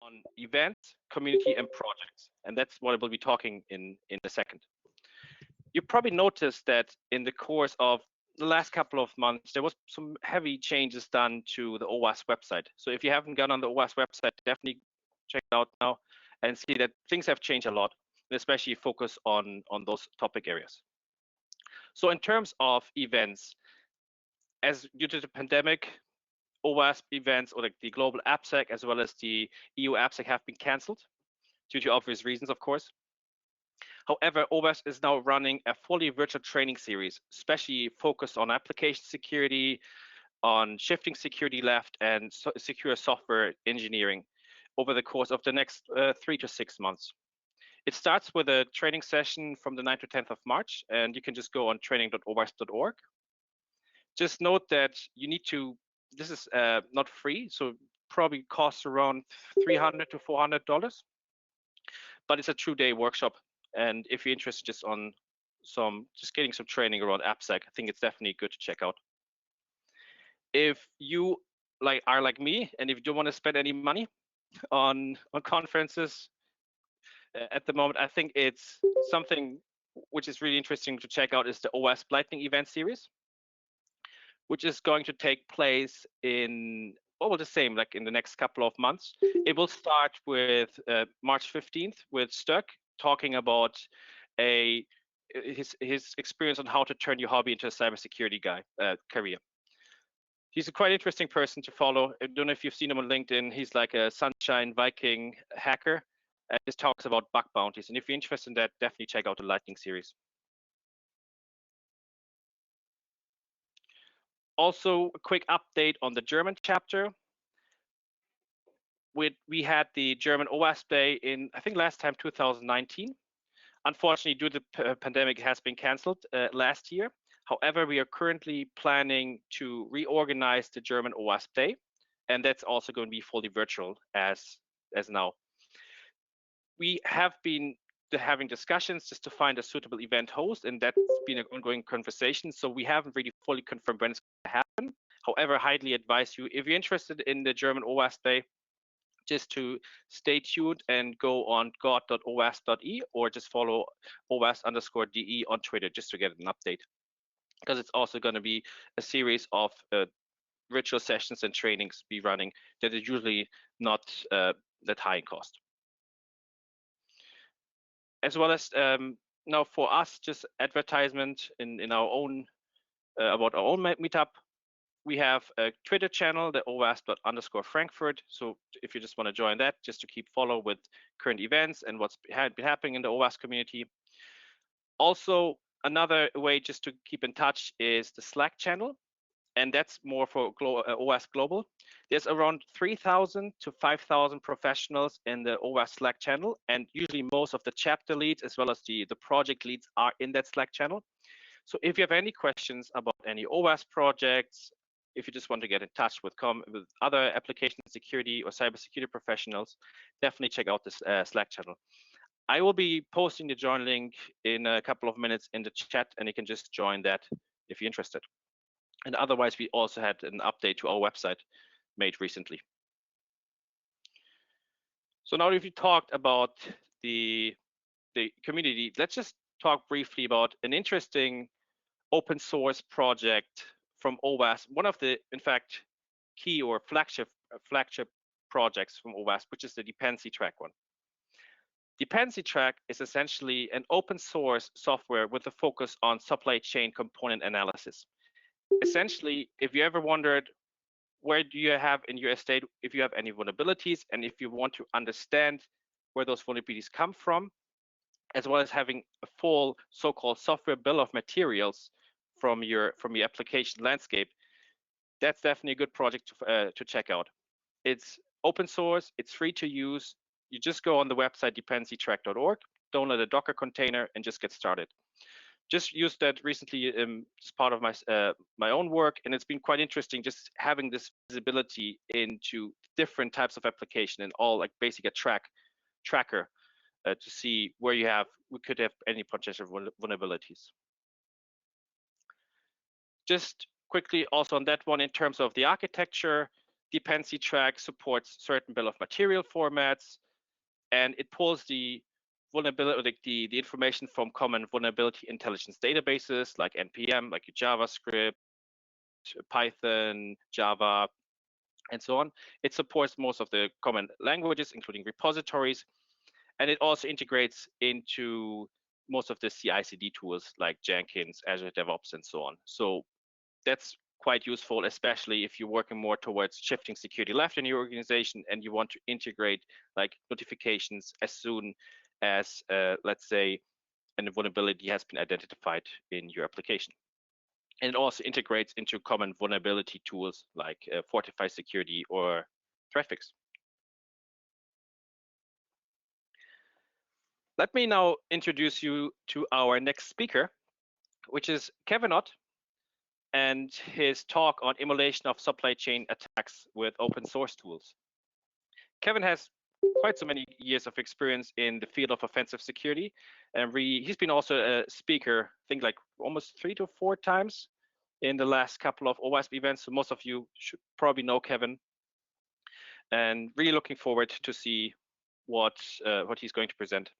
on events, community, and projects. And that's what I will be talking in a second. You probably noticed that in the course of the last couple of months, there was some heavy changes done to the OWASP website. So if you haven't gone on the OWASP website, definitely check it out now and see that things have changed a lot, and especially focus on those topic areas. So in terms of events, as due to the pandemic, OWASP events or the global AppSec as well as the EU AppSec have been cancelled due to obvious reasons, of course. However, OWASP is now running a fully virtual training series, especially focused on application security, on shifting security left, and secure software engineering over the course of the next 3 to 6 months. It starts with a training session from the 9th to 10th of March, and you can just go on training.owasp.org. Just note that you need to, this is not free, so probably costs around $300 to $400, but it's a 2-day workshop. And if you're interested just on just getting some training around AppSec, I think it's definitely good to check out. If you are like me, and if you don't want to spend any money on conferences at the moment, I think it's something which is really interesting to check out is the OWASP Lightning event series, which is going to take place in the same, like in the next couple of months. It will start with March 15th with Sturk talking about his experience on how to turn your hobby into a cybersecurity career. He's a quite interesting person to follow. I don't know if you've seen him on LinkedIn. He's like a Sunshine Viking hacker and just talks about bug bounties. And if you're interested in that, definitely check out the Lightning series. Also, a quick update on the German chapter. We had the German OWASP Day in, I think last time, 2019. Unfortunately, due to the pandemic, it has been canceled last year. However, we are currently planning to reorganize the German OWASP Day, and that's also going to be fully virtual as now. We have been having discussions just to find a suitable event host, and that's been an ongoing conversation. So we haven't really fully confirmed when it's going to happen. However, I highly advise you, if you're interested in the German OWASP Day, just to stay tuned and go on god.owasp.e or just follow owasp_de on Twitter just to get an update. Because it's also going to be a series of virtual sessions and trainings be running that is usually not that high in cost. As well as now for us, just advertisement in our own about our own meetup. We have a Twitter channel, the owasp_Frankfurt. So if you just want to join that, just to keep follow with current events and what's been happening in the OWASP community. Also, another way just to keep in touch is the Slack channel, and that's more for OWASP Global. There's around 3,000 to 5,000 professionals in the OWASP Slack channel, and usually most of the chapter leads as well as the project leads are in that Slack channel. So if you have any questions about any OWASP projects, if you just want to get in touch with other application security or cybersecurity professionals, definitely check out this Slack channel. I will be posting the join link in a couple of minutes in the chat, and you can just join that if you're interested. And otherwise, we also had an update to our website made recently. So now if you talked about the community, let's just talk briefly about an interesting open source project from OWASP, one of the, in fact, key or flagship projects from OWASP, which is the Dependency Track one. Dependency Track is essentially an open source software with a focus on supply chain component analysis. Essentially, if you ever wondered where do you have in your estate, if you have any vulnerabilities, and if you want to understand where those vulnerabilities come from, as well as having a full so-called software bill of materials from your application landscape, that's definitely a good project to check out. It's open source, it's free to use. You just go on the website dependencytrack.org, download a Docker container, and just get started. Just used that recently as part of my own work, and it's been quite interesting just having this visibility into different types of application and all like basic tracker to see where we could have any potential vulnerabilities. Just quickly also on that one, in terms of the architecture, Dependency Track supports certain bill of material formats, and it pulls the vulnerability, the information from common vulnerability intelligence databases like NPM, like your JavaScript, Python, Java, and so on. It supports most of the common languages, including repositories, and it also integrates into most of the CI/CD tools like Jenkins, Azure DevOps, and so on. So that's quite useful, especially if you're working more towards shifting security left in your organization and you want to integrate like notifications as soon as, let's say, a vulnerability has been identified in your application. And it also integrates into common vulnerability tools like Fortify Security or Threatfix. Let me now introduce you to our next speaker, which is Kevin Ott, and his talk on emulation of supply chain attacks with open source tools. Kevin has quite so many years of experience in the field of offensive security, and he's been also a speaker, I think like almost 3 to 4 times in the last couple of OWASP events. So most of you should probably know Kevin, and really looking forward to see what he's going to present.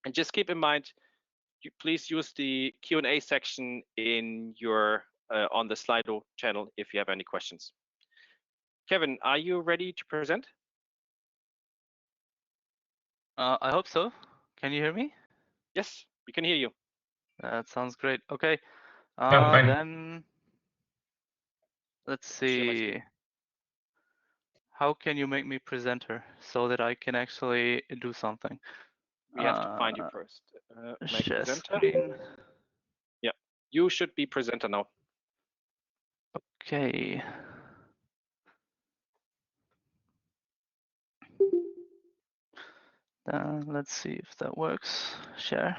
And just keep in mind, please use the Q&A section in your on the Slido channel if you have any questions. Kevin, are you ready to present? I hope so. Can you hear me? Yes, we can hear you. That sounds great. Okay. Then let's see. How can you make me presenter so that I can actually do something? We have to find you first. Make Share presenter. screen. Yeah, you should be presenter now. Okay. Let's see if that works. Share.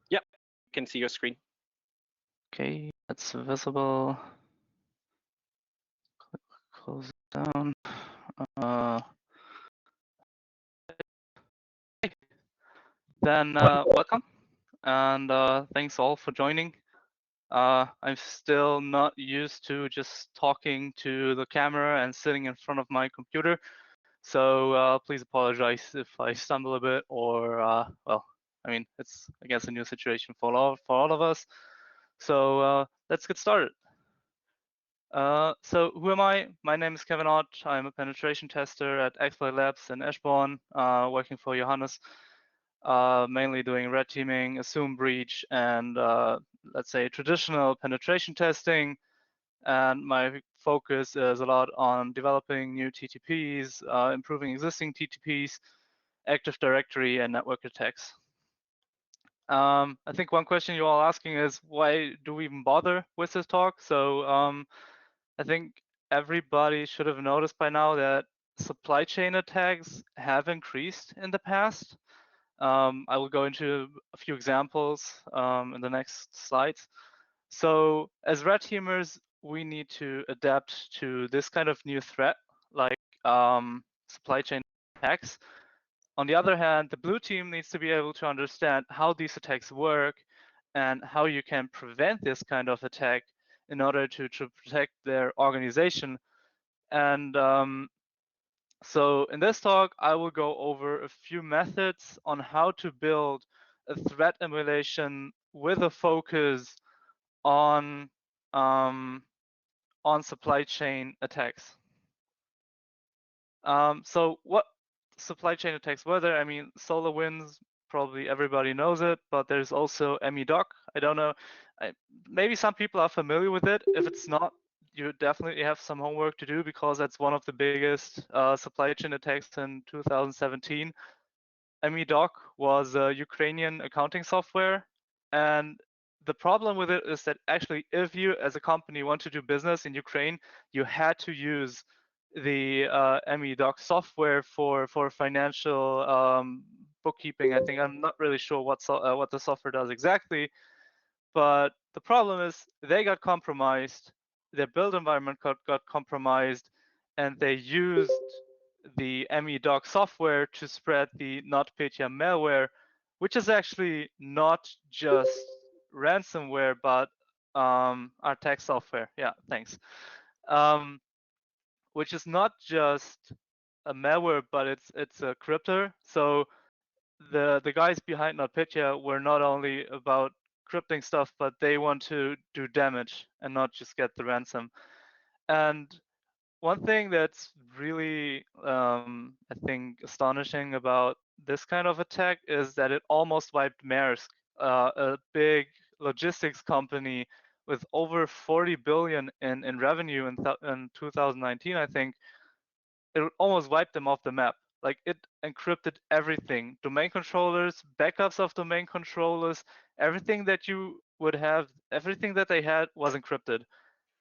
Yeah, you can see your screen. Okay, that's visible. Close it down. Then welcome, and thanks all for joining. I'm still not used to just talking to the camera and sitting in front of my computer, so please apologize if I stumble a bit, or well, I mean, it's I guess a new situation for all of us. So let's get started. So who am I? My name is Kevin Ott. I'm a penetration tester at Exploit Labs in Eschborn, working for Johannes, mainly doing red teaming, assume breach, and let's say traditional penetration testing. And my focus is a lot on developing new TTPs, improving existing TTPs, Active Directory, and network attacks. I think one question you're all asking is, why do we even bother with this talk? So I think everybody should have noticed by now that supply chain attacks have increased in the past. I will go into a few examples in the next slides. So as red teamers, we need to adapt to this kind of new threat, like supply chain attacks. On the other hand, the blue team needs to be able to understand how these attacks work and how you can prevent this kind of attack in order to protect their organization. And so in this talk, I will go over a few methods on how to build a threat emulation with a focus on supply chain attacks. So what supply chain attacks were there? I mean, SolarWinds, probably everybody knows it, but there's also MEDoc. I don't know, maybe some people are familiar with it. If it's not, you definitely have some homework to do, because that's one of the biggest supply chain attacks in 2017. MEDoc was a Ukrainian accounting software, and the problem with it is that actually, if you as a company want to do business in Ukraine, you had to use the MEDoc software for financial bookkeeping. I think I'm not really sure what the software does exactly, but the problem is they got compromised, their build environment got compromised, and they used the MEDoc software to spread the NotPetya malware, which is actually not just ransomware, but our tech software. Yeah, thanks. which is not just a malware, but it's a cryptor. So the guys behind NotPetya were not only about crypting stuff, but they want to do damage and not just get the ransom. And one thing that's really, I think, astonishing about this kind of attack is that it almost wiped Maersk, a big logistics company with over 40 billion in revenue in 2019, I think. It almost wiped them off the map. Like, it encrypted everything: domain controllers, backups of domain controllers, everything that you would have, everything that they had was encrypted.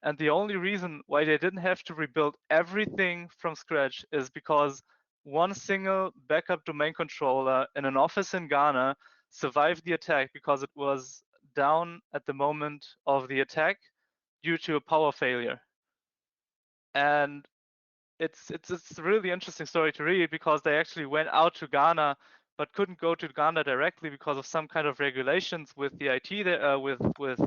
And the only reason why they didn't have to rebuild everything from scratch is because one single backup domain controller in an office in Ghana survived the attack because it was down at the moment of the attack due to a power failure. And it's a really interesting story to read, because they actually went out to Ghana but couldn't go to Ghana directly because of some kind of regulations with the IT there, because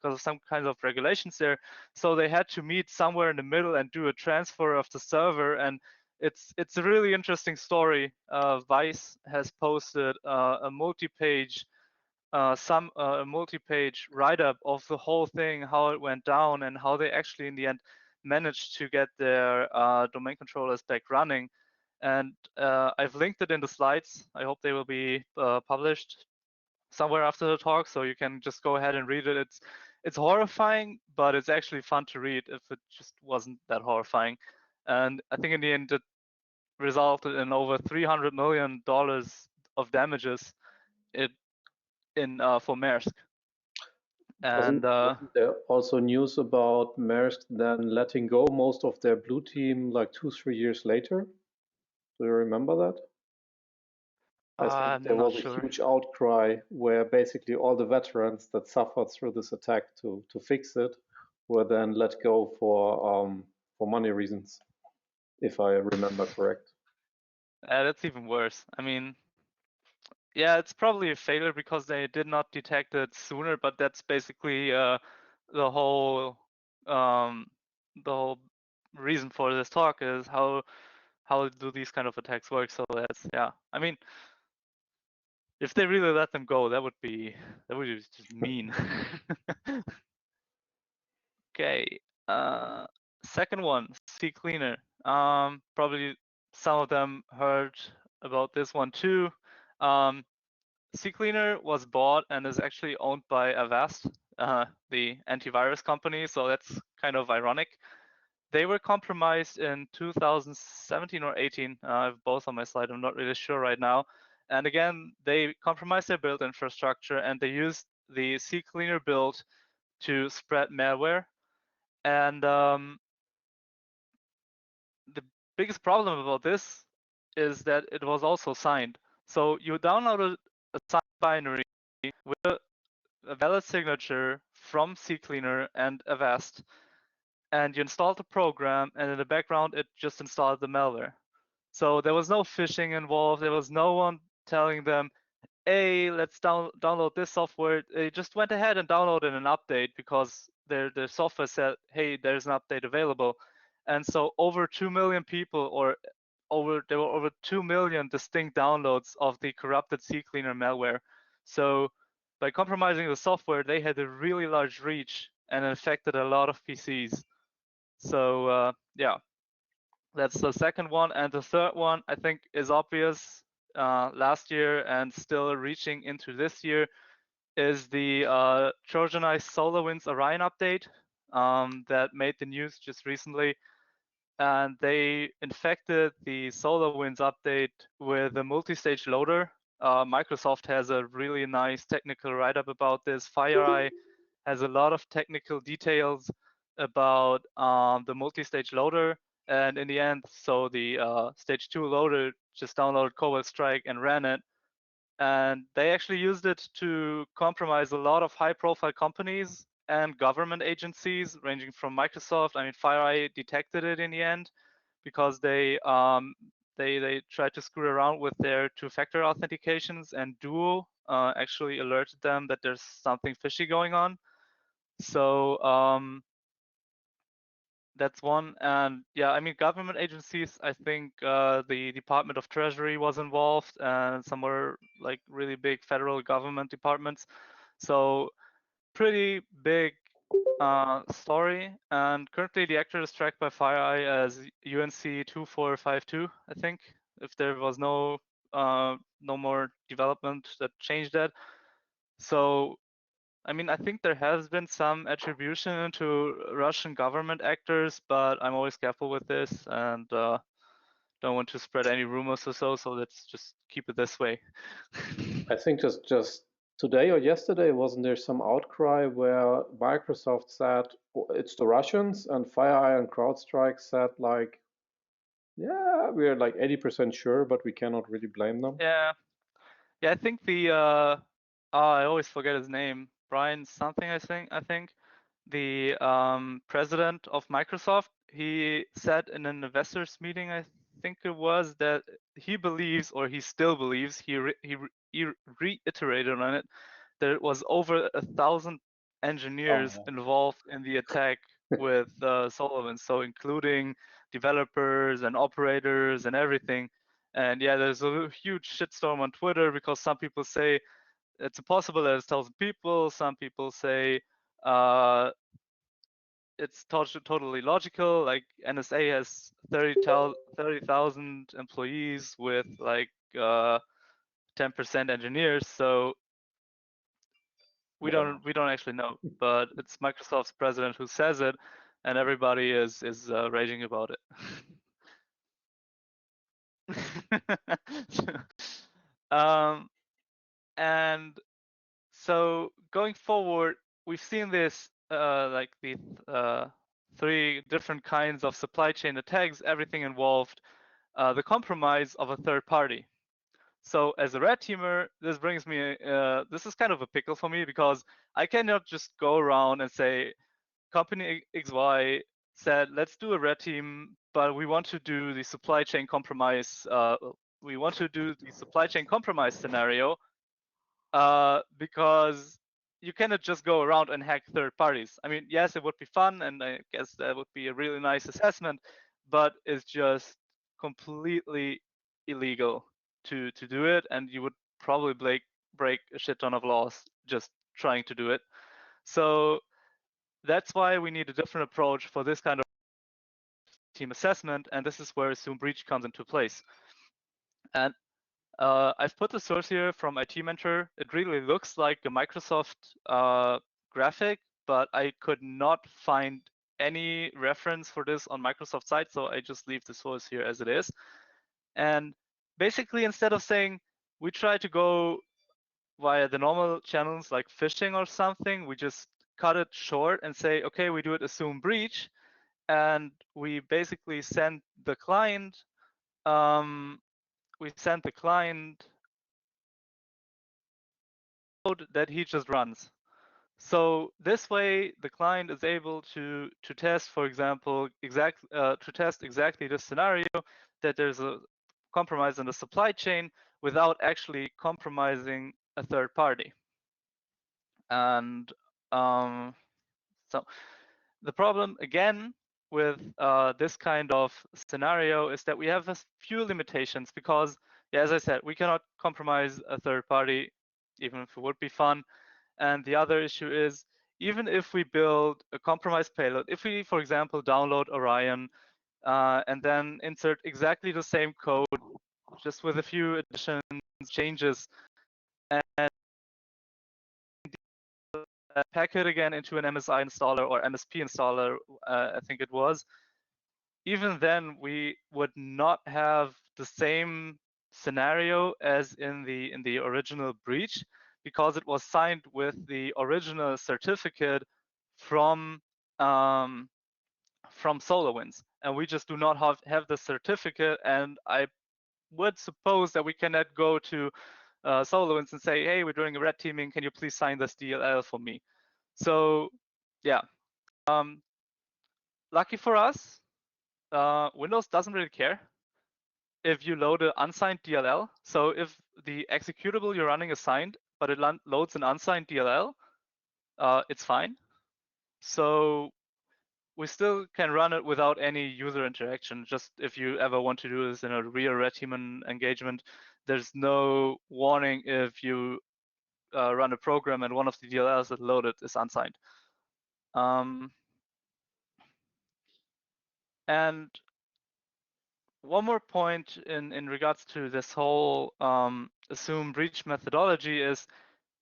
of some kinds of regulations there. So they had to meet somewhere in the middle and do a transfer of the server. And it's a really interesting story. Vice has posted a multi-page write-up of the whole thing, how it went down, and how they actually in the end managed to get their domain controllers back running. And I've linked it in the slides. I hope they will be published somewhere after the talk, so you can just go ahead and read it. It's horrifying, but it's actually fun to read if it just wasn't that horrifying. And I think in the end it resulted in over $300 million of damages for Maersk. And wasn't there also news about Maersk then letting go most of their blue team like 2-3 years later? Do you remember that? I think there I'm not was a sure. huge outcry where basically all the veterans that suffered through this attack to fix it were then let go for money reasons, if I remember correct. That's even worse. I mean, yeah, it's probably a failure because they did not detect it sooner, but that's basically the whole reason for this talk is how do these kind of attacks work. So that's, yeah, I mean, if they really let them go, that would be just mean. Okay, second one, Ccleaner. Probably some of them heard about this one too. Ccleaner was bought and is actually owned by Avast, the antivirus company, so that's kind of ironic. They were compromised in 2017 or 18. I have both on my slide, I'm not really sure right now. And again, they compromised their build infrastructure and they used the Ccleaner build to spread malware. And the biggest problem about this is that it was also signed. So you downloaded a signed binary with a valid signature from Ccleaner and Avast, and you installed the program, and in the background it just installed the malware. So there was no phishing involved. There was no one telling them, hey, let's download this software. They just went ahead and downloaded an update because their software said, hey, there's an update available. And so over 2 million people, there were over 2 million distinct downloads of the corrupted Ccleaner malware. So by compromising the software, they had a really large reach and affected a lot of PCs. So yeah, that's the second one. And the third one, I think, is obvious. Last year and still reaching into this year is the Trojanized SolarWinds Orion update that made the news just recently. And they infected the SolarWinds update with a multi-stage loader. Microsoft has a really nice technical write-up about this. FireEye has a lot of technical details about the multi-stage loader. And in the end, so the stage 2 loader just downloaded Cobalt Strike and ran it. And they actually used it to compromise a lot of high-profile companies and government agencies, ranging from Microsoft. I mean, FireEye detected it in the end because they tried to screw around with their two-factor authentications, and Duo actually alerted them that there's something fishy going on. So That's one. And yeah, I mean, government agencies, I think the Department of Treasury was involved and some more like really big federal government departments. So pretty big story. And currently the actor is tracked by FireEye as UNC 2452, I think, if there was no more development that changed that. So I mean, I think there has been some attribution to Russian government actors, but I'm always careful with this and don't want to spread any rumors or so. So let's just keep it this way. I think just today or yesterday, wasn't there some outcry where Microsoft said it's the Russians, and FireEye and CrowdStrike said like, yeah, we're like 80% sure, but we cannot really blame them. Yeah, I think the I always forget his name, Brian something. I think the president of Microsoft, he said in an investors meeting, I think it was, that he believes, or he still believes, he reiterated on it, that it was over 1,000 engineers involved in the attack with SolarWinds, so including developers and operators and everything. And yeah, there's a huge shitstorm on Twitter because some people say it's impossible that it's 1,000 people. Some people say it's totally logical. Like NSA has 30,000 employees with like 10% engineers, so we don't actually know. But it's Microsoft's president who says it, and everybody is raging about it. And so going forward, we've seen this like the 3 different kinds of supply chain attacks. Everything involved the compromise of a third party. So as a red teamer, this brings me, this is kind of a pickle for me because I cannot just go around and say, company XY said, let's do a red team, but we want to do the supply chain compromise. We want to do the supply chain compromise scenario because you cannot just go around and hack third parties. I mean, yes, it would be fun, and I guess that would be a really nice assessment, but it's just completely illegal to do it, and you would probably break a shit ton of laws just trying to do it. So that's why we need a different approach for this kind of team assessment, and this is where assume breach comes into place. And I've put the source here from IT Mentor. It really looks like a Microsoft graphic, but I could not find any reference for this on Microsoft site, so I just leave the source here as it is. And basically, instead of saying we try to go via the normal channels like phishing or something, we just cut it short and say, okay, we do it assume breach, and we basically send the client code that he just runs. So this way, the client is able to test, for example, to test exactly this scenario, that there's a compromise in the supply chain without actually compromising a third party. And so the problem again with this kind of scenario is that we have a few limitations because, yeah, as I said, we cannot compromise a third party, even if it would be fun. And the other issue is, even if we build a compromised payload, if we, for example, download Orion and then insert exactly the same code, just with a few additions, changes, and pack it again into an MSI installer or MSP installer, I think it was, even then we would not have the same scenario as in the original breach, because it was signed with the original certificate from SolarWinds, and we just do not have the certificate. And I would suppose that we cannot go to SolarWinds and say, hey, we're doing a red teaming, can you please sign this DLL for me? So yeah, lucky for us, Windows doesn't really care if you load an unsigned DLL. So if the executable you're running is signed, but it loads an unsigned DLL, it's fine. So we still can run it without any user interaction. Just if you ever want to do this in a real red team engagement, there's no warning if you run a program and one of the DLLs that loaded is unsigned. And one more point in regards to this whole assume breach methodology is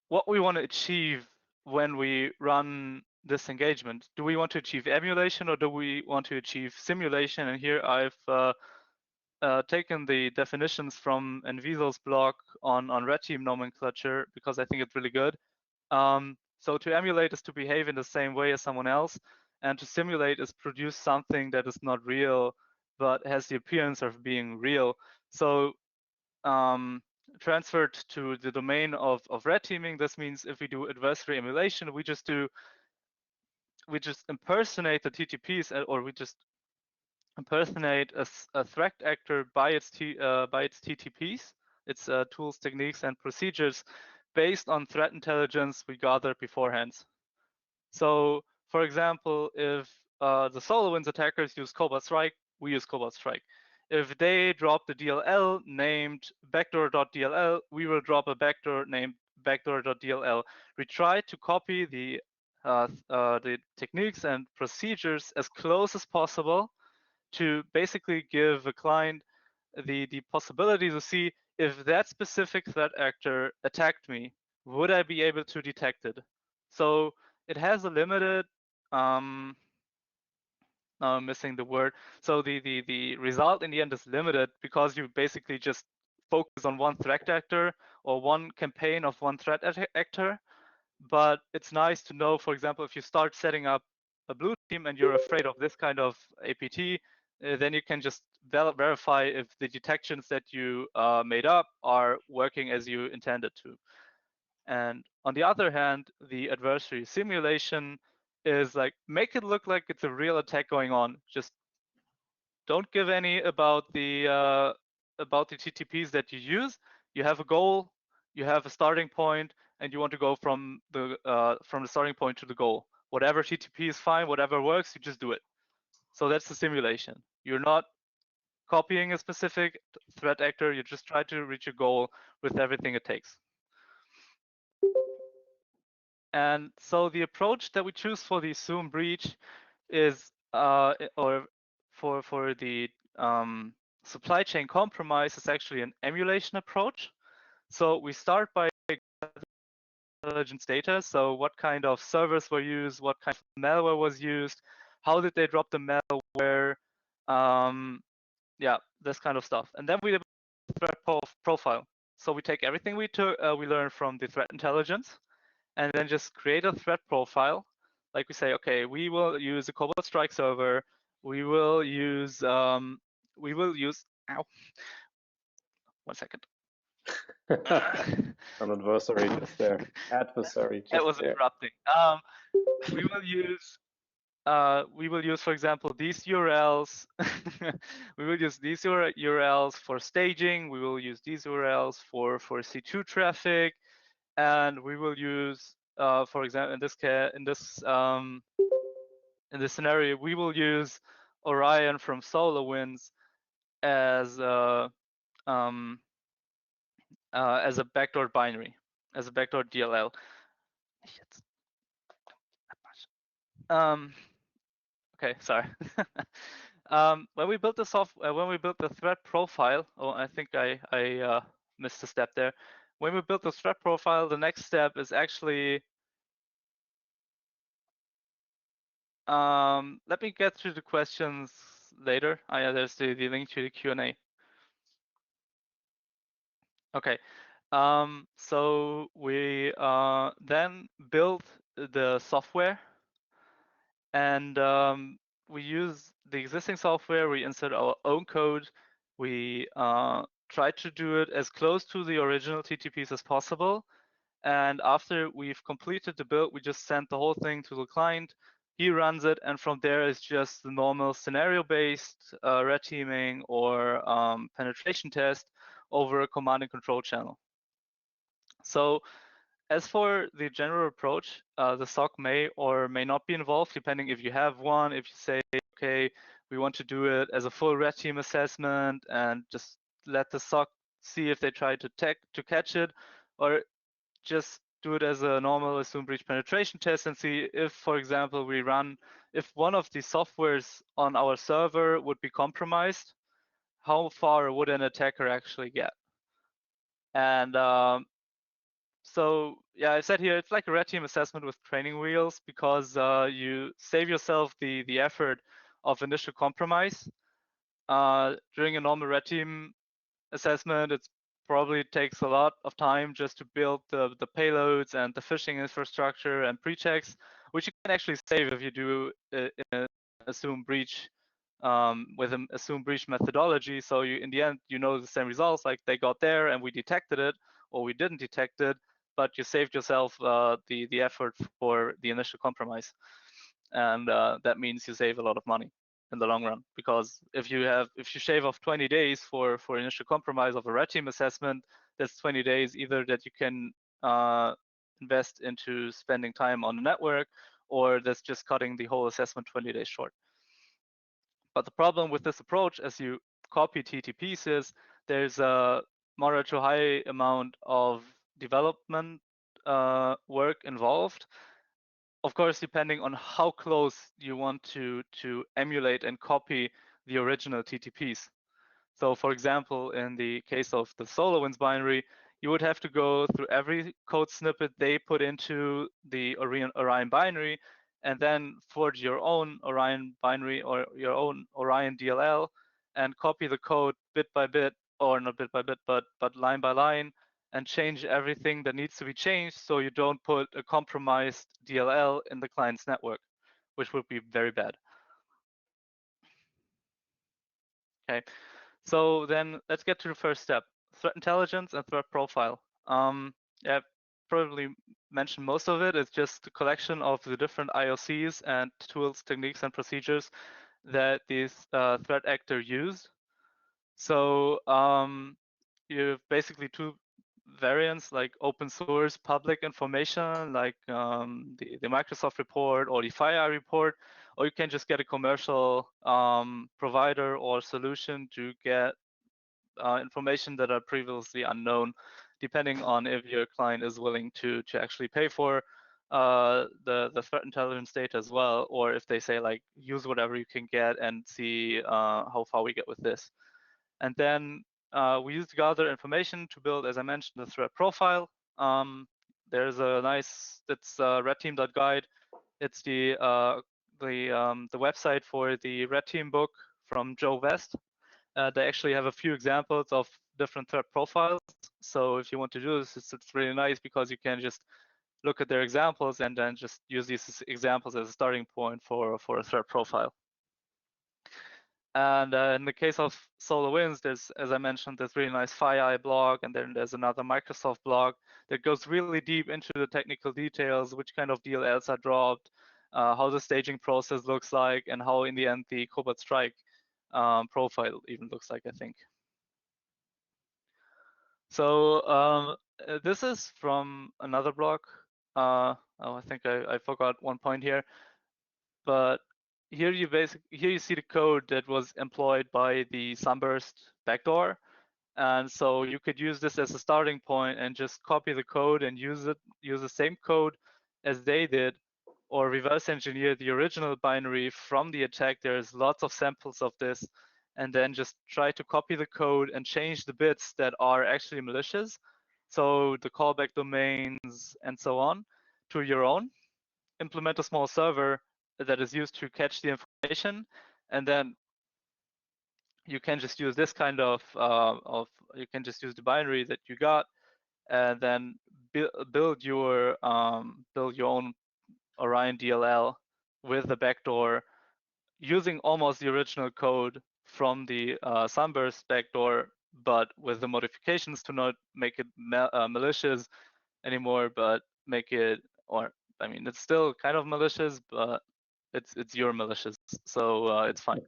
what we want to achieve when we run this engagement. Do we want to achieve emulation or do we want to achieve simulation? And here I've taken the definitions from Enviso's blog on red team nomenclature because I think it's really good. So to emulate is to behave in the same way as someone else, and to simulate is produce something that is not real but has the appearance of being real. So transferred to the domain of red teaming, this means if we do adversary emulation, we just impersonate the TTPs, or we just impersonate a threat actor by its TTPs, its tools, techniques, and procedures based on threat intelligence we gathered beforehand. So, for example, if the SolarWinds attackers use Cobalt Strike, we use Cobalt Strike. If they drop the DLL named backdoor.dll, we will drop a backdoor named backdoor.dll. We try to copy the techniques and procedures as close as possible to basically give a client the possibility to see if that specific threat actor attacked me, would I be able to detect it? So it has a limited, I'm missing the word. So the result in the end is limited because you basically just focus on one threat actor or one campaign of one threat actor. But it's nice to know, for example, if you start setting up a blue team and you're afraid of this kind of APT, then you can just verify if the detections that you made up are working as you intended to. And on the other hand, the adversary simulation is like, make it look like it's a real attack going on. Just don't give any about the TTPs that you use. You have a goal, you have a starting point, and you want to go from the starting point to the goal. Whatever TTP is fine, whatever works, you just do it. So that's the simulation. You're not copying a specific threat actor, you just try to reach a goal with everything it takes. And so the approach that we choose for the assume breach is, or for the supply chain compromise is actually an emulation approach. So we start by intelligence data. So what kind of servers were used, what kind of malware was used, how did they drop the malware, yeah, this kind of stuff. And then we develop a threat profile. So we take everything we learned from the threat intelligence, and then just create a threat profile. Like we say, okay, we will use a Cobalt Strike server. We will use, ow, 1 second. An adversary just there. Adversary just That was there. interrupting. We will use, for example, these URLs. We will use these URLs for staging. We will use these URLs for C2 traffic, and we will use, for example, in this scenario, we will use Orion from SolarWinds as a backdoor binary, as a backdoor DLL. Okay, sorry. When we built the threat profile, oh, I think I missed a step there. When we built the threat profile, the next step is actually, let me get through the questions later. There's the link to the Q&A. Okay, so we then built the software, and we use the existing software, we insert our own code, we try to do it as close to the original TTPs as possible, and after we've completed the build, we just send the whole thing to the client, he runs it, and from there is just the normal scenario-based red teaming or penetration test over a command and control channel. So As for the general approach, the SOC may or may not be involved, depending if you have one. If you say, okay, we want to do it as a full red team assessment and just let the SOC see if they try to catch it, or just do it as a normal assume breach penetration test and see if, for example, if one of the softwares on our server would be compromised, how far would an attacker actually get? And so yeah, I said here, it's like a red team assessment with training wheels, because you save yourself the effort of initial compromise. During a normal red team assessment, it probably takes a lot of time just to build the payloads and the phishing infrastructure and pre-checks, which you can actually save if you do an assume breach with an assume breach methodology. So you, in the end, you know the same results, like they got there and we detected it, or we didn't detect it, but you saved yourself the effort for the initial compromise, and that means you save a lot of money in the long run, because if you shave off 20 days for initial compromise of a red team assessment, that's 20 days either that you can invest into spending time on the network, or that's just cutting the whole assessment 20 days short. But the problem with this approach, as you copy TTPs, is there's a moderate to high amount of development work involved. Of course, depending on how close you want to emulate and copy the original TTPs. So for example, in the case of the SolarWinds binary, you would have to go through every code snippet they put into the Orion binary, and then forge your own Orion binary or your own Orion DLL and copy the code bit by bit, or not bit by bit, but line by line, and change everything that needs to be changed so you don't put a compromised DLL in the client's network, which would be very bad. Okay. So then let's get to the first step, threat intelligence and threat profile. Yeah, probably mentioned most of it. It's just a collection of the different IOCs and tools, techniques, and procedures that this threat actor used. So you have basically two variants, like open source public information, like the Microsoft report or the FireEye report, or you can just get a commercial provider or solution to get information that are previously unknown, depending on if your client is willing to actually pay for the threat intelligence data as well, or if they say like use whatever you can get and see how far we get with this. And then we use to gather information to build, as I mentioned, the threat profile. There's a nice, it's redteam.guide. It's the website for the Red Team book from Joe West. They actually have a few examples of different threat profiles. So if you want to do this, it's really nice, because you can just look at their examples and then just use these examples as a starting point for a threat profile. And in the case of SolarWinds, there's, as I mentioned, this really nice FireEye blog, and then there's another Microsoft blog that goes really deep into the technical details, which kind of DLLs are dropped, how the staging process looks like, and how in the end the Cobalt Strike profile even looks like, I think. So this is from another blog. Oh, I think I forgot one point here, but here you see the code that was employed by the Sunburst backdoor, and so you could use this as a starting point and just copy the code and use the same code as they did, or reverse engineer the original binary from the attack. There's lots of samples of this, and then just try to copy the code and change the bits that are actually malicious, so the callback domains and so on, to your own. Implement a small server that is used to catch the information, and then you can just use this kind of you can just use the binary that you got, and then build your own Orion DLL with the backdoor, using almost the original code from the Sunburst backdoor, but with the modifications to not make it malicious anymore, but make it, or I mean, it's still kind of malicious, but it's your malicious, so it's fine.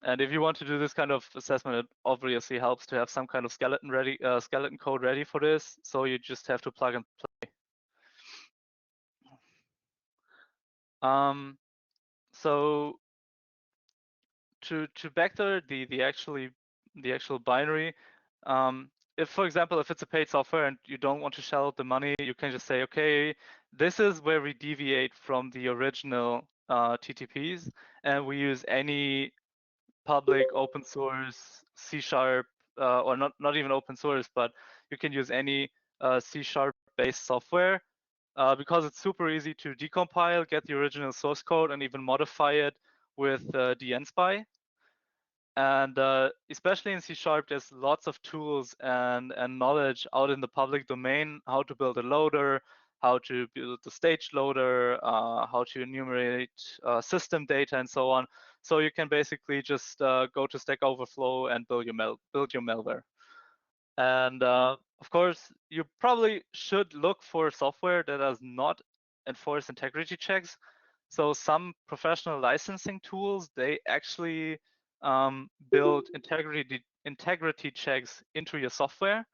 And if you want to do this kind of assessment, it obviously helps to have some kind of skeleton code ready for this. So you just have to plug and play. So to vector the actual binary, if, for example, if it's a paid software and you don't want to shell out the money, you can just say, okay, this is where we deviate from the original TTPs, and we use any public open source C#, or not even open source, but you can use any C# based software, because it's super easy to decompile, get the original source code, and even modify it with dnspy. And especially in C#, there's lots of tools and knowledge out in the public domain, how to build a loader, how to build the stage loader, how to enumerate system data, and so on. So you can basically just go to Stack Overflow and build your malware. And of course, you probably should look for software that does not enforce integrity checks. So some professional licensing tools, they actually build integrity checks into your software.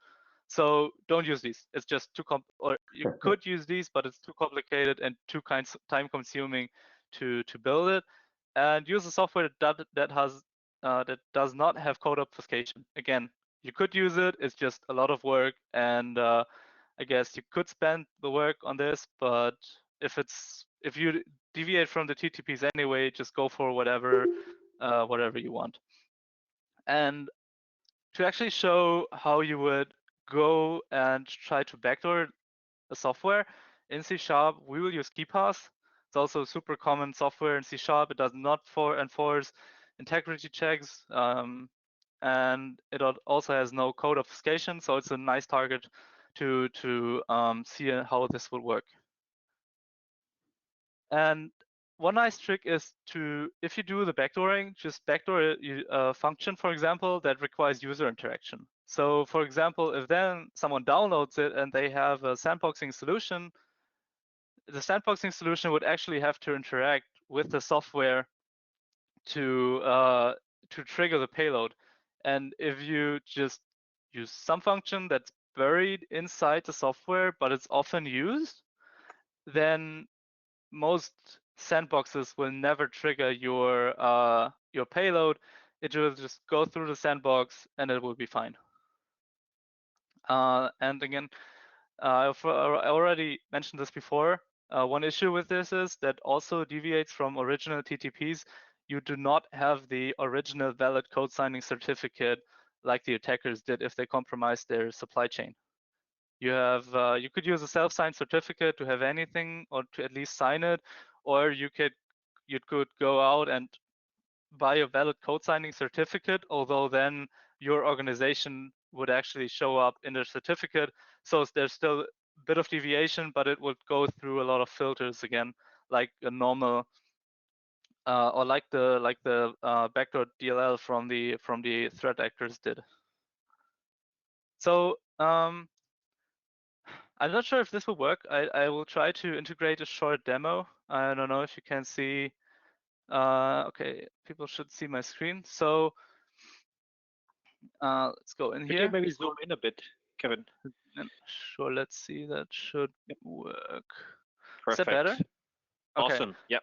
So don't use these. It's just too or you could use these, but it's too complicated and too time consuming to build it. And use a software that does not have code obfuscation. Again, you could use it. It's just a lot of work, and I guess you could spend the work on this. But if you deviate from the TTPs anyway, just go for whatever you want. And to actually show how you would go and try to backdoor a software in C#, we will use KeePass. It's also super common software in C#. It does not enforce integrity checks, and it also has no code obfuscation. So it's a nice target to see how this will work. And one nice trick is if you do the backdooring, just backdoor a function, for example, that requires user interaction. So for example, if then someone downloads it and they have a sandboxing solution, the sandboxing solution would actually have to interact with the software to trigger the payload. And if you just use some function that's buried inside the software, but it's often used, then most sandboxes will never trigger your payload. It will just go through the sandbox and it will be fine. And again, I already mentioned this before. One issue with this is that also deviates from original TTPs. You do not have the original valid code signing certificate like the attackers did if they compromised their supply chain. You could use a self-signed certificate to have anything or to at least sign it, or you could go out and buy a valid code signing certificate, although then your organization would actually show up in the certificate. So there's still a bit of deviation, but it would go through a lot of filters again, like a normal or like the backdoor DLL from the threat actors did. So I'm not sure if this will work. I will try to integrate a short demo. I don't know if you can see. Okay, people should see my screen. So let's go in Could here. you maybe zoom in a bit, Kevin? Sure, let's see. That should work. Perfect. Is that better? Okay. Awesome. Yep.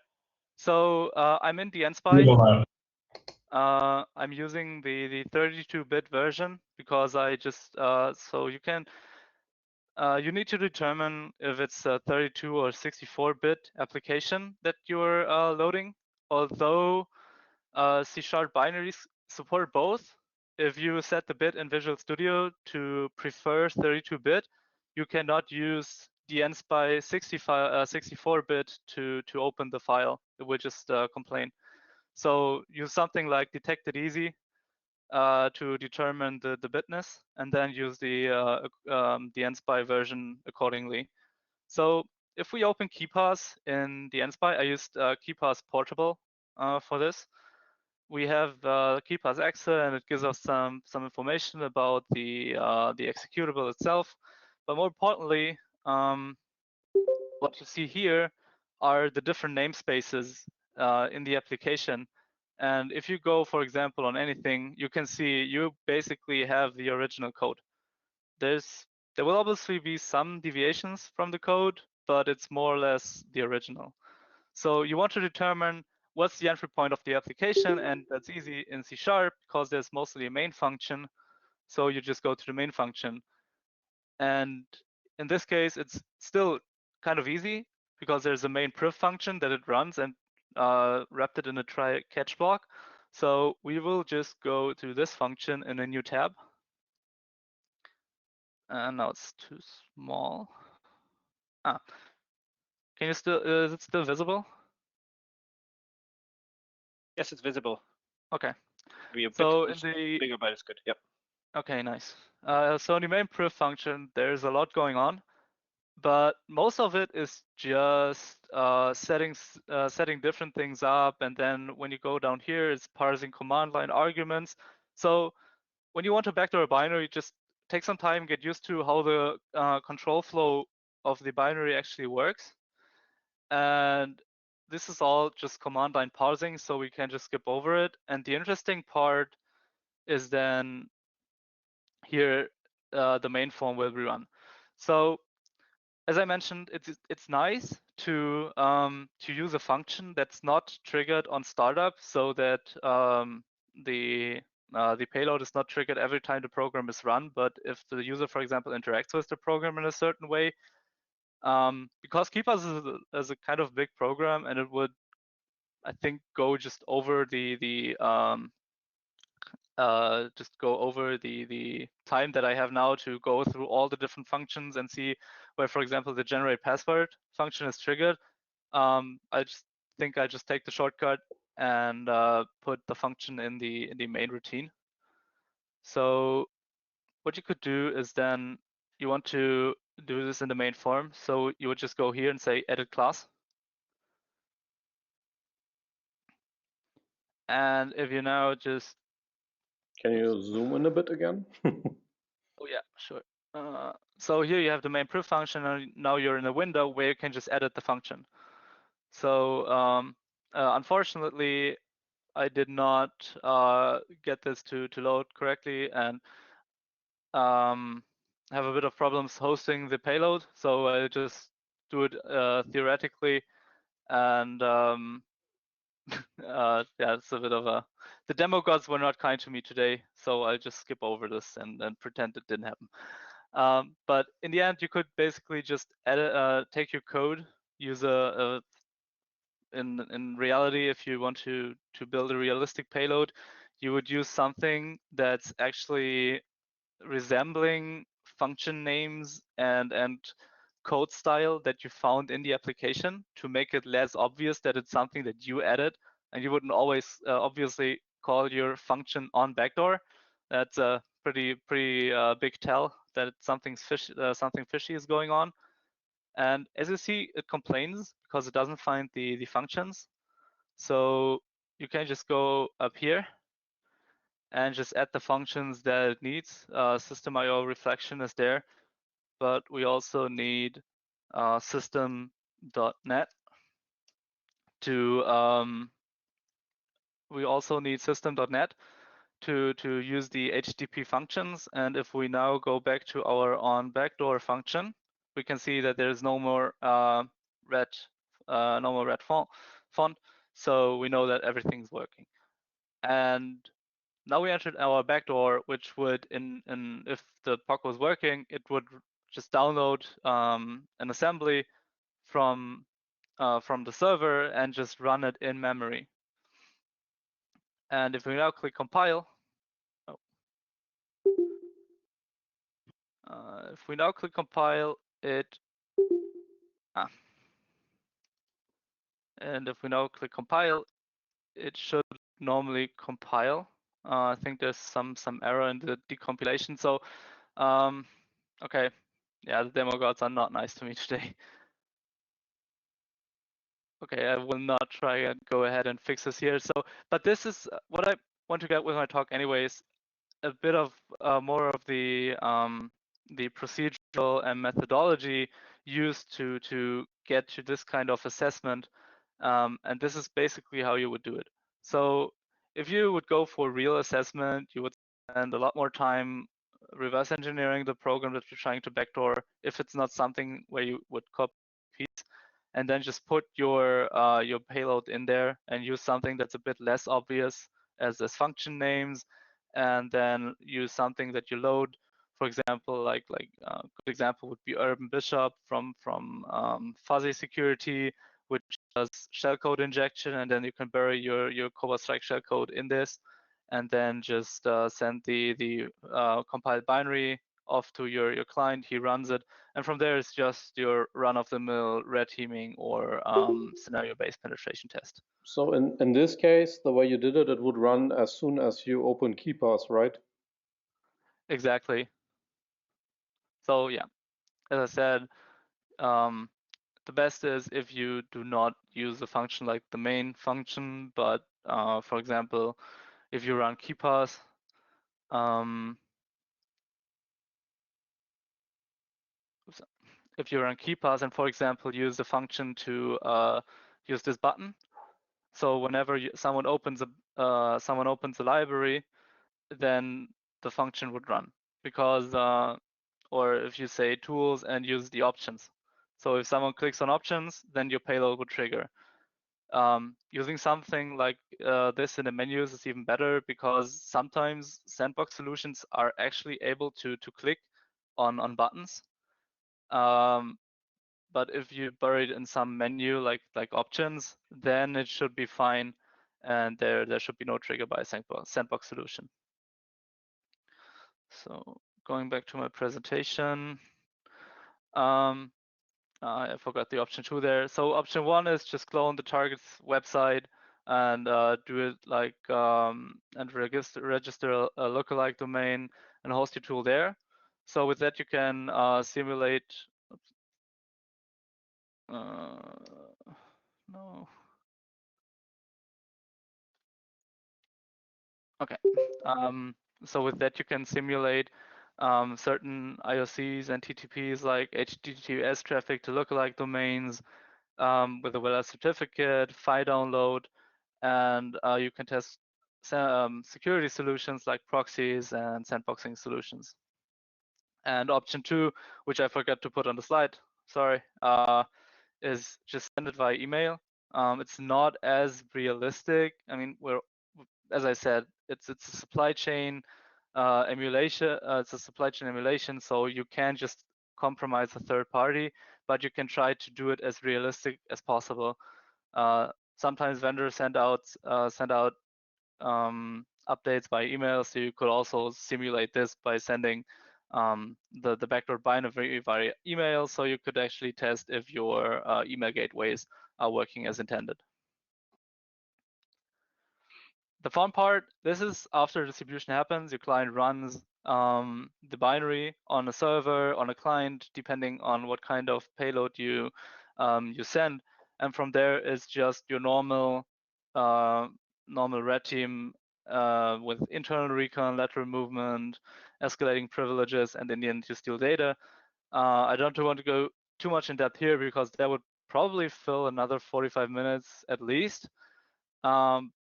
So I'm in the NSPY. I'm using the 32-bit version because I just so you can. You need to determine if it's a 32 or 64-bit application that you're loading. Although C# binaries support both, if you set the bit in Visual Studio to prefer 32-bit, you cannot use the NSPY 64-bit to open the file. It will just complain. So use something like detected easy to determine the bitness, and then use the NSPY version accordingly. So if we open KeePass in the NSPY, I used KeePass Portable for this. We have KeePass exe, and it gives us some information about the executable itself. But more importantly, what you see here are the different namespaces in the application. And if you go, for example, on anything, you can see you basically have the original code. There will obviously be some deviations from the code, but it's more or less the original. So you want to determine what's the entry point of the application, and that's easy in C# because there's mostly a main function. So you just go to the main function. And in this case, it's still kind of easy because there's a main pref function that it runs and wrapped it in a try catch block. So we will just go to this function in a new tab. And now it's too small. Can you still, is it still visible? Yes, it's visible. Okay. Maybe a So bit in the bigger, but it's good. Yep. Okay, nice. So in the main pref function, there's a lot going on, but most of it is just setting different things up, and then when you go down here, it's parsing command line arguments. So when you want to backdoor a binary, just take some time, get used to how the control flow of the binary actually works. And this is all just command line parsing, so we can just skip over it. And the interesting part is then here the main form will rerun. So as I mentioned, it's nice to use a function that's not triggered on startup, so that the payload is not triggered every time the program is run. But if the user, for example, interacts with the program in a certain way, because KeePass is a kind of big program, and it would, I think, go just over the time that I have now to go through all the different functions and see where, for example, the generate password function is triggered. I just think I just take the shortcut and put the function in the main routine. So what you could do is then you want to do this in the main form. So you would just go here and say edit class. And if you now just Can you zoom in a bit again? Oh yeah, sure. So here you have the main proof function, and now you're in a window where you can just edit the function. So unfortunately, I did not get this to load correctly, and have a bit of problems hosting the payload. So I just do it theoretically, and yeah, it's a bit of a. The demo gods were not kind to me today, so I'll just skip over this and pretend it didn't happen. But in the end, you could basically just edit, take your code, use in reality, if you want to build a realistic payload, you would use something that's actually resembling function names and code style that you found in the application to make it less obvious that it's something that you added, and you wouldn't always obviously call your function on backdoor. That's a pretty big tell that something fishy is going on. And as you see, it complains because it doesn't find the functions. So you can just go up here and just add the functions that it needs. System.io reflection is there, but we also need system.net to use the HTTP functions. And if we now go back to our on backdoor function, we can see that there is no more red font. So we know that everything's working. And now we entered our backdoor, which would, if the POC was working, it would just download an assembly from the server and just run it in memory. And if we now click compile, if we now click compile, and if we now click compile, it should normally compile. I think there's some error in the decompilation. So, okay, yeah, the demo gods are not nice to me today. Okay, I will not try and go ahead and fix this here. So, but this is what I want to get with my talk anyways, a bit of more of the procedural and methodology used to get to this kind of assessment. And this is basically how you would do it. So if you would go for real assessment, you would spend a lot more time reverse engineering the program that you're trying to backdoor if it's not something where you would copy piece and then just put your payload in there and use something that's a bit less obvious as function names, and then use something that you load. For example, like good example would be Urban Bishop from Fuzzy Security, which does shellcode injection, and then you can bury your Cobalt Strike shellcode in this, and then just send the compiled binary off to your client. He runs it, and from there it's just your run-of-the-mill red teaming or scenario-based penetration test. So in this case, the way you did it, it would run as soon as you open KeePass, right? Exactly. So yeah, as I said, the best is if you do not use a function like the main function, but for example, if you run KeePass, if you run KeePass and, for example, use the function to use this button, so whenever someone opens a library, then the function would run, because or if you say tools and use the options. So if someone clicks on options, then your payload would trigger. Using something like this in the menus is even better, because sometimes sandbox solutions are actually able to click on buttons. But if you bury it in some menu like options, then it should be fine, and there should be no trigger by a sandbox solution. So going back to my presentation, I forgot the option 2 there. So option 1 is just clone the target's website and do it like and register a lookalike domain and host your tool there. So with that you can simulate. No. Okay. So with that you can simulate certain IOCs and TTPs like HTTPS traffic to lookalike domains with a WebAssembly certificate, file download, and you can test security solutions like proxies and sandboxing solutions. And option 2, which I forgot to put on the slide, sorry, is just send it via email. It's not as realistic. I mean, as I said, it's a supply chain emulation. It's a supply chain emulation, so you can't just compromise a third party, but you can try to do it as realistic as possible. Sometimes vendors send out updates by email, so you could also simulate this by sending the backdoor binary via email, so you could actually test if your email gateways are working as intended. The fun part, this is after distribution happens, your client runs the binary on a server, on a client, depending on what kind of payload you send. And from there is just your normal red team with internal recon, lateral movement, escalating privileges, and in the end you steal data. I don't want to go too much in depth here, because that would probably fill another 45 minutes at least.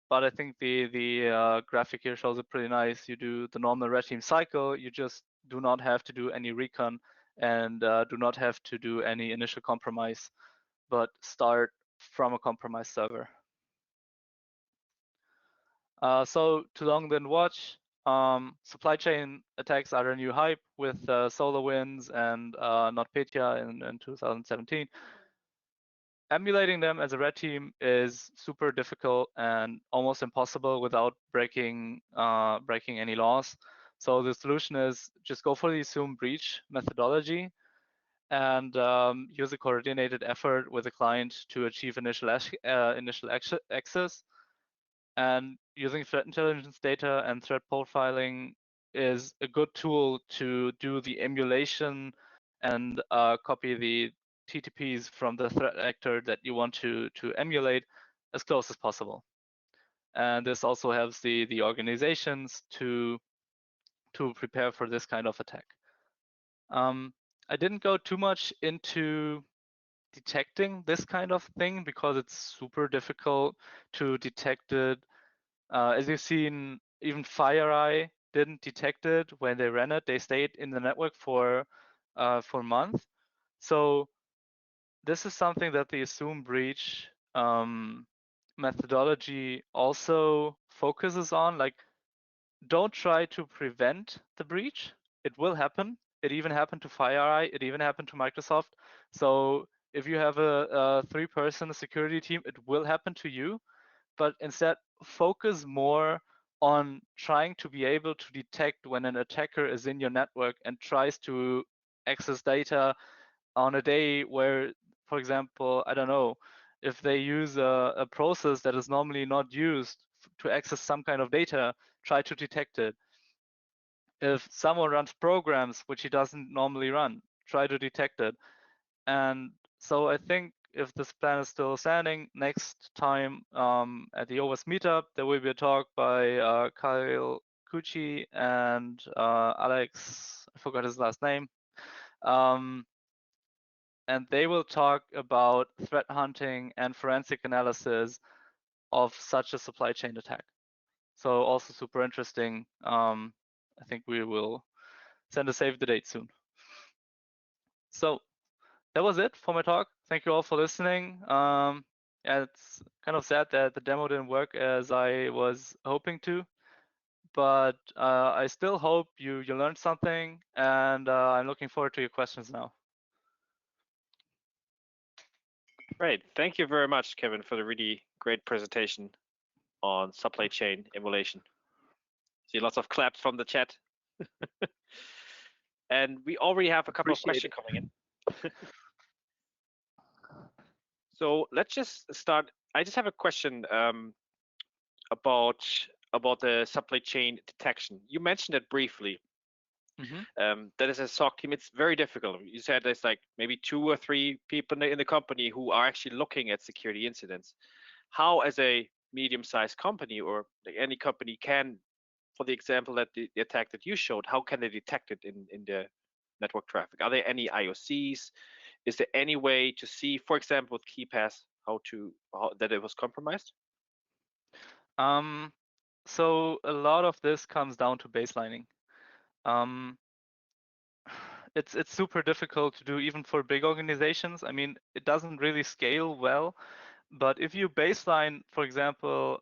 But I think the graphic here shows it pretty nice. You do the normal red team cycle. You just do not have to do any recon and do not have to do any initial compromise, but start from a compromised server. So too long didn't watch. Supply chain attacks are a new hype with SolarWinds and NotPetya in 2017. Emulating them as a red team is super difficult and almost impossible without breaking any laws. So the solution is just go for the assume breach methodology and use a coordinated effort with the client to achieve initial access. And using threat intelligence data and threat profiling is a good tool to do the emulation and copy the TTPs from the threat actor that you want to emulate as close as possible. And this also helps the organizations to prepare for this kind of attack. I didn't go too much into detecting this kind of thing because it's super difficult to detect it As you've seen, even FireEye didn't detect it when they ran it. They stayed in the network for months. So this is something that the assume breach methodology also focuses on. Like, don't try to prevent the breach. It will happen. It even happened to FireEye. It even happened to Microsoft. So if you have a 3-person security team, it will happen to you. But instead, focus more on trying to be able to detect when an attacker is in your network and tries to access data on a day where, for example, I don't know, if they use a process that is normally not used to access some kind of data, try to detect it. If someone runs programs which he doesn't normally run, try to detect it. And so I think if this plan is still standing, next time at the OWASP Meetup, there will be a talk by Kyle Cucci and Alex, I forgot his last name. And they will talk about threat hunting and forensic analysis of such a supply chain attack. So also super interesting. I think we will send a save the date soon. So that was it for my talk. Thank you all for listening. Yeah, it's kind of sad that the demo didn't work as I was hoping to, but I still hope you learned something, and I'm looking forward to your questions now. Great. Thank you very much, Kevin, for the really great presentation on supply chain emulation. See lots of claps from the chat. And we already have a couple of questions coming in. So let's just start. I just have a question about the supply chain detection. You mentioned it briefly. That is a SOC team. It's very difficult. You said there's like maybe 2 or 3 people in the company who are actually looking at security incidents. How, as a medium-sized company or like any company, can, for the example that the attack that you showed, how can they detect it in the network traffic? Are there any IOCs? Is there any way to see, for example, with KeyPass, how that it was compromised? So a lot of this comes down to baselining. It's super difficult to do even for big organizations. I mean, it doesn't really scale well, but if you baseline, for example,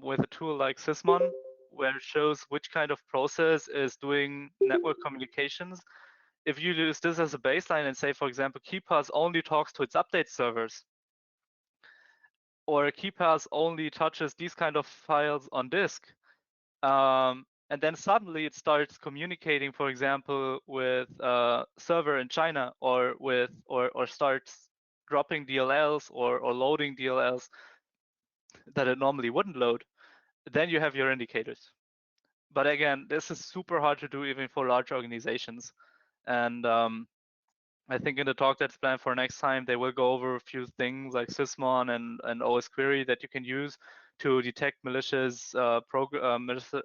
with a tool like Sysmon, where it shows which kind of process is doing network communications, if you use this as a baseline and say, for example, KeyPass only talks to its update servers, or KeyPass only touches these kind of files on disk, and then suddenly it starts communicating, for example, with a server in China, or starts dropping DLLs or loading DLLs that it normally wouldn't load, then you have your indicators. But again, this is super hard to do even for large organizations. And I think in the talk that's planned for next time, they will go over a few things like Sysmon and OS Query that you can use to detect malicious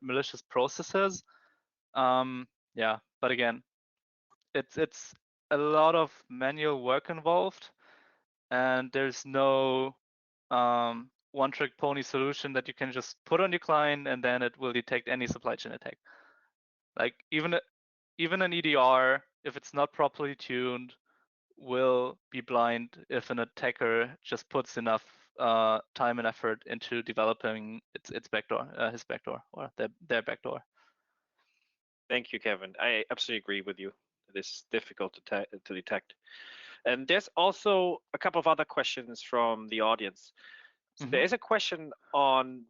malicious processes. Yeah, but again, it's a lot of manual work involved, and there's no one-trick pony solution that you can just put on your client and then it will detect any supply chain attack. Like even an EDR, if it's not properly tuned, will be blind if an attacker just puts enough time and effort into developing its backdoor, his backdoor, or their backdoor. Thank you, Kevin. I absolutely agree with you. It is difficult to detect. And there's also a couple of other questions from the audience. So there is a question on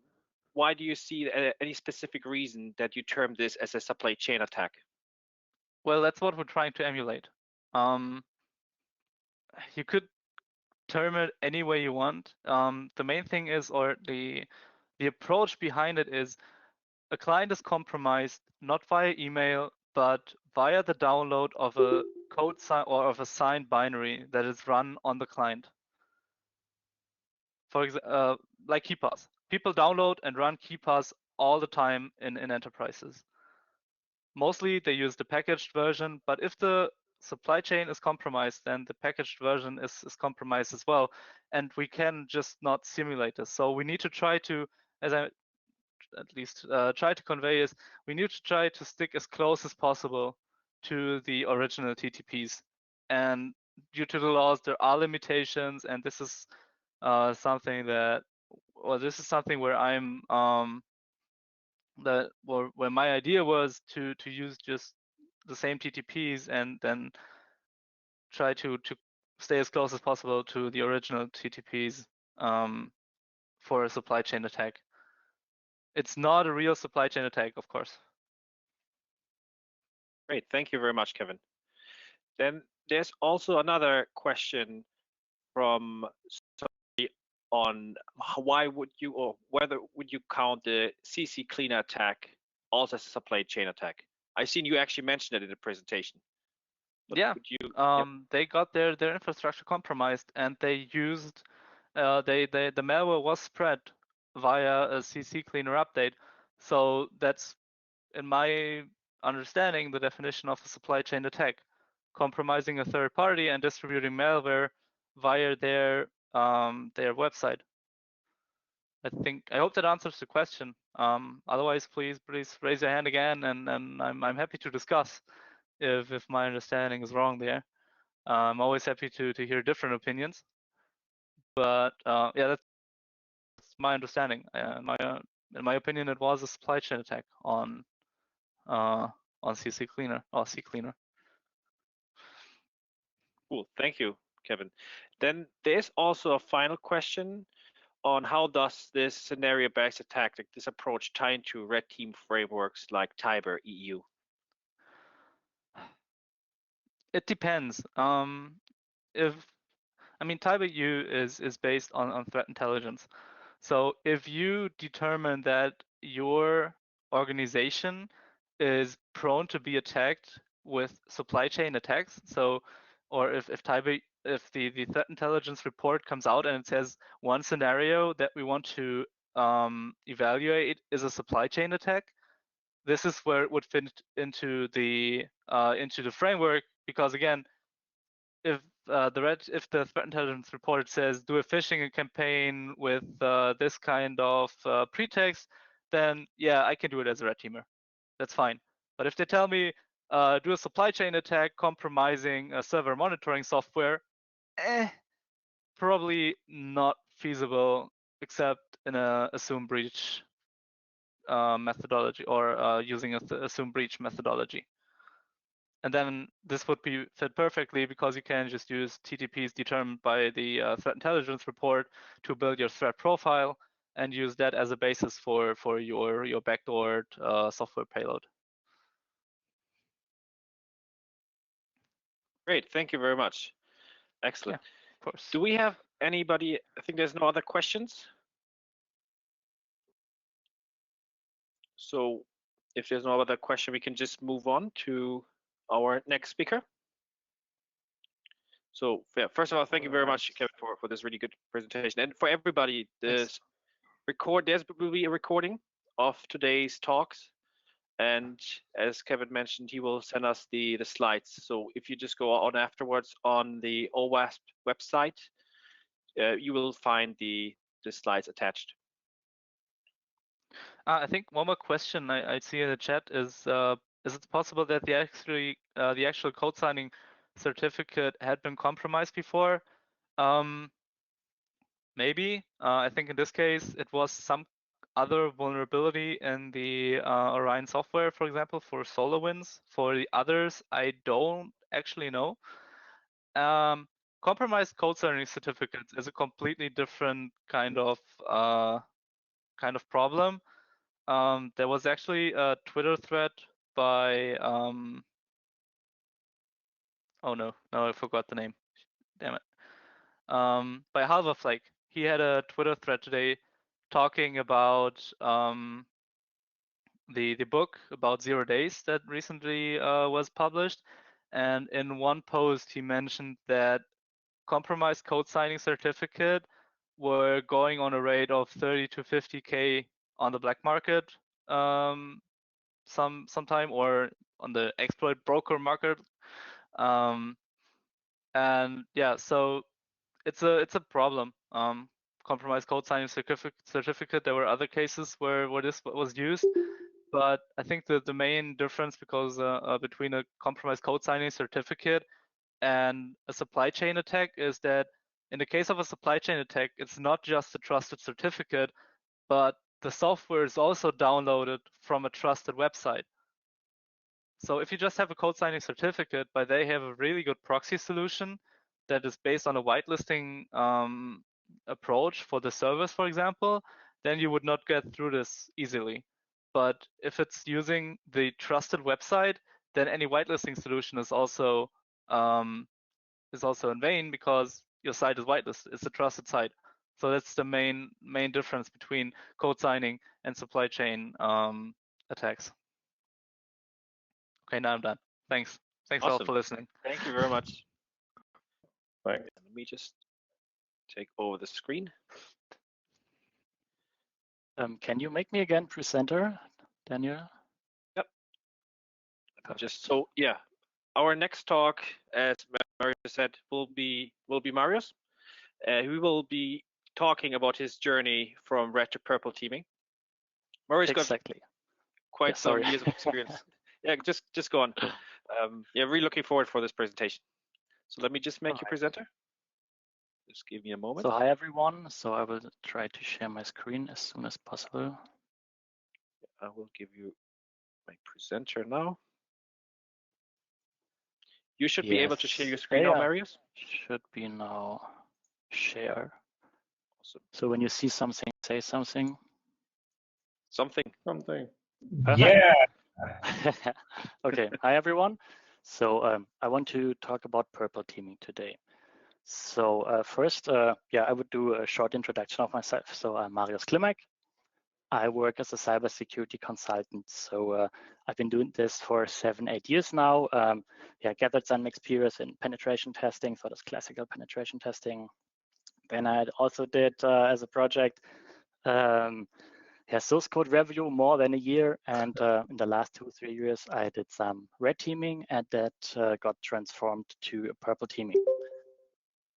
why do you see any specific reason that you term this as a supply chain attack? Well, that's what we're trying to emulate. You could term it any way you want. The main thing is, or the approach behind it is, a client is compromised not via email, but via the download of a code sign or of a signed binary that is run on the client. For example, like KeyPass. People download and run KeyPass all the time in enterprises. Mostly they use the packaged version, but if the supply chain is compromised, then the packaged version is compromised as well. And we can just not simulate this. So we need to try to, as I at least try to convey is we need to try to stick as close as possible to the original TTPs. And due to the laws, there are limitations, and this is something that, well, this is something where I'm where my idea was to use just the same TTPs and then try to stay as close as possible to the original TTPs for a supply chain attack. It's not a real supply chain attack, of course. Great, thank you very much, Kevin. Then there's also another question from somebody on why would you, or whether would you count the Ccleaner attack also as a supply chain attack? I've seen you actually mention it in the presentation. But yeah, yep. They got their infrastructure compromised, and they used the malware was spread via a Ccleaner update. So that's, in my understanding, the definition of a supply chain attack: compromising a third party and distributing malware via their website. I hope that answers the question. Otherwise, please raise your hand again, and I'm happy to discuss if my understanding is wrong there. I'm always happy to hear different opinions. But yeah, that's my understanding. In my opinion, it was a supply chain attack on Ccleaner or Ccleaner. Cool, thank you, Kevin. Then there's also a final question on how does this scenario-based attack, like this approach, tie into red team frameworks like Tiber EU? It depends. Tiber EU is based on threat intelligence. So if you determine that your organization is prone to be attacked with supply chain attacks, or if the threat intelligence report comes out and it says one scenario that we want to evaluate is a supply chain attack, this is where it would fit into the framework, because again, if the threat intelligence report says do a phishing campaign with this kind of pretext, then yeah, I can do it as a red teamer. That's fine. But if they tell me do a supply chain attack compromising a server monitoring software, probably not feasible, except in a assume breach methodology, or using a assume breach methodology. And then this would be fit perfectly, because you can just use TTPs determined by the threat intelligence report to build your threat profile and use that as a basis for your backdoored software payload. Great, thank you very much. Excellent. Yeah, of course. Do we have anybody? I think there's no other questions. So if there's no other question, we can just move on to our next speaker. So yeah, first of all, thank you very much, Kevin, for this really good presentation. And for everybody, there will be a recording of today's talks. And as Kevin mentioned, he will send us the slides. So if you just go on afterwards on the OWASP website, you will find the slides attached. I think one more question I see in the chat is it possible that the actual code signing certificate had been compromised before? Maybe. I think in this case it was some other vulnerability in the Orion software, for example, for SolarWinds. For the others, I don't actually know. Compromised code signing certificates is a completely different kind of problem. There was actually a Twitter thread by oh no, I forgot the name. Damn it. By Halverflake. He had a Twitter thread today talking about the book about 0 days that recently was published, and in one post he mentioned that compromised code signing certificate were going on a rate of 30 to 50K on the black market sometime, or on the exploit broker market, and yeah, so it's a problem compromised code signing certificate. There were other cases where this was used, but I think that the main difference between a compromised code signing certificate and a supply chain attack is that in the case of a supply chain attack, it's not just a trusted certificate, but the software is also downloaded from a trusted website. So if you just have a code signing certificate, but they have a really good proxy solution that is based on a whitelisting approach for the servers, for example, then you would not get through this easily. But if it's using the trusted website, then any whitelisting solution is also in vain because your site is whitelisted. It's a trusted site. So that's the main difference between code signing and supply chain attacks. Okay, now I'm done. Thanks. Thanks all Awesome. for listening. Thank you very much. Thanks. Let me just take over the screen. Can you make me again presenter, Daniel? Yep. Just so, yeah. Our next talk, as Mario said, will be Mario's. We will be talking about his journey from red to purple teaming. Mario's Exactly. got quite some years of experience. Yeah, just go on. Yeah, really looking forward for this presentation. So let me just make you presenter. Just give me a moment. So hi everyone. So I will try to share my screen as soon as possible. I will give you my presenter now. You should be able to share your screen now, Marius. Should be now share. Awesome. So when you see something, say something. Something. Perfect. Yeah. Okay. Hi everyone. So I want to talk about purple teaming today. So first, I would do a short introduction of myself. So I'm Marius Klimek. I work as a cybersecurity consultant. So I've been doing this for 7-8 years now. Gathered some experience in penetration testing, so that's classical penetration testing. Then I also did as a project source code review more than a year, and in the last 2-3 years I did some red teaming, and that got transformed to purple teaming.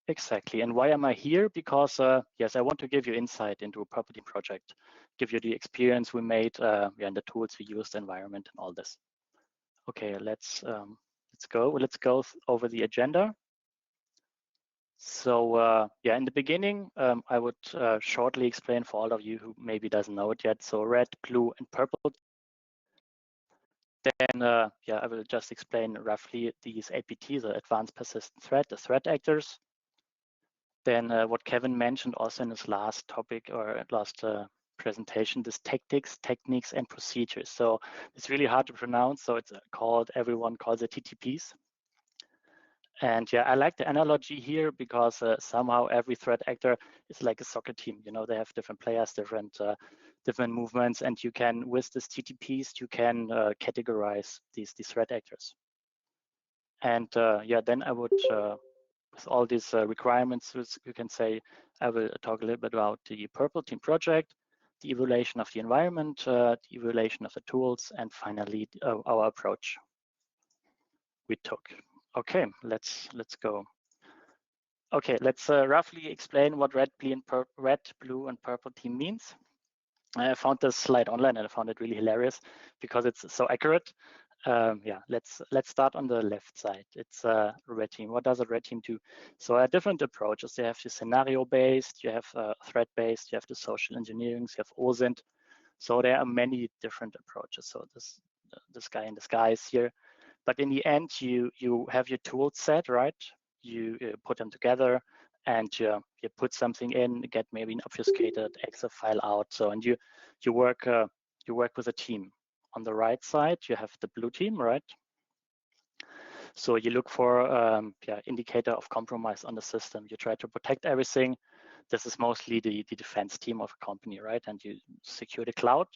Exactly. And why am I here? Because yes, I want to give you insight into a purple team project, give you the experience we made, and the tools we used, the environment, and all this. Okay, let's go. Let's go over the agenda. So in the beginning, I would shortly explain for all of you who maybe doesn't know it yet. So red, blue, and purple. Then I will just explain roughly these APTs, the advanced persistent threat, the threat actors. Then what Kevin mentioned also in his last topic or last presentation, this tactics, techniques, and procedures. So it's really hard to pronounce. So it's everyone calls it TTPs. And I like the analogy here because somehow every threat actor is like a soccer team. You know, they have different players, different movements, and you can, with these TTPs, you can categorize these threat actors. And then I would, with all these requirements, you can say, I will talk a little bit about the purple team project, the evaluation of the environment, the evaluation of the tools, and finally our approach we took. Okay, let's go. Okay, let's roughly explain what red, blue, and purple team means. I found this slide online and I found it really hilarious because it's so accurate. Let's start on the left side. It's a red team. What does a red team do? So different approaches. They have the scenario-based, you have threat-based, you have the social engineering, you have OSINT. So there are many different approaches. So this guy in the sky is here. But in the end, you have your tool set, right? You put them together and you put something in, get maybe an obfuscated Excel file out. So and you work with a team. On the right side, you have the blue team, right? So you look for indicator of compromise on the system. You try to protect everything. This is mostly the defense team of a company, right? And you secure the cloud.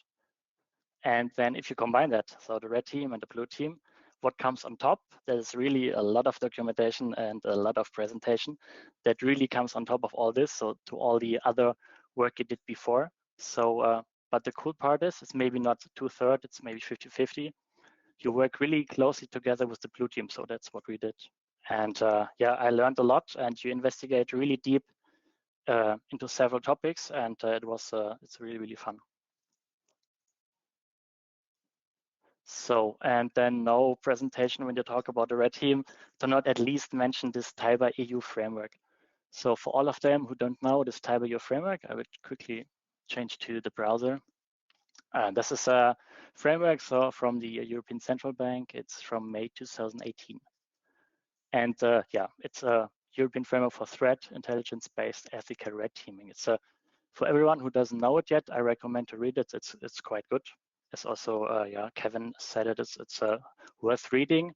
And then if you combine that, so the red team and the blue team, what comes on top? There's really a lot of documentation and a lot of presentation that really comes on top of all this. So to all the other work you did before. So but the cool part is it's maybe not 2/3, it's maybe 50-50. You work really closely together with the blue team. So that's what we did. And I learned a lot, and you investigate really deep into several topics, and it's really fun. So, and then no presentation when you talk about the red team to not at least mention this Tiber EU framework. So for all of them who don't know this Tiber EU framework, I would quickly change to the browser. This is a framework from the European Central Bank. It's from May 2018. And yeah, it's a European framework for threat intelligence-based ethical red teaming. It's for everyone who doesn't know it yet, I recommend to read it. It's quite good. It's also, yeah, Kevin said it. It's worth reading.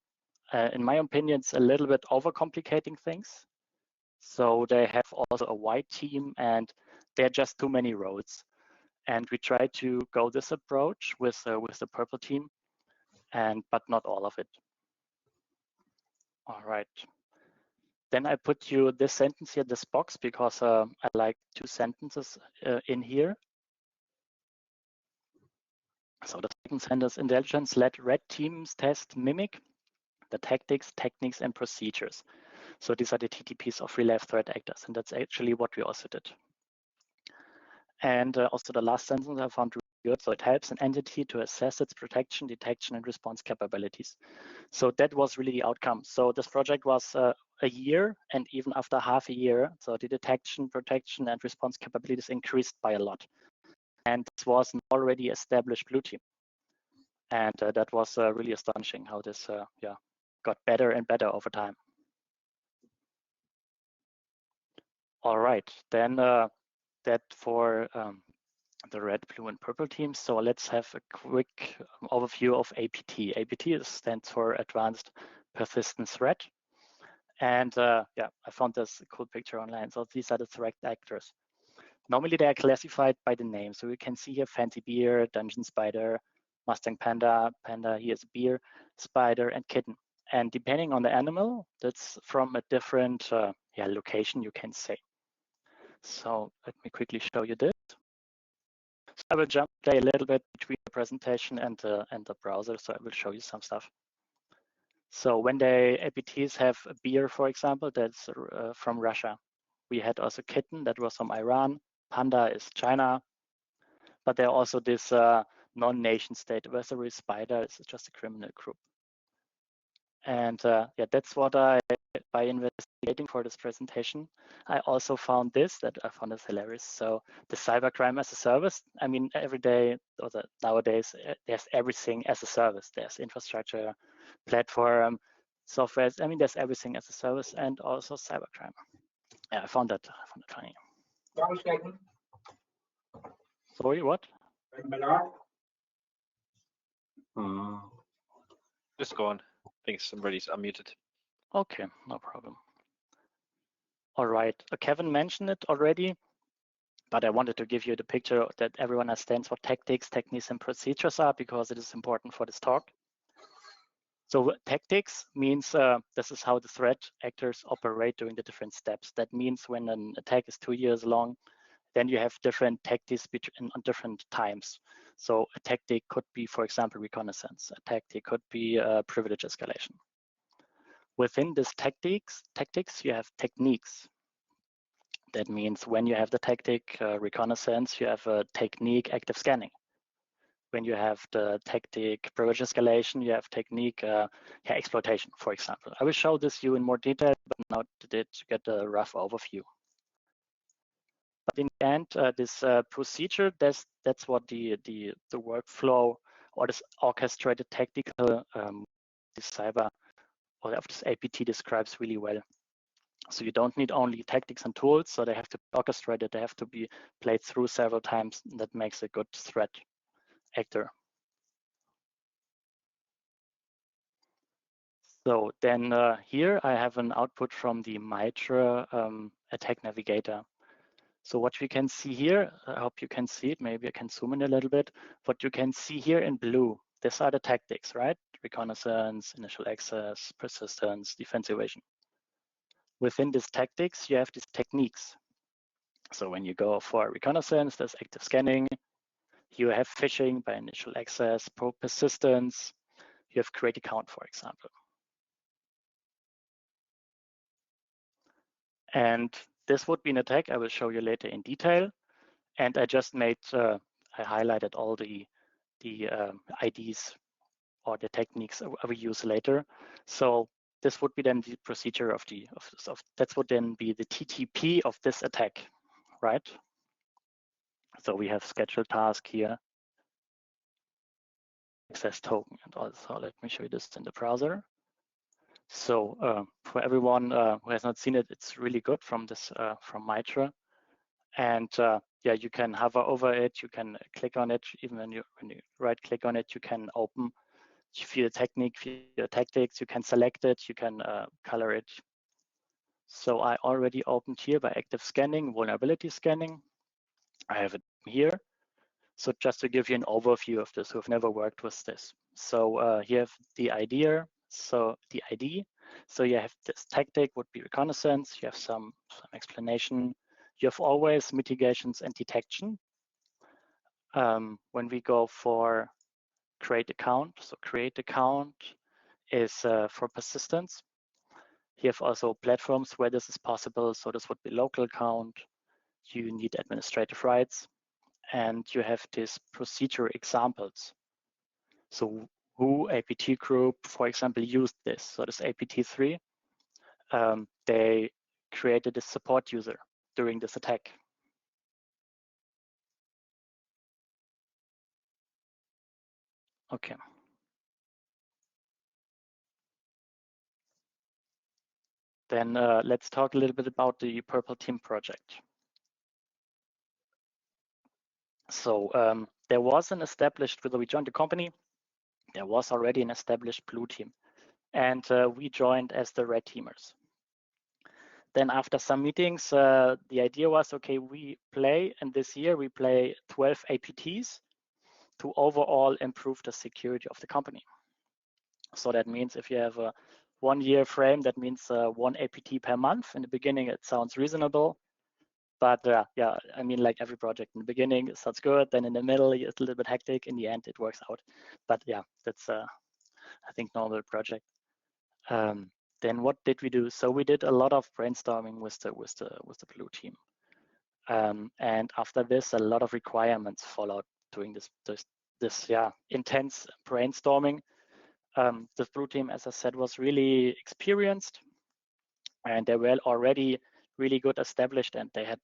In my opinion, it's a little bit overcomplicating things. So they have also a white team, and there are just too many roads. And we try to go this approach with the purple team, but not all of it. All right. Then I put you this sentence here, this box, because I like two sentences in here. So the second sentence, intelligence-led red teams test mimic the tactics, techniques, and procedures. So these are the TTPs of real-life threat actors, and that's actually what we also did. And also the last sentence I found really good. So it helps an entity to assess its protection, detection, and response capabilities. So that was really the outcome. So this project was a year, and even after half a year, so the detection, protection, and response capabilities increased by a lot. And this was an already established blue team. And that was really astonishing how this yeah, got better and better over time. All right, then that for the red, blue, and purple teams. So let's have a quick overview of APT. APT stands for Advanced Persistent Threat. And yeah, I found this cool picture online. So these are the threat actors. Normally they are classified by the name. So you can see here Fancy Bear, Dungeon Spider, Mustang Panda, here's Bear, Spider, and Kitten. And depending on the animal, that's from a different yeah, location, you can say. So let me quickly show you this. So I will jump a little bit between the presentation and the browser, so I will show you some stuff. So when the APTs have a beer, for example, that's from Russia. We had also Kitten, that was from Iran. Panda is China. But there are also this non-nation state. Adversary Spider is just a criminal group. And yeah, that's what by investigating for this presentation, I also found this that I found this hilarious. So the cybercrime as a service, I mean, every day, or nowadays, there's everything as a service. There's infrastructure, platform, software. I mean, there's everything as a service, and also cybercrime. Yeah, I found that funny. Sorry, what? Just go on. I think somebody's unmuted. Okay, no problem. All right, Kevin mentioned it already, but I wanted to give you the picture that everyone understands what tactics, techniques, and procedures are, because it is important for this talk. So tactics means this is how the threat actors operate during the different steps. That means when an attack is 2 years long, then you have different tactics on different times. So a tactic could be, for example, reconnaissance. A tactic could be privilege escalation. Within this tactics, you have techniques. That means when you have the tactic reconnaissance, you have a technique active scanning. When you have the tactic privilege escalation, you have technique exploitation, for example. I will show this you in more detail, but now to get a rough overview. But in the end, this procedure, that's what the workflow or this orchestrated tactical this cyber or of this APT describes really well. So you don't need only tactics and tools, so they have to be orchestrated, they have to be played through several times. That makes a good threat actor. So then here I have an output from the Mitra attack navigator. So what we can see here, I hope you can see it, maybe I can zoom in a little bit. What you can see here in blue, these are the tactics, right? Reconnaissance, initial access, persistence, defense evasion. Within these tactics, you have these techniques. So when you go for reconnaissance, there's active scanning. You have phishing by initial access, persistence. You have create account, for example. And this would be an attack I will show you later in detail. And I just made, I highlighted all the IDs or the techniques we use later. So this would be then the procedure of that would then be the TTP of this attack, right? So we have scheduled task here, access token, and also let me show you this in the browser. So for everyone who has not seen it, it's really good from this from Mitra, and yeah, you can hover over it, you can click on it. Even when you right click on it, you can open view the technique, view the tactics. You can select it, you can color it. So I already opened here by active scanning, vulnerability scanning. I have it here. So just to give you an overview of this, who've never worked with this. So you have the idea, so the ID. So you have this tactic would be reconnaissance. You have some explanation. You have always mitigations and detection. When we go for create account, so create account is for persistence. You have also platforms where this is possible. So this would be local account. You need administrative rights. And you have these procedure examples. So who APT group, for example, used this. So this APT3, they created a support user during this attack. Okay. Then let's talk a little bit about the Purple Team project. So there was an established, whether we joined the company, there was already an established blue team. And we joined as the red teamers. Then after some meetings, the idea was, okay, we play, and this year we play 12 APTs to overall improve the security of the company. So that means if you have a 1 year frame, that means 1 APT per month. In the beginning, it sounds reasonable. But yeah, I mean, like every project in the beginning, it sounds good. Then in the middle, it's a little bit hectic. In the end, it works out. But yeah, that's, I think, normal project. Then what did we do? So we did a lot of brainstorming with the blue team. And after this, a lot of requirements followed during this intense brainstorming. The blue team, as I said, was really experienced, and they were already really good established. And they had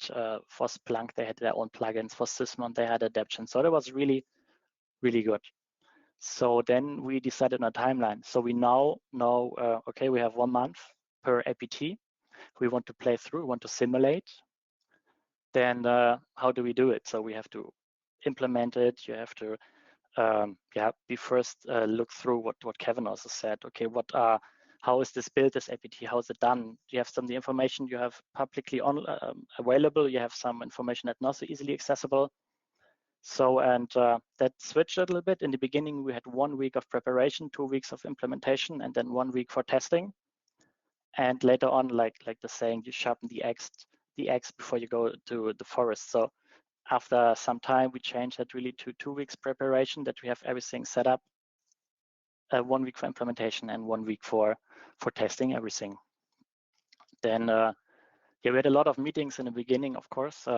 for Splunk, they had their own plugins. For Sysmon, they had adaption. So that was really, really good. So then we decided on a timeline. So we now know, okay, we have 1 month per APT. We want to play through, we want to simulate. Then how do we do it? So we have to implement it. You have to, we first look through what Kevin also said. Okay, how is this built, this APT? How is it done? You have some of the information you have publicly available. You have some information that's not so easily accessible. So, and that switched a little bit. In the beginning, we had 1 week of preparation, 2 weeks of implementation, and then 1 week for testing. And later on, like the saying, you sharpen the axe before you go to the forest. So after some time, we changed that really to 2 weeks preparation, that we have everything set up, 1 week for implementation and 1 week for testing everything. Then we had a lot of meetings in the beginning, of course.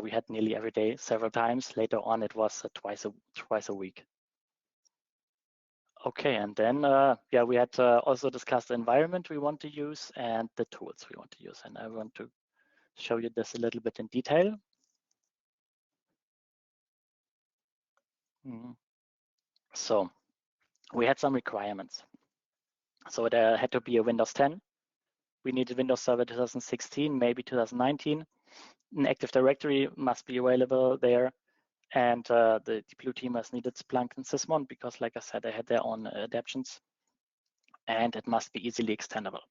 We had nearly every day, several times. Later on, it was twice a week. Okay, and then we had also discussed the environment we want to use and the tools we want to use. And I want to show you this a little bit in detail. So we had some requirements. So there had to be a Windows 10. We needed Windows Server 2016, maybe 2019. An Active Directory must be available there. And the blue teamers needed Splunk and Sysmon because, like I said, they had their own adaptions. And it must be easily extendable.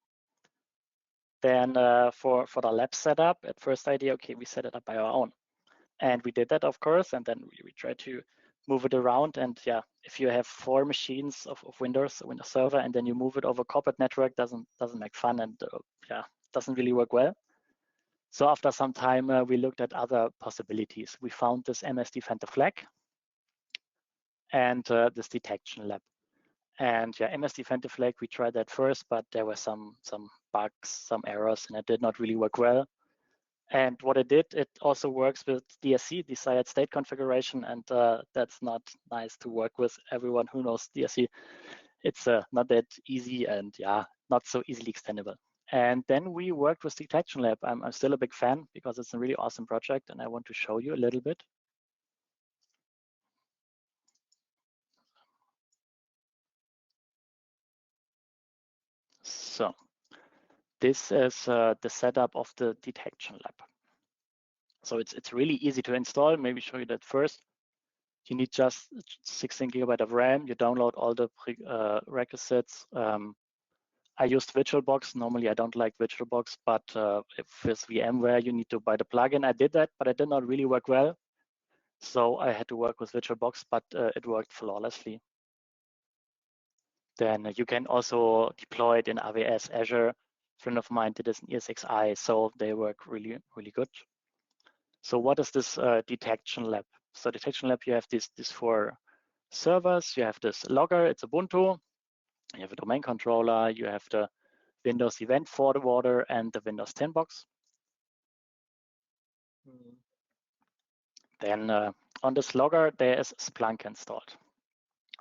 Then for the lab setup, at first idea, okay, we set it up by our own. And we did that, of course, and then we tried to move it around. And yeah, if you have 4 machines of Windows Server, and then you move it over corporate network, doesn't make fun, and doesn't really work well. So after some time, we looked at other possibilities. We found this MS Defend the Flag and this detection lab. And yeah, MS Defend the Flag, we tried that first, but there were some bugs, some errors, and it did not really work well. And what it did, it also works with DSC, desired state configuration, and that's not nice to work with. Everyone who knows DSC, it's not that easy and yeah, not so easily extendable. And then we worked with Detection Lab. I'm still a big fan because it's a really awesome project, and I want to show you a little bit. So this is the setup of the Detection Lab. So it's really easy to install. Maybe show you that first. You need just 16 GB of RAM. You download all the requisites. I used VirtualBox. Normally, I don't like VirtualBox, but if with VMware, you need to buy the plugin. I did that, but it did not really work well. So I had to work with VirtualBox, but it worked flawlessly. Then you can also deploy it in AWS, Azure. A friend of mine did this in ESXi, so they work really, really good. So what is this Detection Lab? So Detection Lab, you have these 4 servers. You have this logger, it's Ubuntu. You have a domain controller. You have the Windows Event Forwarder and the Windows 10 box. Then on this logger, there is Splunk installed.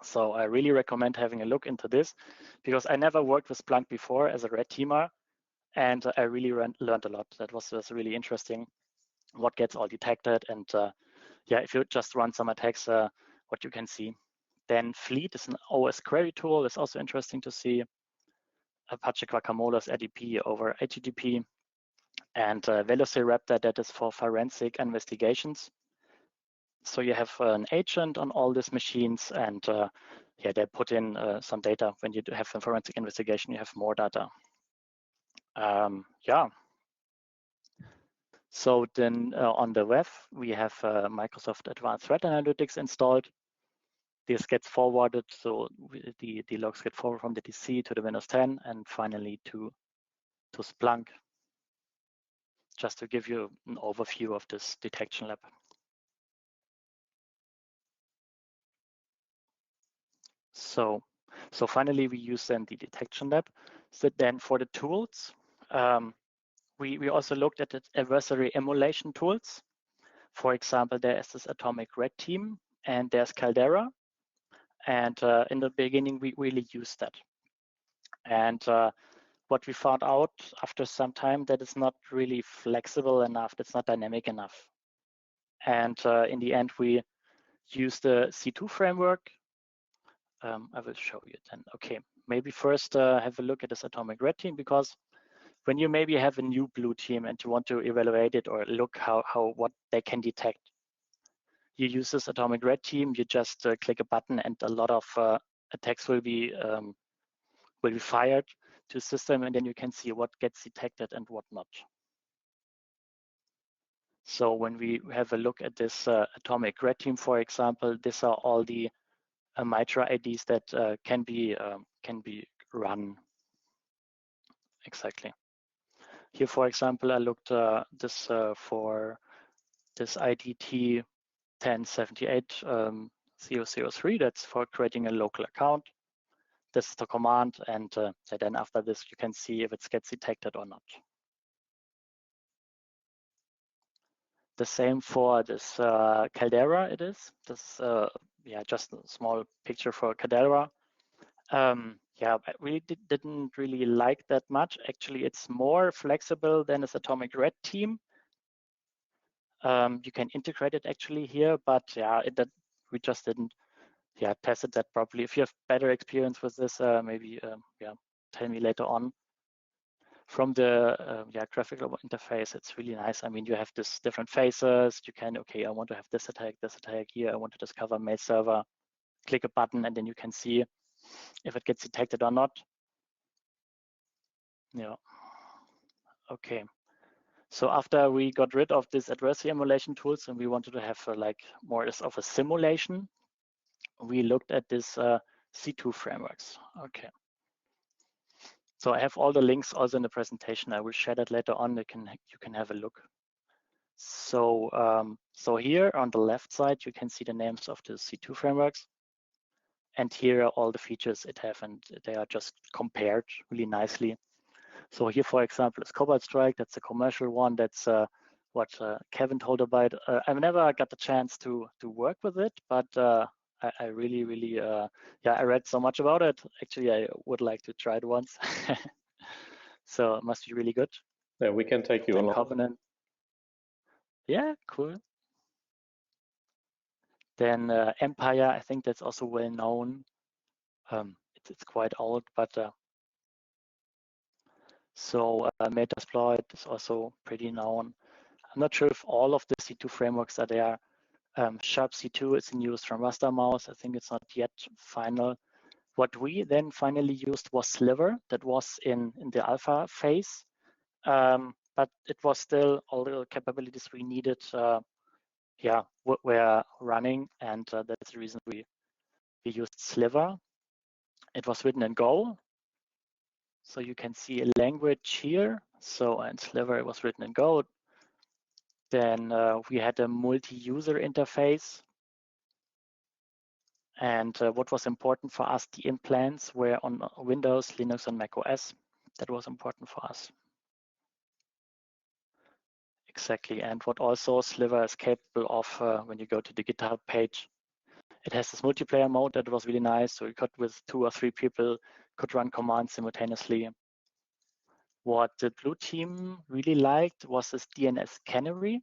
So I really recommend having a look into this because I never worked with Splunk before as a red teamer, and I really learned a lot. That was really interesting. What gets all detected, and yeah, if you just run some attacks, what you can see. Then Fleet is an OS query tool. It's also interesting to see. Apache Guacamole's RDP over HTTP, and Velociraptor, that is for forensic investigations. So you have an agent on all these machines, and yeah, they put in some data. When you have a forensic investigation, you have more data. Yeah. So then on the web, we have Microsoft Advanced Threat Analytics installed. This gets forwarded, so the logs get forwarded from the DC to the Windows 10, and finally to Splunk. Just to give you an overview of this Detection Lab. So finally, we use then the Detection Lab. So then for the tools, we also looked at the adversary emulation tools. For example, there is this Atomic Red Team, and there's Caldera. And in the beginning, we really used that. And what we found out after some time, that it's not really flexible enough, it's not dynamic enough. And in the end, we used the C2 framework. I will show you then. Okay, maybe first have a look at this Atomic Red Team, because when you maybe have a new blue team and you want to evaluate it or look what they can detect, you use this Atomic Red Team. You just click a button, and a lot of attacks will be fired to the system, and then you can see what gets detected and what not. So when we have a look at this Atomic Red Team, for example, these are all the Mitra IDs that can be run. Exactly. Here, for example, I looked this for this IDT 1078-003. That's for creating a local account. This is the command, and then after this, you can see if it gets detected or not. The same for this Caldera. It is this yeah, just a small picture for Caldera. Yeah, I really didn't really like that much. Actually, it's more flexible than this Atomic Red Team. You can integrate it actually here, but yeah, we just didn't test it that properly. If you have better experience with this, maybe yeah, tell me later on. From the graphical interface, it's really nice. I mean, you have this different phases. You can, okay, I want to have this attack here. I want to discover mail server. Click a button, and then you can see if it gets detected or not. Yeah. Okay. So after we got rid of this adversary emulation tools and we wanted to have like more of a simulation, we looked at this C2 frameworks. Okay. So I have all the links also in the presentation. I will share that later on. You can have a look. So so here on the left side, you can see the names of the C2 frameworks. And here are all the features it have, and they are just compared really nicely. So here, for example, is Cobalt Strike. That's a commercial one. That's what Kevin told about. I've never got the chance to work with it, but I really, yeah, I read so much about it. Actually, I would like to try it once. So it must be really good. Yeah, we can take you Then along. Covenant. Yeah, cool. Then Empire, I think that's also well known. It's quite old, but so Metasploit is also pretty known. I'm not sure if all of the C2 frameworks are there. Sharp C2 is in use from Rastermaus. I think it's not yet final. What we then finally used was Sliver. That was in the alpha phase, but it was still all the capabilities we needed. Yeah, were running, and that's the reason we used Sliver. It was written in Go, so you can see a language here. So in Sliver, it was written in Go. Then we had a multi-user interface. And what was important for us, the implants were on Windows, Linux, and Mac OS. That was important for us. Exactly. And what also Sliver is capable of when you go to the GitHub page, it has this multiplayer mode that was really nice. So you could, with 2 or 3 people, could run commands simultaneously. What the blue team really liked was this DNS canary.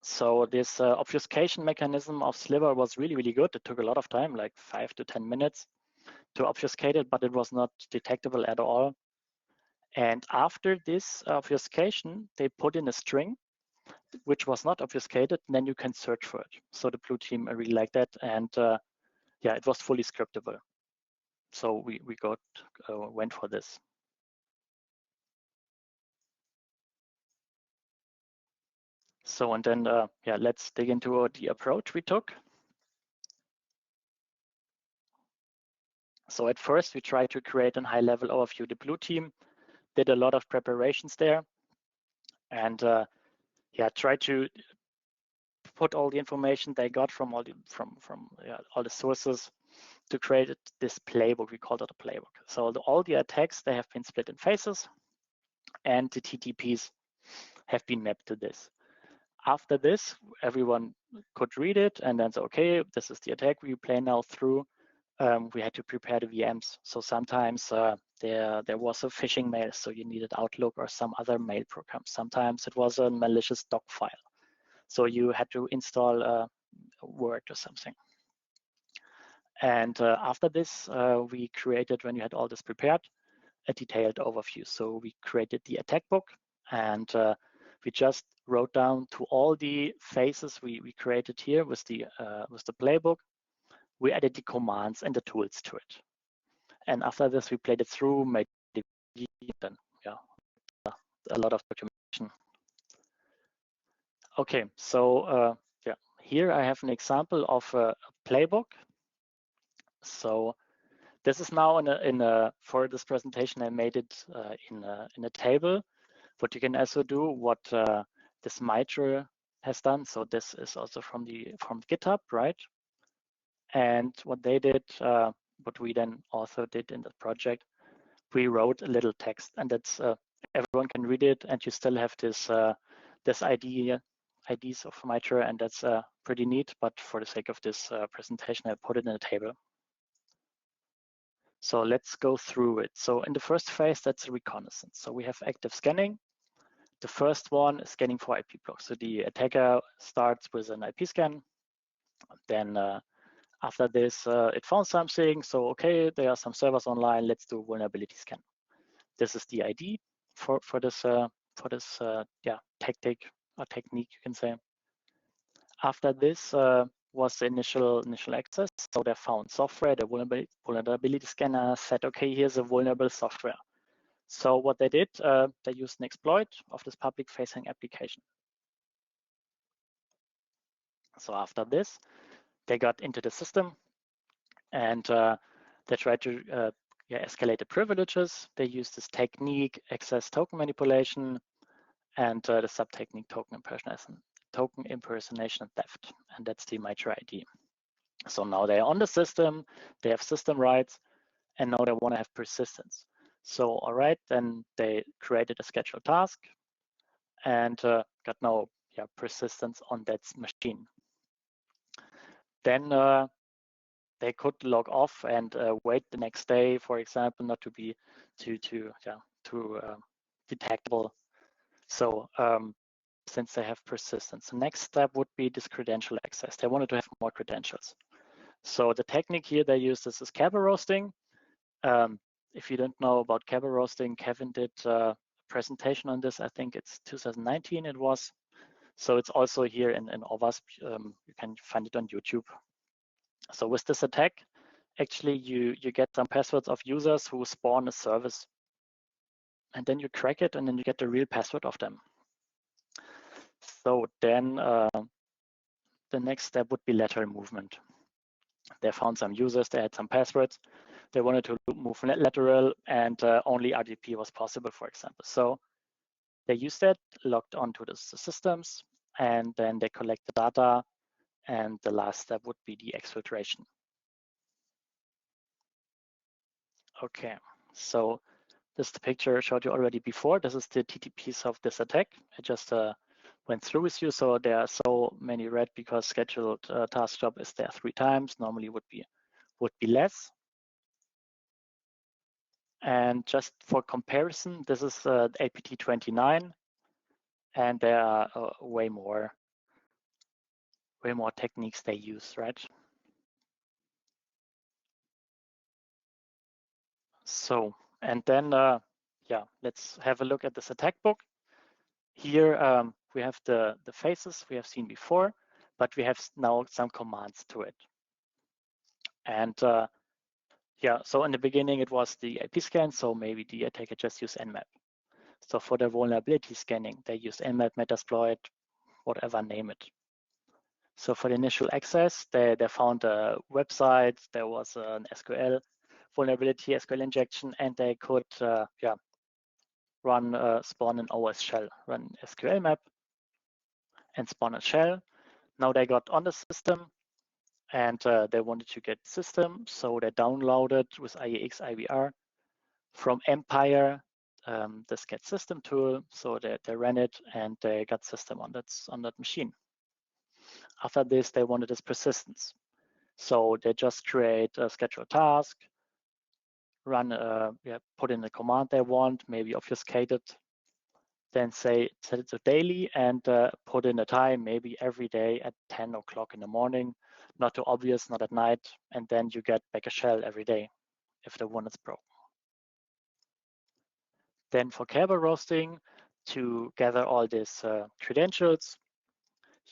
So this obfuscation mechanism of Sliver was really good. It took a lot of time, like 5 to 10 minutes to obfuscate it, but it was not detectable at all. And after this obfuscation, they put in a string which was not obfuscated, and then you can search for it. So the blue team really liked that, and yeah, it was fully scriptable. So we went for this. So and then yeah, let's dig into the approach we took. So at first we tried to create a high-level overview. The blue team did a lot of preparations there, and yeah, tried to put all the information they got from all the all the sources to create this playbook. We called it a playbook. So all the attacks, they have been split in phases, and the TTPs have been mapped to this. After this, everyone could read it and then say, okay, this is the attack we play now through. We had to prepare the VMs. So sometimes there was a phishing mail, so you needed Outlook or some other mail program. Sometimes it was a malicious doc file, so you had to install Word or something. And after this, we created, when you had all this prepared, a detailed overview. So we created the attack book, and we just wrote down to all the phases we created here with the playbook. We added the commands and the tools to it. And after this, we played it through, made it, then yeah, a lot of documentation. Okay, so yeah, here I have an example of a playbook. So this is now for this presentation, I made it in a table. What you can also do, what this Mitra has done. So this is also from GitHub, right? And what they did, what we then also did in the project, we wrote a little text, and that's everyone can read it, and you still have this IDs of Mitra, and that's pretty neat. But for the sake of this presentation, I put it in a table. So let's go through it. So in the first phase, that's reconnaissance. So we have active scanning. The first one is scanning for IP blocks. So the attacker starts with an IP scan. Then after this, it found something. So okay, there are some servers online. Let's do a vulnerability scan. This is the ID for this yeah, tactic or technique, you can say. After this was the initial access. So they found software. The vulnerability scanner said, okay, here's a vulnerable software. So what they did, they used an exploit of this public-facing application. So after this, they got into the system, and they tried to yeah, escalate the privileges. They used this technique, access token manipulation, and the sub-technique token impersonation and theft. And that's the Mitra ID. So now they're on the system, they have system rights, and now they want to have persistence. So all right, then they created a scheduled task, and got no persistence on that machine. Then they could log off and wait the next day, for example, not to be too detectable. So since they have persistence, the next step would be this credential access. They wanted to have more credentials. So the technique here they use this is Kerber roasting. If you don't know about Kerber roasting, Kevin did a presentation on this. I think it's 2019 it was. So it's also here in OWASP. You can find it on YouTube. So with this attack, actually you get some passwords of users who spawn a service. And then you crack it, and then you get the real password of them. So then the next step would be lateral movement. They found some users, they had some passwords. They wanted to move lateral, and only RDP was possible, for example. So they used that, logged onto the systems, and then they collect the data. And the last step would be the exfiltration. Okay, so this is the picture I showed you already before. This is the TTPs of this attack. I just went through with you. So there are so many red because scheduled task job is there 3 times. Normally would be less. And just for comparison, this is the APT 29, and there are way more techniques they use, right? So, and then let's have a look at this attack book. Here we have the phases we have seen before, but we have now some commands to it. And so in the beginning it was the IP scan, so maybe the attacker just used Nmap. So for the vulnerability scanning, they use Nmap, Metasploit, whatever, name it. So for the initial access, they found a website, there was an SQL vulnerability, SQL injection, and they could run spawn an OS shell, run SQL map and spawn a shell. Now they got on the system, and they wanted to get system, so they downloaded with IEX IVR from Empire this get system tool. So they ran it, and they got system on that machine. After this, they wanted this persistence, so they just create a scheduled task, run put in the command they want, maybe obfuscate it, then set it to daily, and put in a time, maybe every day at 10 o'clock in the morning, not too obvious, not at night, and then you get back a shell every day if the one is broken. Then for Kerber roasting, to gather all these credentials,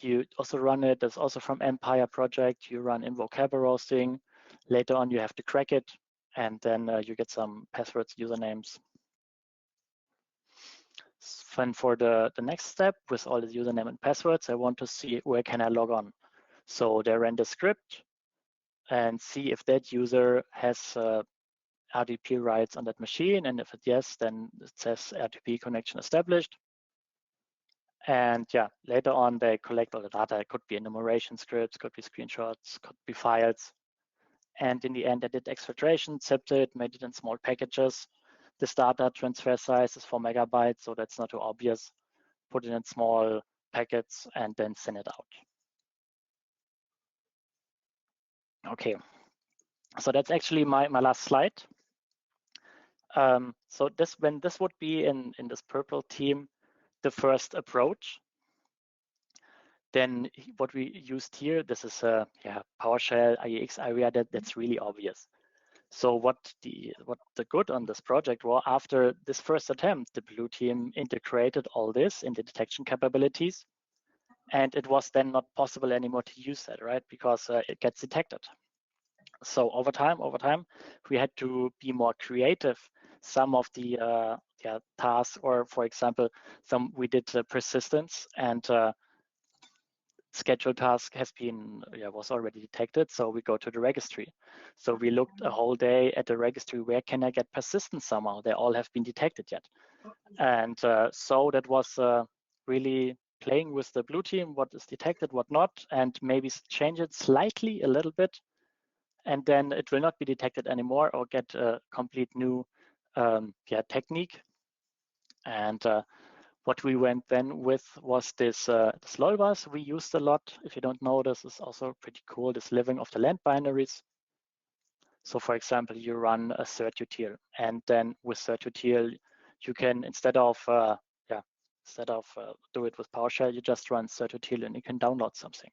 you also run it. That's also from Empire project. You run invoke Kerber roasting. Later on, you have to crack it, and then you get some passwords, usernames. And for the next step, with all the username and passwords, I want to see where can I log on. So they ran the script and see if that user has RDP rights on that machine. And if it's yes, then it says RDP connection established. And later on, they collect all the data. It could be enumeration scripts, could be screenshots, could be files. And in the end, I did exfiltration, zipped it, made it in small packages. This data transfer size is 4 megabytes, so that's not too obvious. Put it in small packets and then send it out. Okay, so that's actually my last slide. So when this would be in this purple team, the first approach. Then what we used here, this is PowerShell, IEX area, that's really obvious. So what the good on this project was, after this first attempt, the blue team integrated all this in the detection capabilities, and it was then not possible anymore to use that, right? Because it gets detected. So over time, we had to be more creative. Some of the tasks, or for example, we did persistence, and scheduled task has been was already detected, so we go to the registry. So we looked a whole day at the registry, where can I get persistence somehow? They all have been detected yet. And so that was really playing with the blue team, what is detected, what not, and maybe change it slightly a little bit, and then it will not be detected anymore, or get a complete new technique. And What we went then with was this LOLBus we used a lot. If you don't know, this is also pretty cool, this living of the land binaries. So for example, you run a certutil, and then with certutil, you can, instead of do it with PowerShell, you just run certutil and you can download something.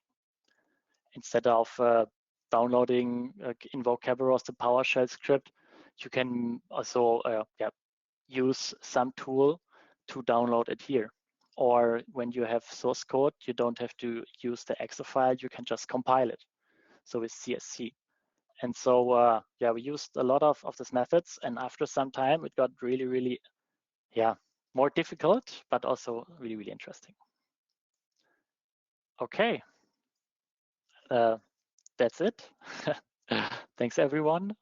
Instead of downloading invoke Kerberos, the PowerShell script, you can also use some tool to download it here. Or when you have source code, you don't have to use the exe file, you can just compile it. So with CSC. And so, we used a lot of these methods, and after some time, it got really, really, more difficult, but also really, really interesting. Okay, that's it. Thanks, everyone.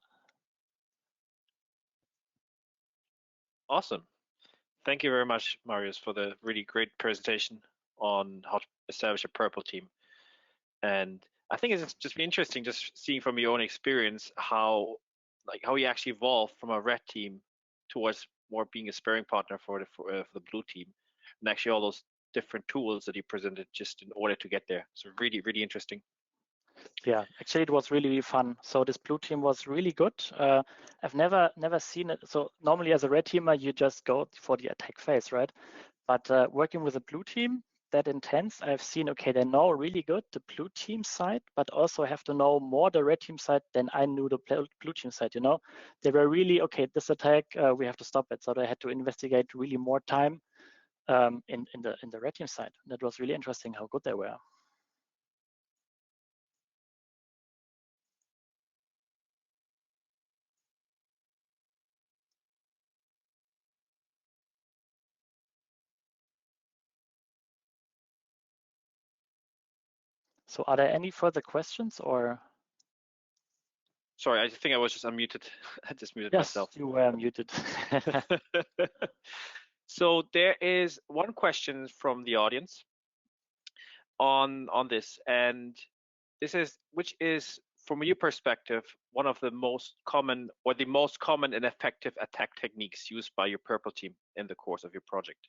Awesome. Thank you very much, Marius, for the really great presentation on how to establish a purple team. And I think it's just been interesting just seeing from your own experience how you actually evolved from a red team towards more being a sparring partner for the blue team, and actually all those different tools that you presented just in order to get there. So really, really interesting. Yeah, actually it was really, really fun. So this blue team was really good. I've never seen it. So normally as a red teamer, you just go for the attack phase, right? But working with a blue team, that intense, I've seen, okay, they know really good the blue team side, but also have to know more the red team side than I knew the blue team side, you know? They were really, okay, this attack, we have to stop it. So they had to investigate really more time in the red team side. That was really interesting how good they were. So are there any further questions or? Sorry, I think I was just unmuted. I just muted myself. Yes, you were muted. So there is one question from the audience on this, and this is, which is, from your perspective, one of the most common or the most common and effective attack techniques used by your purple team in the course of your project?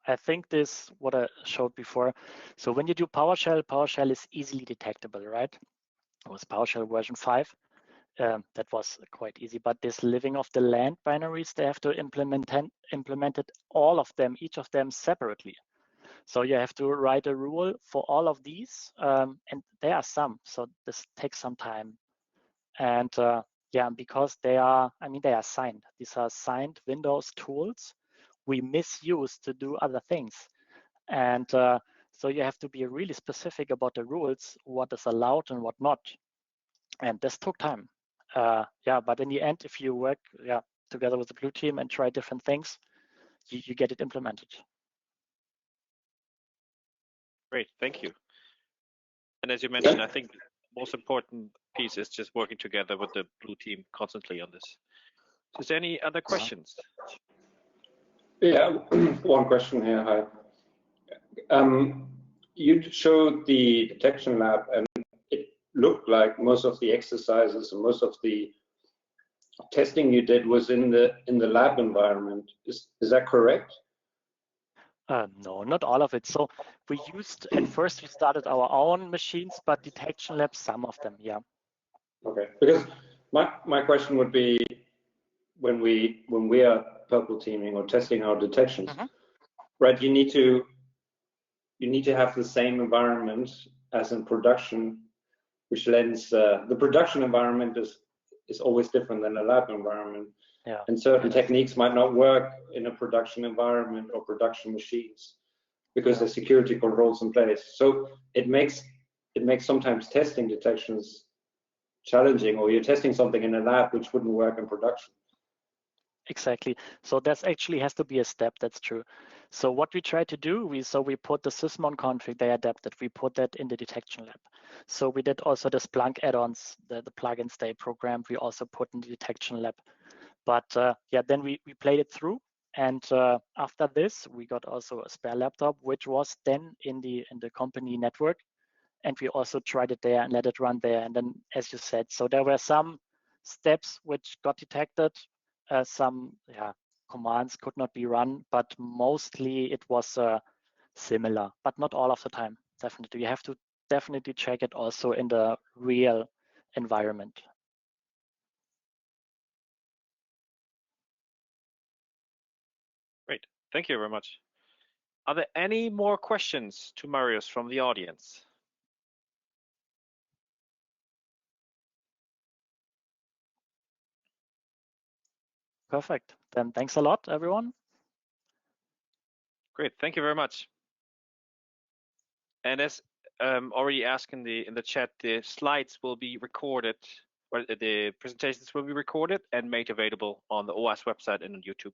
I think this, what I showed before. So when you do PowerShell is easily detectable, right? It was PowerShell version 5. That was quite easy. But this living of the land binaries, they have to implement it, all of them, each of them separately. So you have to write a rule for all of these, and there are some. So this takes some time. And because they are signed. These are signed Windows tools we misuse to do other things. And so you have to be really specific about the rules, what is allowed and what not. And this took time. But in the end, if you work together with the blue team and try different things, you get it implemented. Great, thank you. And as you mentioned, I think the most important piece is just working together with the blue team constantly on this. Is there any other questions? Yeah, one question here. Hi. You showed the detection lab, and it looked like most of the exercises and most of the testing you did was in the lab environment. Is that correct? No, not all of it. So we used, at first we started our own machines, but detection labs, some of them, yeah. Okay, because my question would be, when we are purple teaming or testing our detections, right? You need to have the same environment as in production, which lends the production environment is always different than a lab environment. Yeah. And certain techniques might not work in a production environment or production machines because there's security controls in place. So it makes sometimes testing detections challenging, or you're testing something in a lab which wouldn't work in production. Exactly. So that's actually has to be a step. That's true. So what we try to do, we put the sysmon config, they adapted. We put that in the detection lab. So we did also the Splunk add-ons, the plugins they programmed, we also put in the detection lab. But then we played it through. And after this, we got also a spare laptop, which was then in the company network. And we also tried it there and let it run there. And then, as you said, so there were some steps which got detected, some commands could not be run, but mostly it was similar, but not all of the time. Definitely, you have to definitely check it also in the real environment. Great, thank you very much. Are there any more questions to Marius from the audience? Perfect. Then thanks a lot, everyone. Great, thank you very much. And as already asked in the chat, the slides will be recorded, or the presentations will be recorded and made available on the OWASP website and on YouTube.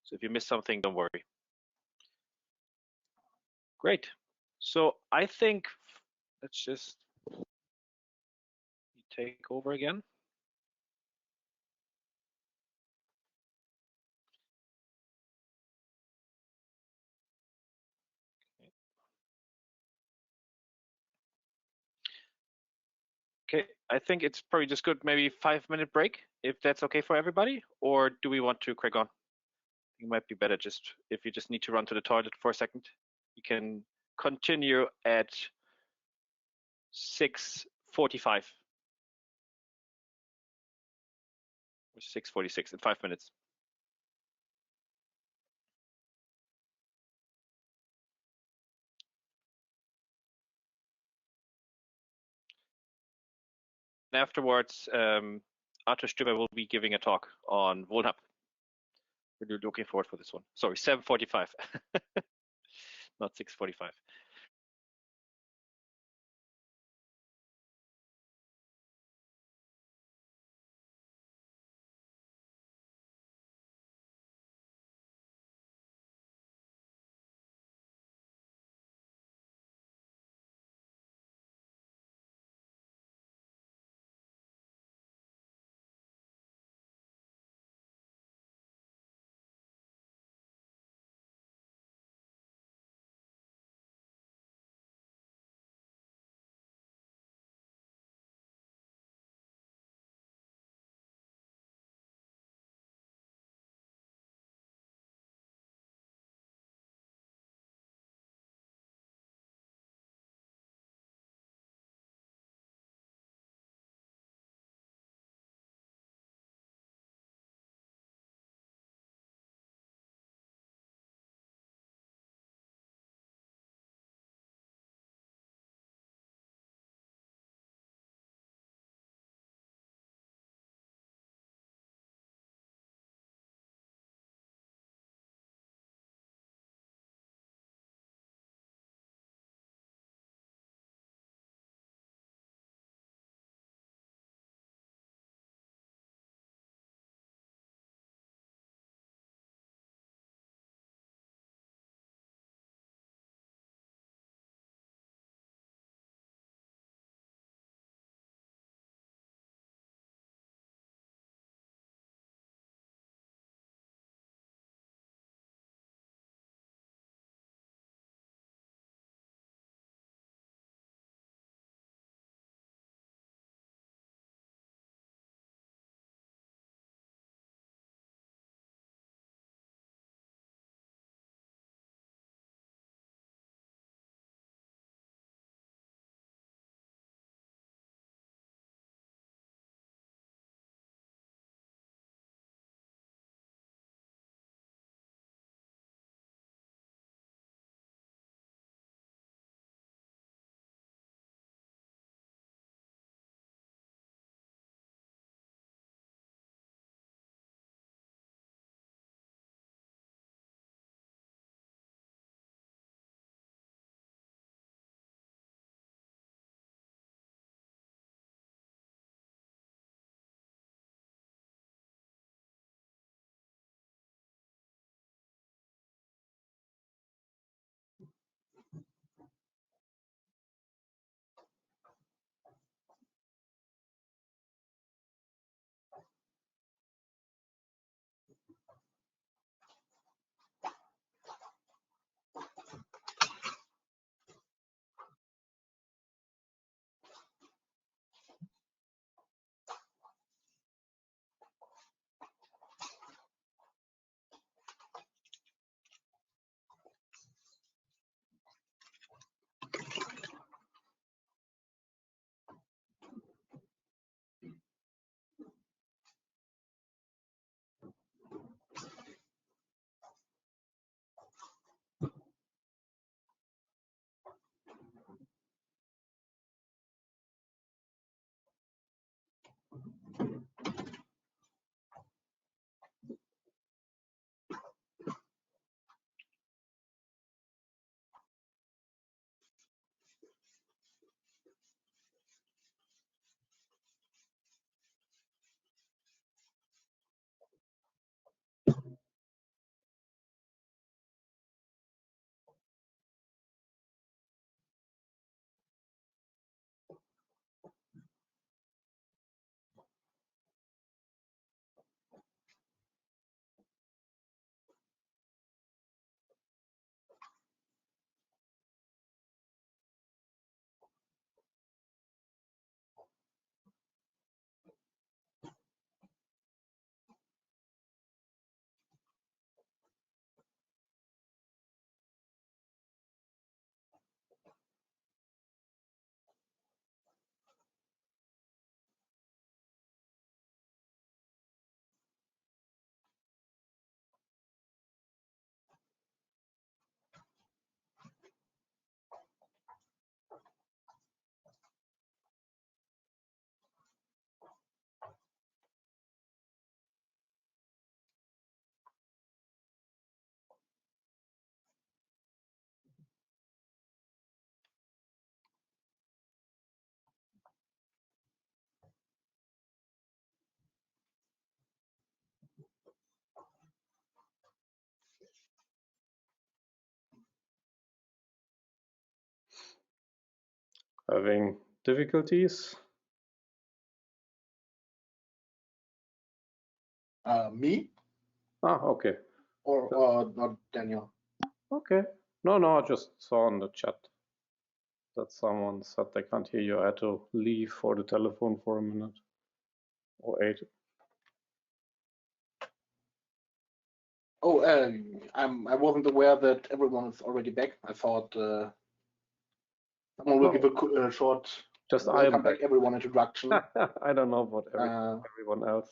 So if you missed something, don't worry. Great. So I think let's just take over again. Okay, I think it's probably just good, maybe 5-minute break, if that's okay for everybody, or do we want to crack on? It might be better just if you just need to run to the toilet for a second. You can continue at 6:45 or 6:46 in 5 minutes. And afterwards, Arthur Stüber will be giving a talk on Wohnhub. We're looking forward for this one. Sorry, 7:45, not 6:45. having difficulties? Me? Ah, okay. Or not Daniel? Okay. No, I just saw in the chat that someone said they can't hear you. I had to leave for the telephone for a minute or 8. Oh, I wasn't aware that everyone is already back. I thought someone will give a short Just welcome I'm back everyone introduction. I don't know about everyone else.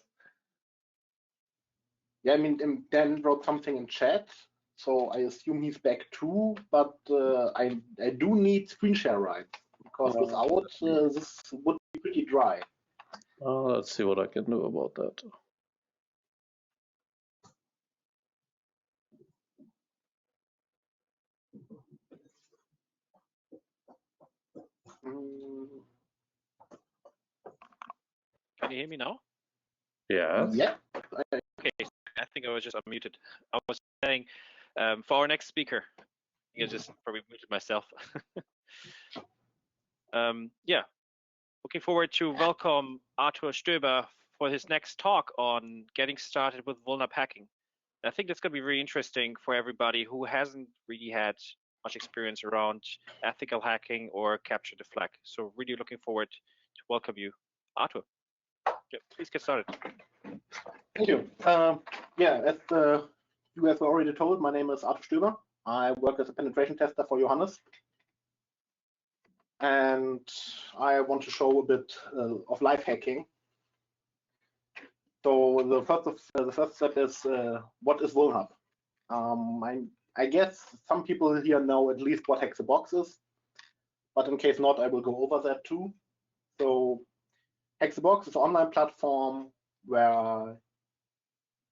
Yeah, I mean, Dan wrote something in chat, so I assume he's back too. But I do need screen share rights because without this would be pretty dry. Let's see what I can do about that. Can you hear me now? Yes. Yeah. Okay, I think I was just unmuted. I was saying for our next speaker, I just probably muted myself. Yeah, looking forward to welcome Arthur Stöber for his next talk on getting started with vulnerable hacking. I think that's going to be really interesting for everybody who hasn't really had much experience around ethical hacking or capture the flag. So really looking forward to welcome you, Arthur. Yeah, please get started. Thank you. Yeah, as you guys were already told, my name is Arthur Stöber. I work as a penetration tester for Johannes. And I want to show a bit of live hacking. So the first step is what is vulnerable? I guess some people here know at least what Hack-the-Box is, but in case not, I will go over that too. So Hack-the-Box is an online platform where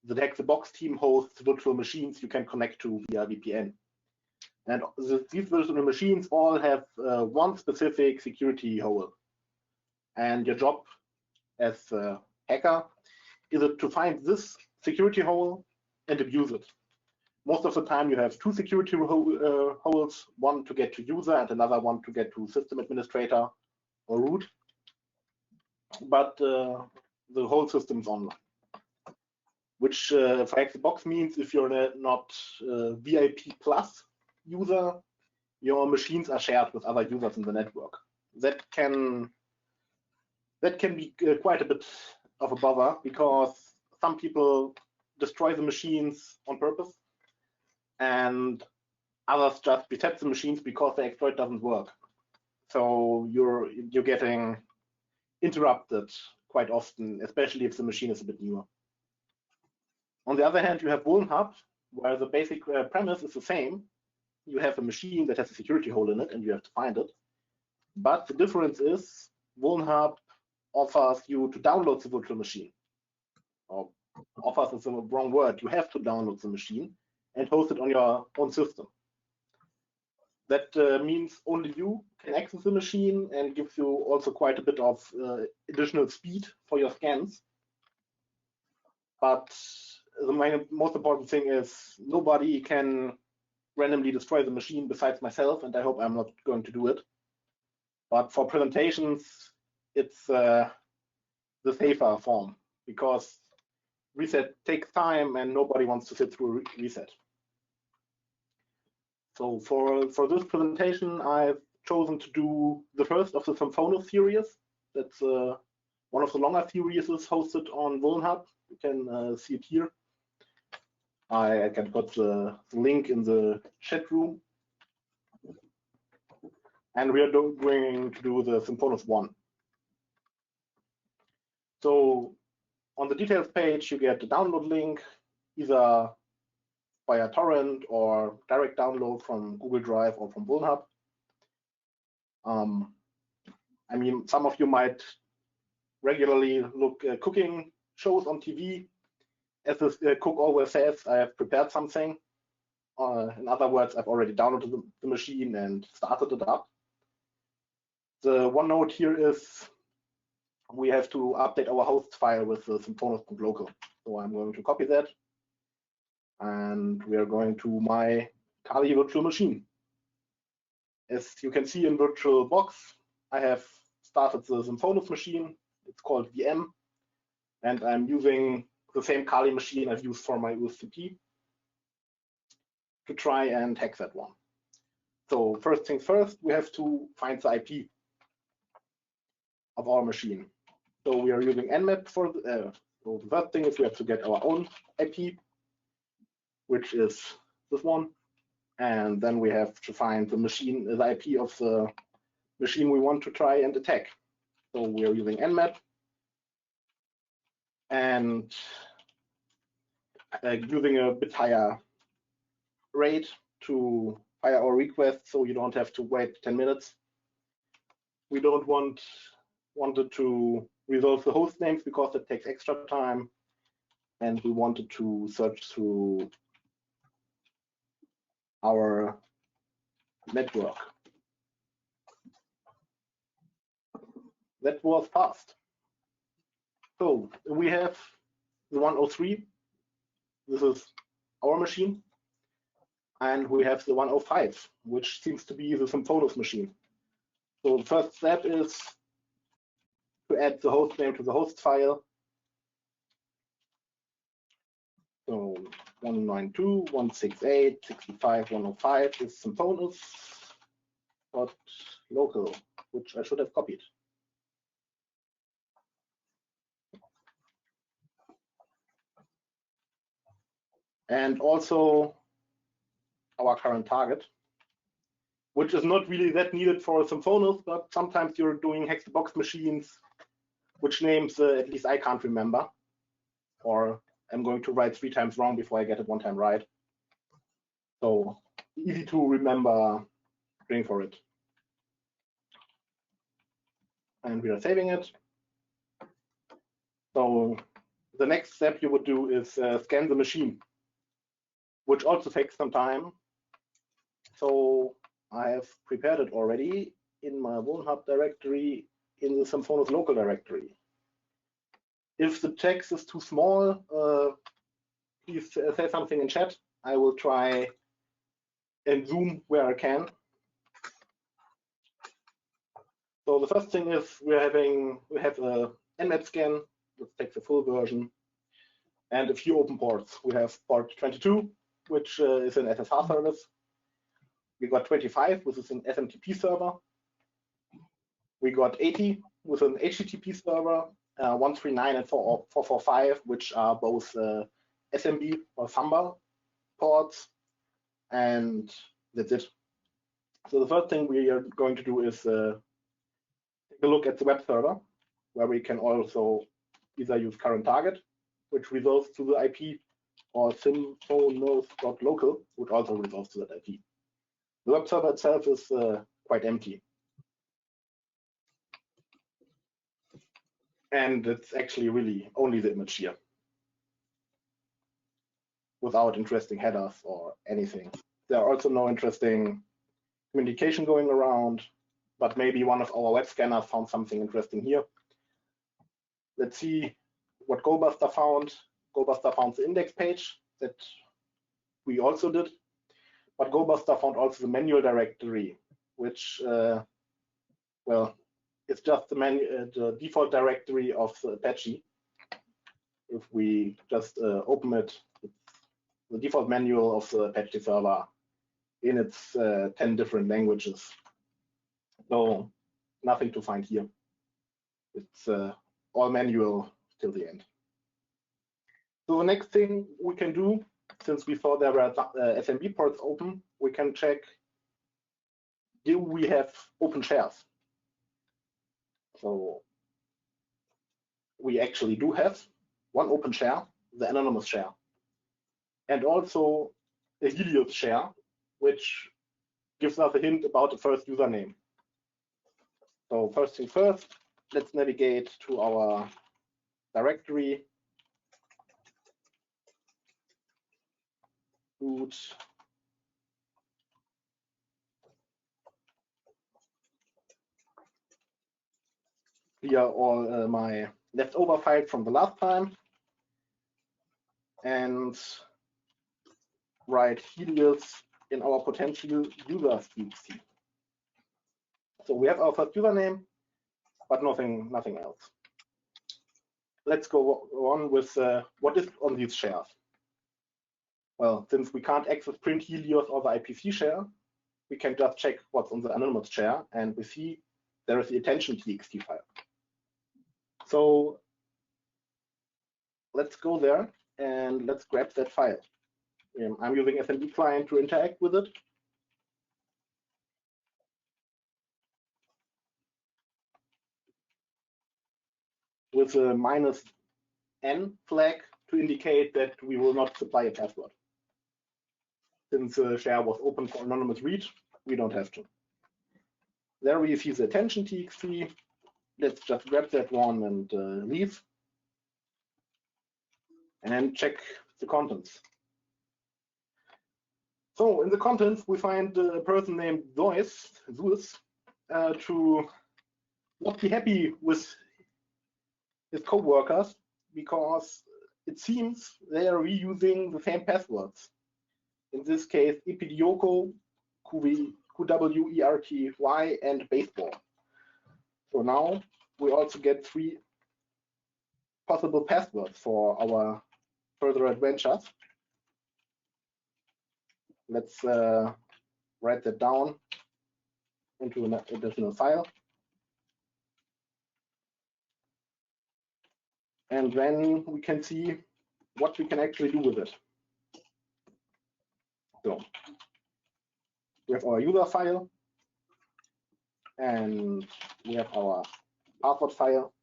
the Hack-the-Box team hosts virtual machines you can connect to via VPN. And these virtual machines all have one specific security hole. And your job as a hacker is to find this security hole and abuse it. Most of the time you have two security holes, one to get to user and another one to get to system administrator or root. But the whole system is online. Which for Hack-the-Box means if you're not VIP plus user, your machines are shared with other users in the network. That can be quite a bit of a bother because some people destroy the machines on purpose and others just reset the machines because the exploit doesn't work. So you're getting interrupted quite often, especially if the machine is a bit newer. On the other hand, you have VulnHub, where the basic premise is the same. You have a machine that has a security hole in it and you have to find it. But the difference is VulnHub offers you to download the virtual machine. Or offers is the wrong word. You have to download the machine and host it on your own system. That means only you can access the machine and gives you also quite a bit of additional speed for your scans. But the most important thing is nobody can randomly destroy the machine besides myself, and I hope I'm not going to do it. But for presentations, it's the safer form because reset takes time and nobody wants to sit through a reset. So for this presentation, I've chosen to do the first of the Symphonos series. That's one of the longer series hosted on VulnHub. You can see it here. I can put the link in the chat room. And we are going to do the Symphonos 1. So on the details page, you get the download link, either via torrent or direct download from Google Drive or from VulnHub. I mean, some of you might regularly look at cooking shows on TV. As the cook always says, I have prepared something. In other words, I've already downloaded the machine and started it up. The one note here is we have to update our host file with the symphonos.local. So I'm going to copy that. And we are going to my Kali virtual machine. As you can see in VirtualBox, I have started the Symphonos machine. It's called VM, and I'm using the same Kali machine I've used for my USCP to try and hack that one. So first things first, we have to find the IP of our machine. So we are using Nmap for so the first thing is we have to get our own IP, which is this one, and then we have to find the IP of the machine we want to try and attack. So we are using Nmap and using a bit higher rate to fire our request, so you don't have to wait 10 minutes. We don't wanted to resolve the host names because it takes extra time, and we wanted to search through our network. That was fast. So we have the 103. This is our machine. And we have the 105, which seems to be the Symphonos machine. So the first step is to add the host name to the host file. So 192.168.65.105 is Symphonos.local, which I should have copied. And also our current target, which is not really that needed for Symphonos, but sometimes you're doing hex-the-box machines, which names at least I can't remember, or I'm going to write 3 times wrong before I get it 1 time right. So easy to remember string for it. And we are saving it. So the next step you would do is scan the machine, which also takes some time. So I have prepared it already in my Wohnhub directory in the Symphonos local directory. If the text is too small, please say something in chat. I will try and zoom where I can. So the first thing is we have a Nmap scan. Let's take the full version, and a few open ports. We have port 22, which is an SSH service. We got 25, which is an SMTP server. We got 80 with an HTTP server, 139 and 445, which are both SMB or Samba ports, and that's it. So the first thing we are going to do is take a look at the web server, where we can also either use current target, which resolves to the IP, or symphonos.local, which also resolves to that IP. The web server itself is quite empty. And it's actually really only the image here, without interesting headers or anything. There are also no interesting communication going around, but maybe one of our web scanners found something interesting here. Let's see what GoBuster found. GoBuster found the index page that we also did, but GoBuster found also the manual directory, which, well, it's just the default directory of the Apache. If we just open it, it's the default manual of the Apache server in its 10 different languages. So nothing to find here. It's all manual till the end. So the next thing we can do, since we saw there were SMB ports open, we can check, do we have open shares? So we actually do have one open share, the anonymous share, and also a Helios share, which gives us a hint about the first username. So first thing first, let's navigate to our directory, root, clear all my leftover files from the last time, and write Helios in our potential users.txt. So we have our first username, but nothing else. Let's go on with what is on these shares. Well, since we can't access print Helios or the IPC share, we can just check what's on the anonymous share, and we see there is the attention.txt file. So let's go there and let's grab that file. I'm using SMB client to interact with it. With a -n flag to indicate that we will not supply a password. Since the share was open for anonymous read, we don't have to. There we see the attention.txt. Let's just grab that one and leave. And check the contents. So in the contents, we find a person named Zeus to not be happy with his co-workers because it seems they are reusing the same passwords. In this case, Epidioko, QWERTY, and baseball. So now we also get 3 possible passwords for our further adventures. Let's write that down into an additional file. And then we can see what we can actually do with it. So we have our user file, and we have our password file.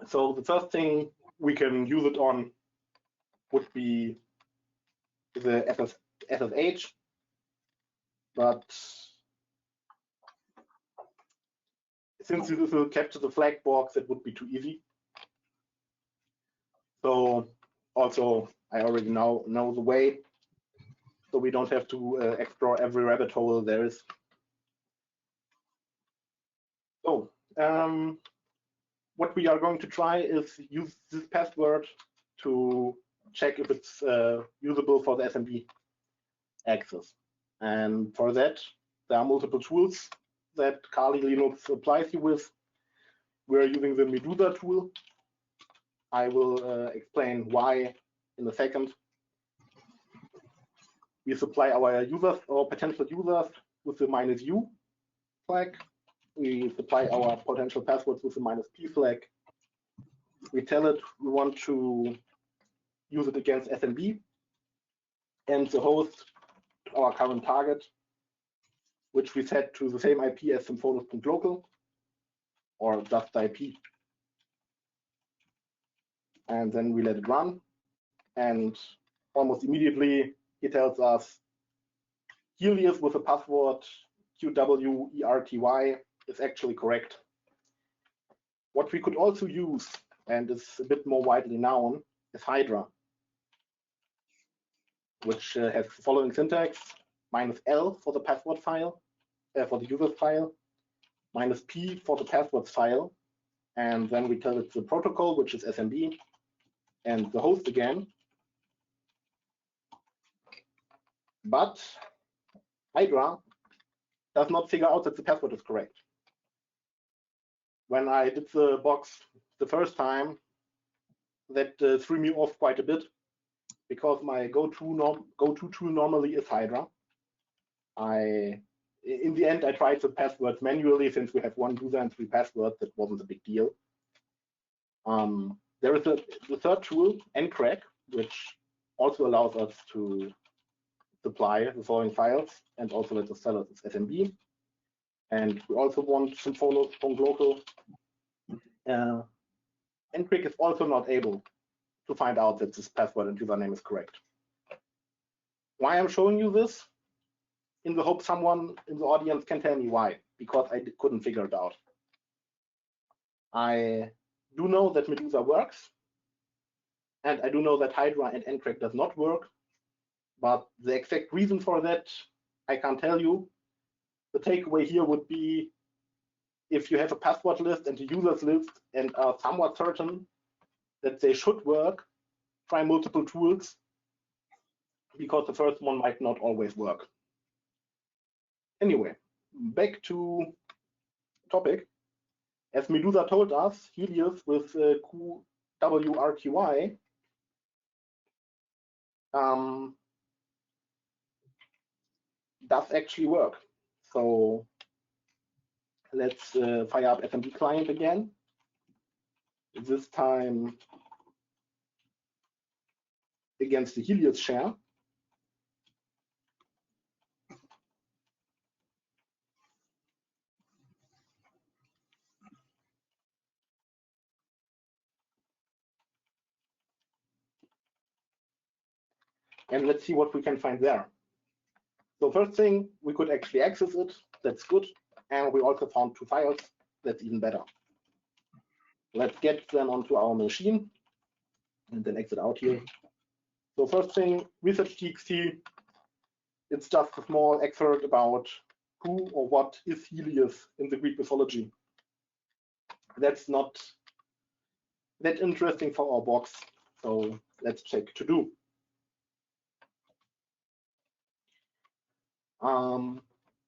So the first thing we can use it on would be the SSH, but since this will capture the flag box, it would be too easy. So also, I already know the way, so we don't have to explore every rabbit hole there is. So what we are going to try is use this password to check if it's usable for the SMB access. And for that, there are multiple tools that Kali Linux supplies you with. We're using the Medusa tool. I will explain why in a second. We supply our users or potential users with the -u flag. We supply our potential passwords with the -p flag. We tell it we want to use it against SMB, and the host, our current target, which we set to the same IP as symphonos.local or just the IP. And then we let it run, and almost immediately he tells us Helios with a password QWERTY is actually correct. What we could also use, and is a bit more widely known, is Hydra, which has the following syntax: -L for the password file, for the user file, -P for the password file, and then we tell it the protocol, which is SMB, and the host again. But Hydra does not figure out that the password is correct. When I did the box the first time, that threw me off quite a bit, because my go-to tool normally is Hydra. In the end, I tried the passwords manually, since we have 1 user and 3 passwords. That wasn't a big deal. There is the third tool, Ncrack, which also allows us to supply the following files and also let us tell us it's SMB. And we also want symphonos.local. Ncrack is also not able to find out that this password and username is correct. Why I'm showing you this? In the hope someone in the audience can tell me why, because I couldn't figure it out. I do know that Medusa works, and I do know that Hydra and Ncrack does not work, but the exact reason for that, I can't tell you. The takeaway here would be, if you have a password list and a users list and are somewhat certain that they should work, try multiple tools, because the first one might not always work. Anyway, back to topic. As Medusa told us, Helios with QWRQI does actually work. So let's fire up FMD client again. This time against the Helios share. And let's see what we can find there. So first thing, we could actually access it. That's good. And we also found 2 files. That's even better. Let's get them onto our machine and then exit out here. So first thing, research.txt. It's just a small excerpt about who or what is Helios in the Greek mythology. That's not that interesting for our box. So let's check to do.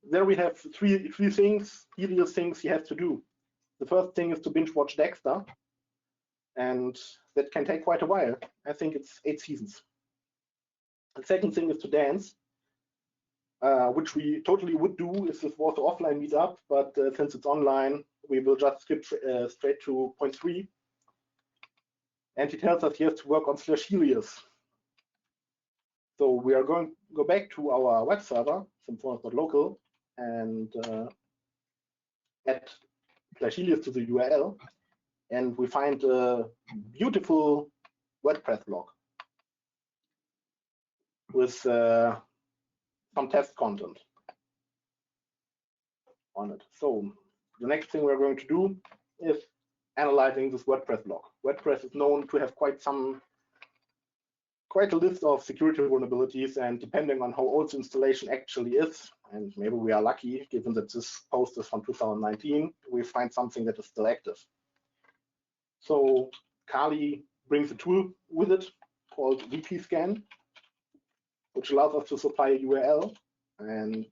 There we have three things, Helios things he has to do. The first thing is to binge watch Dexter, and that can take quite a while. I think it's 8 seasons. The second thing is to dance, which we totally would do if this was an offline meetup, but since it's online, we will just skip straight to point 3. And he tells us he has to work on /Helios. So we are going to go back to our web server, symphonus.local, and add /Helios to the URL, and we find a beautiful WordPress blog with some test content on it. So the next thing we're going to do is analyzing this WordPress blog. WordPress is known to have quite a list of security vulnerabilities, and depending on how old the installation actually is, and maybe we are lucky given that this post is from 2019, we find something that is still active. So Kali brings a tool with it called VPScan, which allows us to supply a URL, and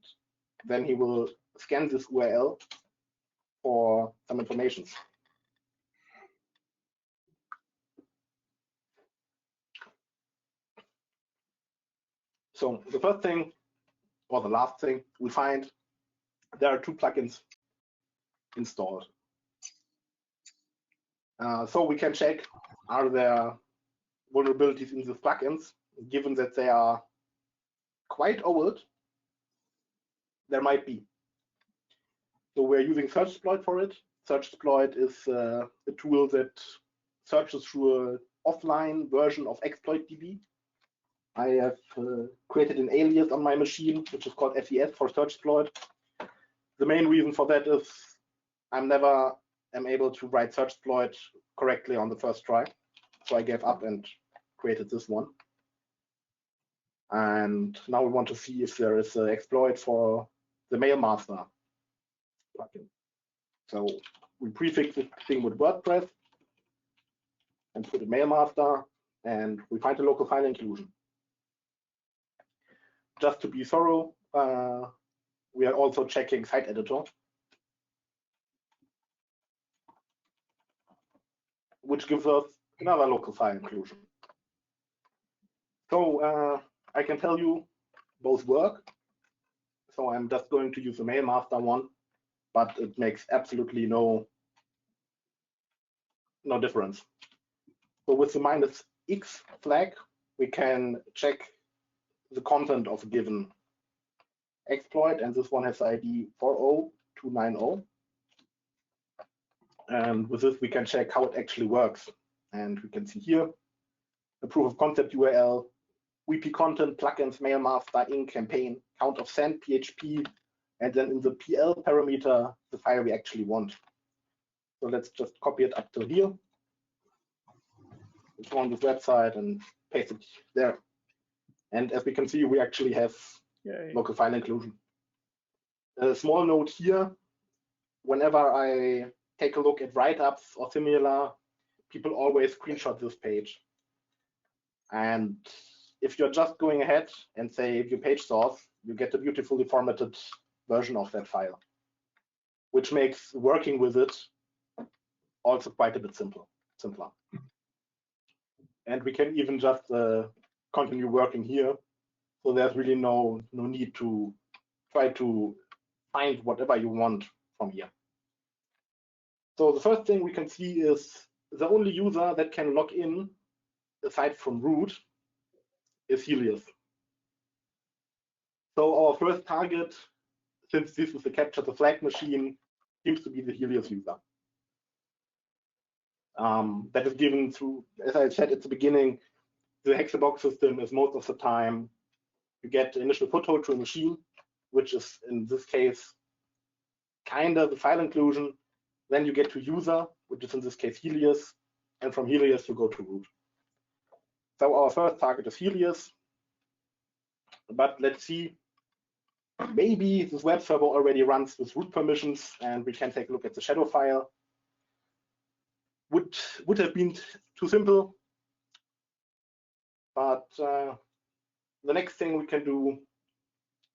then he will scan this URL for some information. So the first thing, or the last thing, we find there are 2 plugins installed. So we can check, are there vulnerabilities in these plugins? Given that they are quite old, there might be. So we're using SearchExploit for it. SearchExploit is a tool that searches through an offline version of ExploitDB. I have created an alias on my machine, which is called SES for SearchExploit. The main reason for that is I'm never able to write SearchExploit correctly on the first try. So I gave up and created this one. And now we want to see if there is an exploit for the Mailmaster plugin. So we prefix this thing with WordPress and put a Mailmaster, and we find a local file inclusion. Just to be thorough, we are also checking site editor, which gives us another local file inclusion. So I can tell you both work. So I'm just going to use the Mailmaster one, but it makes absolutely no difference. So with the -x flag, we can check the content of a given exploit, and this one has ID 40290. And with this, we can check how it actually works. And we can see here a proof of concept URL, WP content, plugins, Mailmaster, in campaign, count of send, PHP, and then in the PL parameter, the file we actually want. So let's just copy it up to here. Go on this website and paste it there. And as we can see, we actually have local file inclusion. A small note here, whenever I take a look at write-ups or similar, people always screenshot this page. And if you're just going ahead and say your page source, you get a beautifully formatted version of that file, which makes working with it also quite a bit simpler. And we can even just continue working here. So there's really no need to try to find whatever you want from here. So the first thing we can see is the only user that can log in aside from root is Helios. So our first target, since this is the capture the flag machine, seems to be the Helios user. That is given through, as I said at the beginning, the Hexabox system is most of the time you get initial foothold to a machine, which is in this case kind of the file inclusion. Then you get to user, which is in this case Helios, and from Helios you go to root. So our first target is Helios, but let's see, maybe this web server already runs with root permissions, and we can take a look at the shadow file. Would have been too simple, but the next thing we can do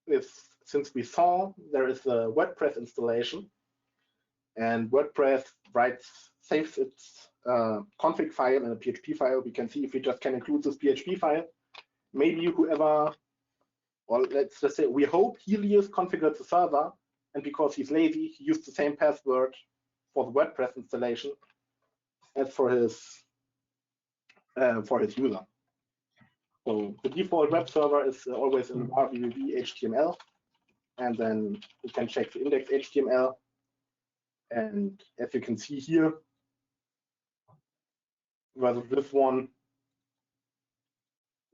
is, since we saw there is a WordPress installation, and WordPress saves its config file in a PHP file, we can see if we just can include this PHP file. Maybe whoever, or let's just say we hope Helios configured the server, and because he's lazy, he used the same password for the WordPress installation as for his user. So the default web server is always in RVVB HTML, and then we can check the index HTML. And as you can see here, versus this one,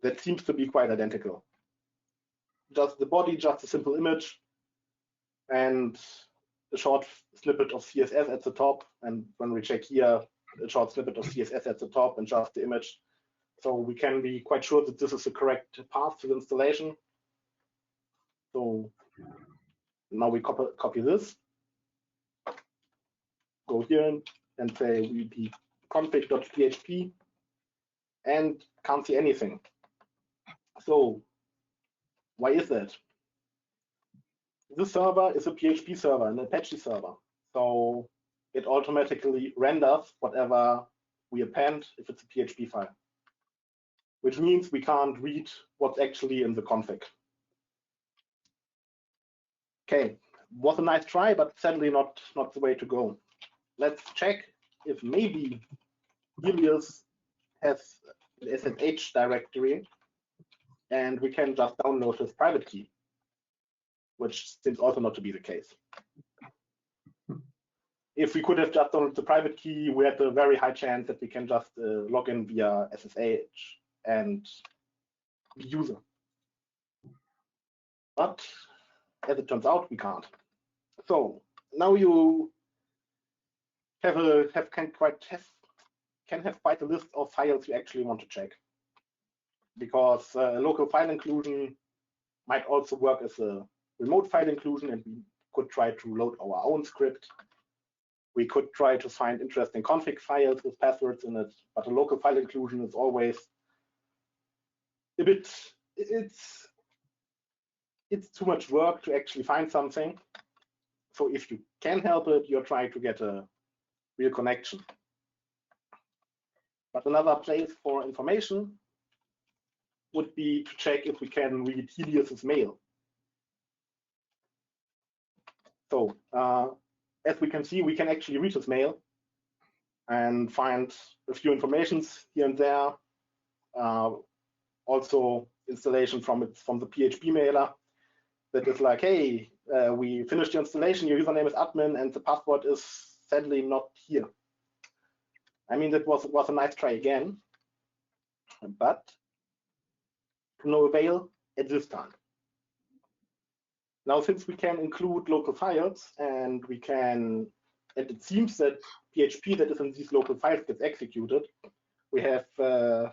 that seems to be quite identical. Just the body, just a simple image, and a short snippet of CSS at the top. And when we check here, a short snippet of CSS at the top and just the image. So we can be quite sure that this is the correct path to the installation. So now we copy this, go here and say wp config.php, and can't see anything. So why is that? This server is a PHP server, an Apache server. So it automatically renders whatever we append if it's a PHP file, which means we can't read what's actually in the config. Okay, was a nice try, but sadly not the way to go. Let's check if maybe Helios has an SSH directory and we can just download his private key, which seems also not to be the case. If we could have just downloaded the private key, we had a very high chance that we can just log in via SSH and be user. But as it turns out, we can't. So now you can have quite a list of files you actually want to check, because local file inclusion might also work as a remote file inclusion, and we could try to load our own script. We could try to find interesting config files with passwords in it, but a local file inclusion is always a bit, it's too much work to actually find something. So if you can help it, you're trying to get a real connection. But another place for information would be to check if we can read Helios's mail. So as we can see, we can actually read his mail and find a few informations here and there. Also installation from the PHP mailer that is like, hey, we finished the installation, your username is admin, and the password is sadly not here. I mean, that was a nice try again, but to no avail at this time. Now, since we can include local files, and it seems that PHP that is in these local files gets executed, we have the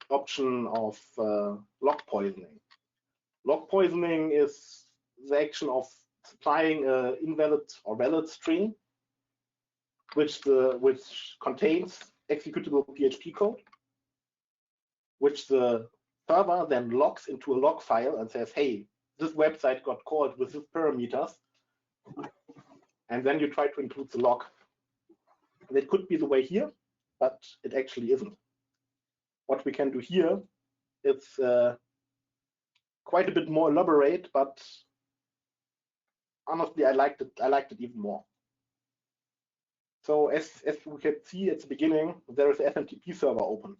option of log poisoning. Log poisoning is the action of supplying an invalid or valid string, which contains executable PHP code, which the server then logs into a log file and says, hey, this website got called with these parameters, and then you try to include the log. And it could be the way here, but it actually isn't. What we can do here, it's quite a bit more elaborate, but honestly, I liked it even more. So as we can see at the beginning, there is an SMTP server open.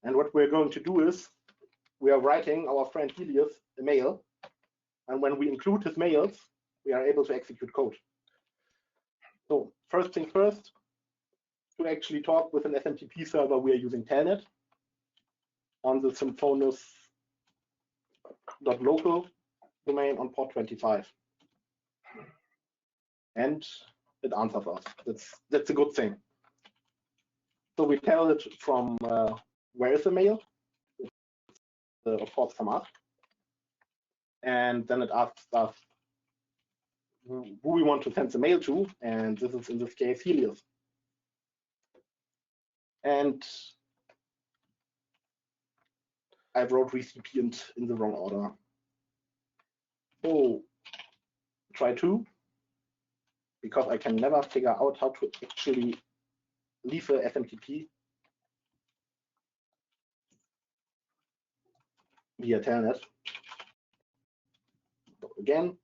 And what we're going to do is we are writing our friend Helios a mail. And when we include his mails, we are able to execute code. So first thing first, to actually talk with an SMTP server, we are using Telnet on the symphonos.local domain on port 25. And it answers us. That's a good thing. So we tell it from where is the mail? Of course, from us. And then it asks us who we want to send the mail to, and this is in this case Helios. And I wrote recipient in the wrong order. So try to, because I can never figure out how to actually leave a SMTP via Telnet. So again,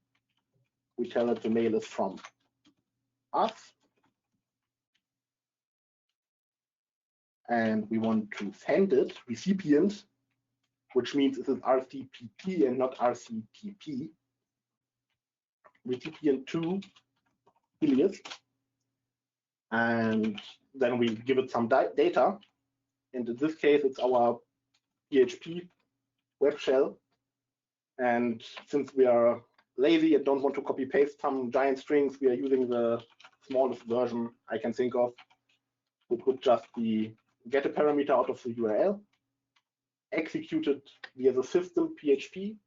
we tell it the mail is from us. And we want to send it recipient, which means it is RCPP and not RCPP. Recipient to Helios. And then we give it some data. And in this case, it's our PHP web shell. And since we are lazy and don't want to copy paste some giant strings, we are using the smallest version I can think of, which would just be get a parameter out of the URL, execute it via the system PHP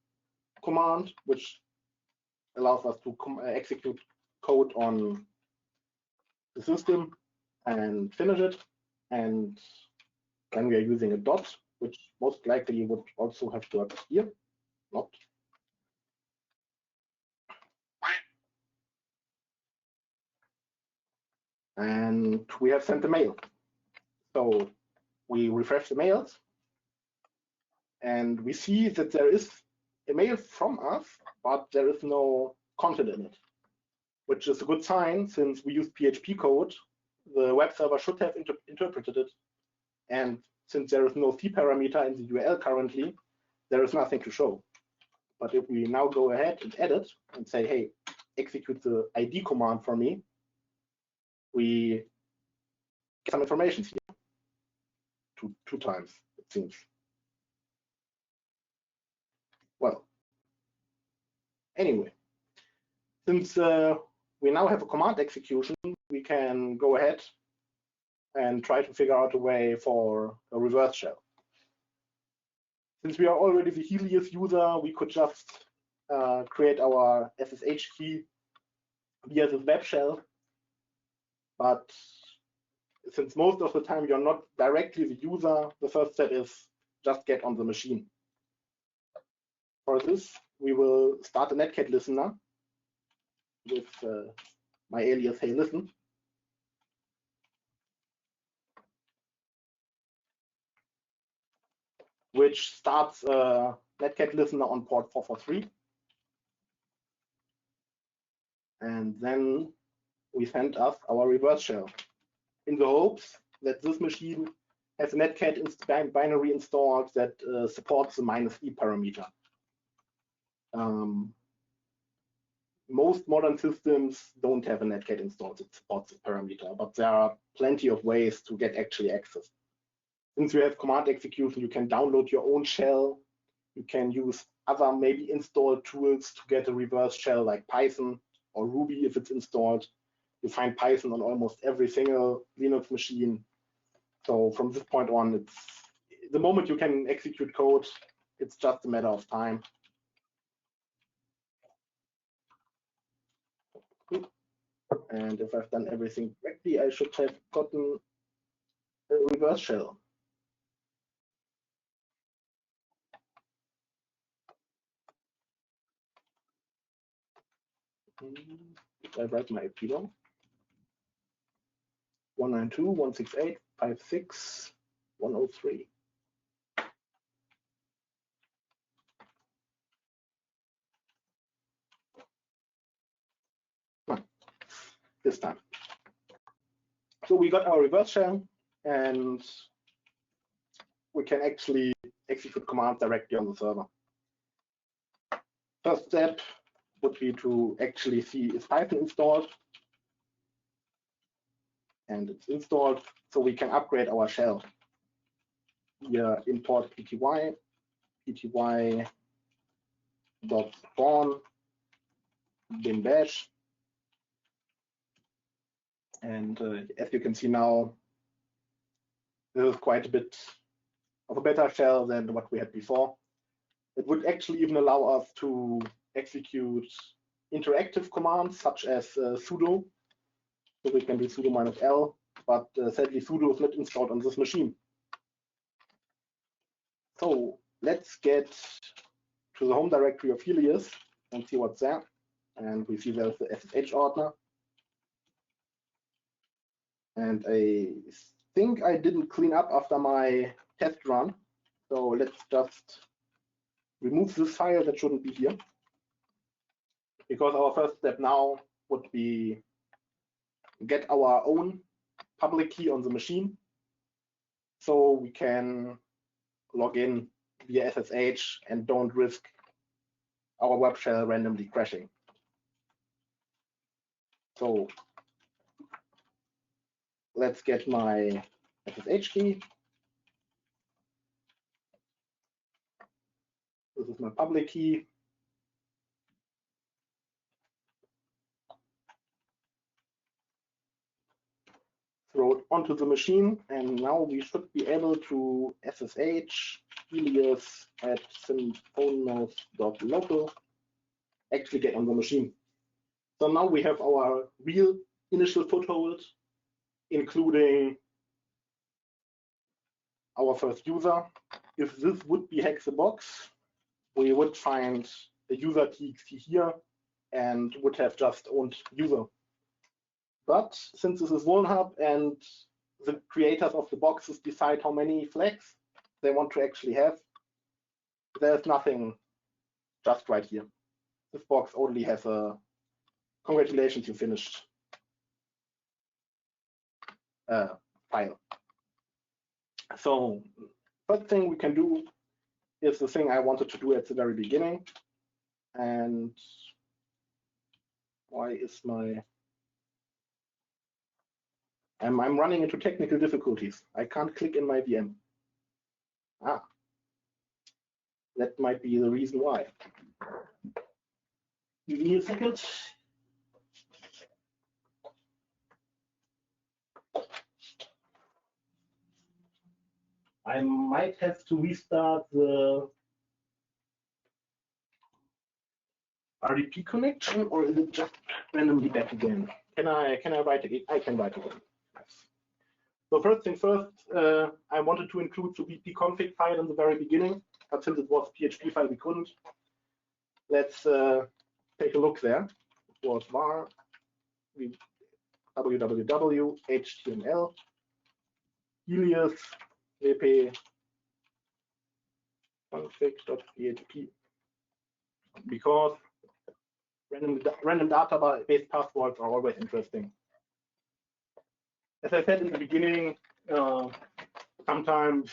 command, which allows us to execute code on the system and finish it. And then we are using a dot, which most likely would also have to appear here. Not. And we have sent the mail. So we refresh the mails, and we see that there is a mail from us, but there is no content in it, which is a good sign since we use PHP code. The web server should have interpreted it. And since there is no C parameter in the URL currently, there is nothing to show. But if we now go ahead and edit and say, hey, execute the ID command for me, we get some information here. Two times, it seems. Well, anyway, since we now have a command execution, we can go ahead and try to figure out a way for a reverse shell. Since we are already the Helios user, we could just create our SSH key via this web shell. But since most of the time you're not directly the user, the first step is just get on the machine. For this, we will start a netcat listener with my alias hey listen. Which starts a netcat listener on port 443. And then we send us our reverse shell in the hopes that this machine has a netcat binary installed that supports the -e parameter. Most modern systems don't have a netcat installed that supports the parameter, but there are plenty of ways to get actually access. Since you have command execution, you can download your own shell. You can use other maybe installed tools to get a reverse shell like Python or Ruby if it's installed. You find Python on almost every single Linux machine. So from this point on, it's the moment you can execute code, it's just a matter of time. And if I've done everything correctly, I should have gotten a reverse shell. If I write my IP wrong. 192.168.56.103. This time. So we got our reverse shell, and we can actually execute commands directly on the server. First step would be to actually see is Python installed, and it's installed, so we can upgrade our shell. Here import pty pty.spawn bin bash. And as you can see now, this is quite a bit of a better shell than what we had before. It would actually even allow us to execute interactive commands such as sudo. So we can do sudo -l, but sadly sudo is not installed on this machine. So let's get to the home directory of Helios and see what's there. And we see there's the SSH ordner. And I think I didn't clean up after my test run. So let's just remove this file that shouldn't be here. Because our first step now would be get our own public key on the machine, so we can log in via SSH and don't risk our web shell randomly crashing. So let's get my SSH key. This is my public key. Throw it onto the machine, and now we should be able to SSH Helios at symphonos.local actually get on the machine. So now we have our real initial foothold, including our first user. If this would be Hexabox, we would find the user txt here and would have just owned user. But since this is Vulnhub and the creators of the boxes decide how many flags they want to actually have, there's nothing just right here. This box only has a congratulations, you finished file. So first thing we can do is the thing I wanted to do at the very beginning. And why is my... I'm running into technical difficulties. I can't click in my VM. That might be the reason why. Give me a second. I might have to restart the RDP connection, or is it just randomly back again? Can I write again? I can write again. Yes. So first thing first, I wanted to include the wp config file in the very beginning, but since it was a PHP file, we couldn't. Let's take a look there. It was var www html Helios wp config.php, because random database passwords are always interesting. As I said in the beginning, sometimes,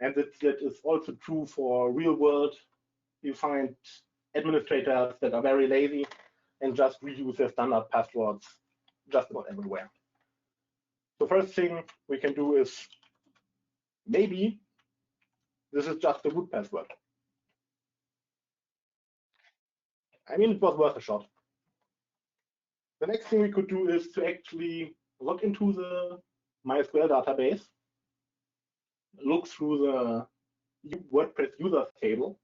and that is also true for real world, you find administrators that are very lazy and just reuse their standard passwords just about everywhere. The first thing we can do is, maybe this is just a root password. I mean, it was worth a shot. The next thing we could do is to actually log into the MySQL database, look through the WordPress users table,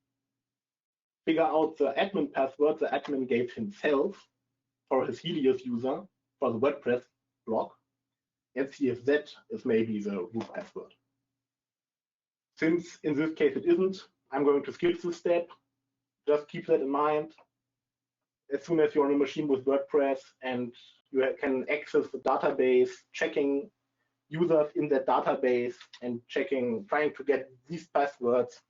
figure out the admin password the admin gave himself for his Helios user for the WordPress blog, and see if that is maybe the root password. Since in this case it isn't, I'm going to skip this step. Just keep that in mind. as soon as you're on a machine with WordPress and you can access the database, checking users in that database and trying to get these passwords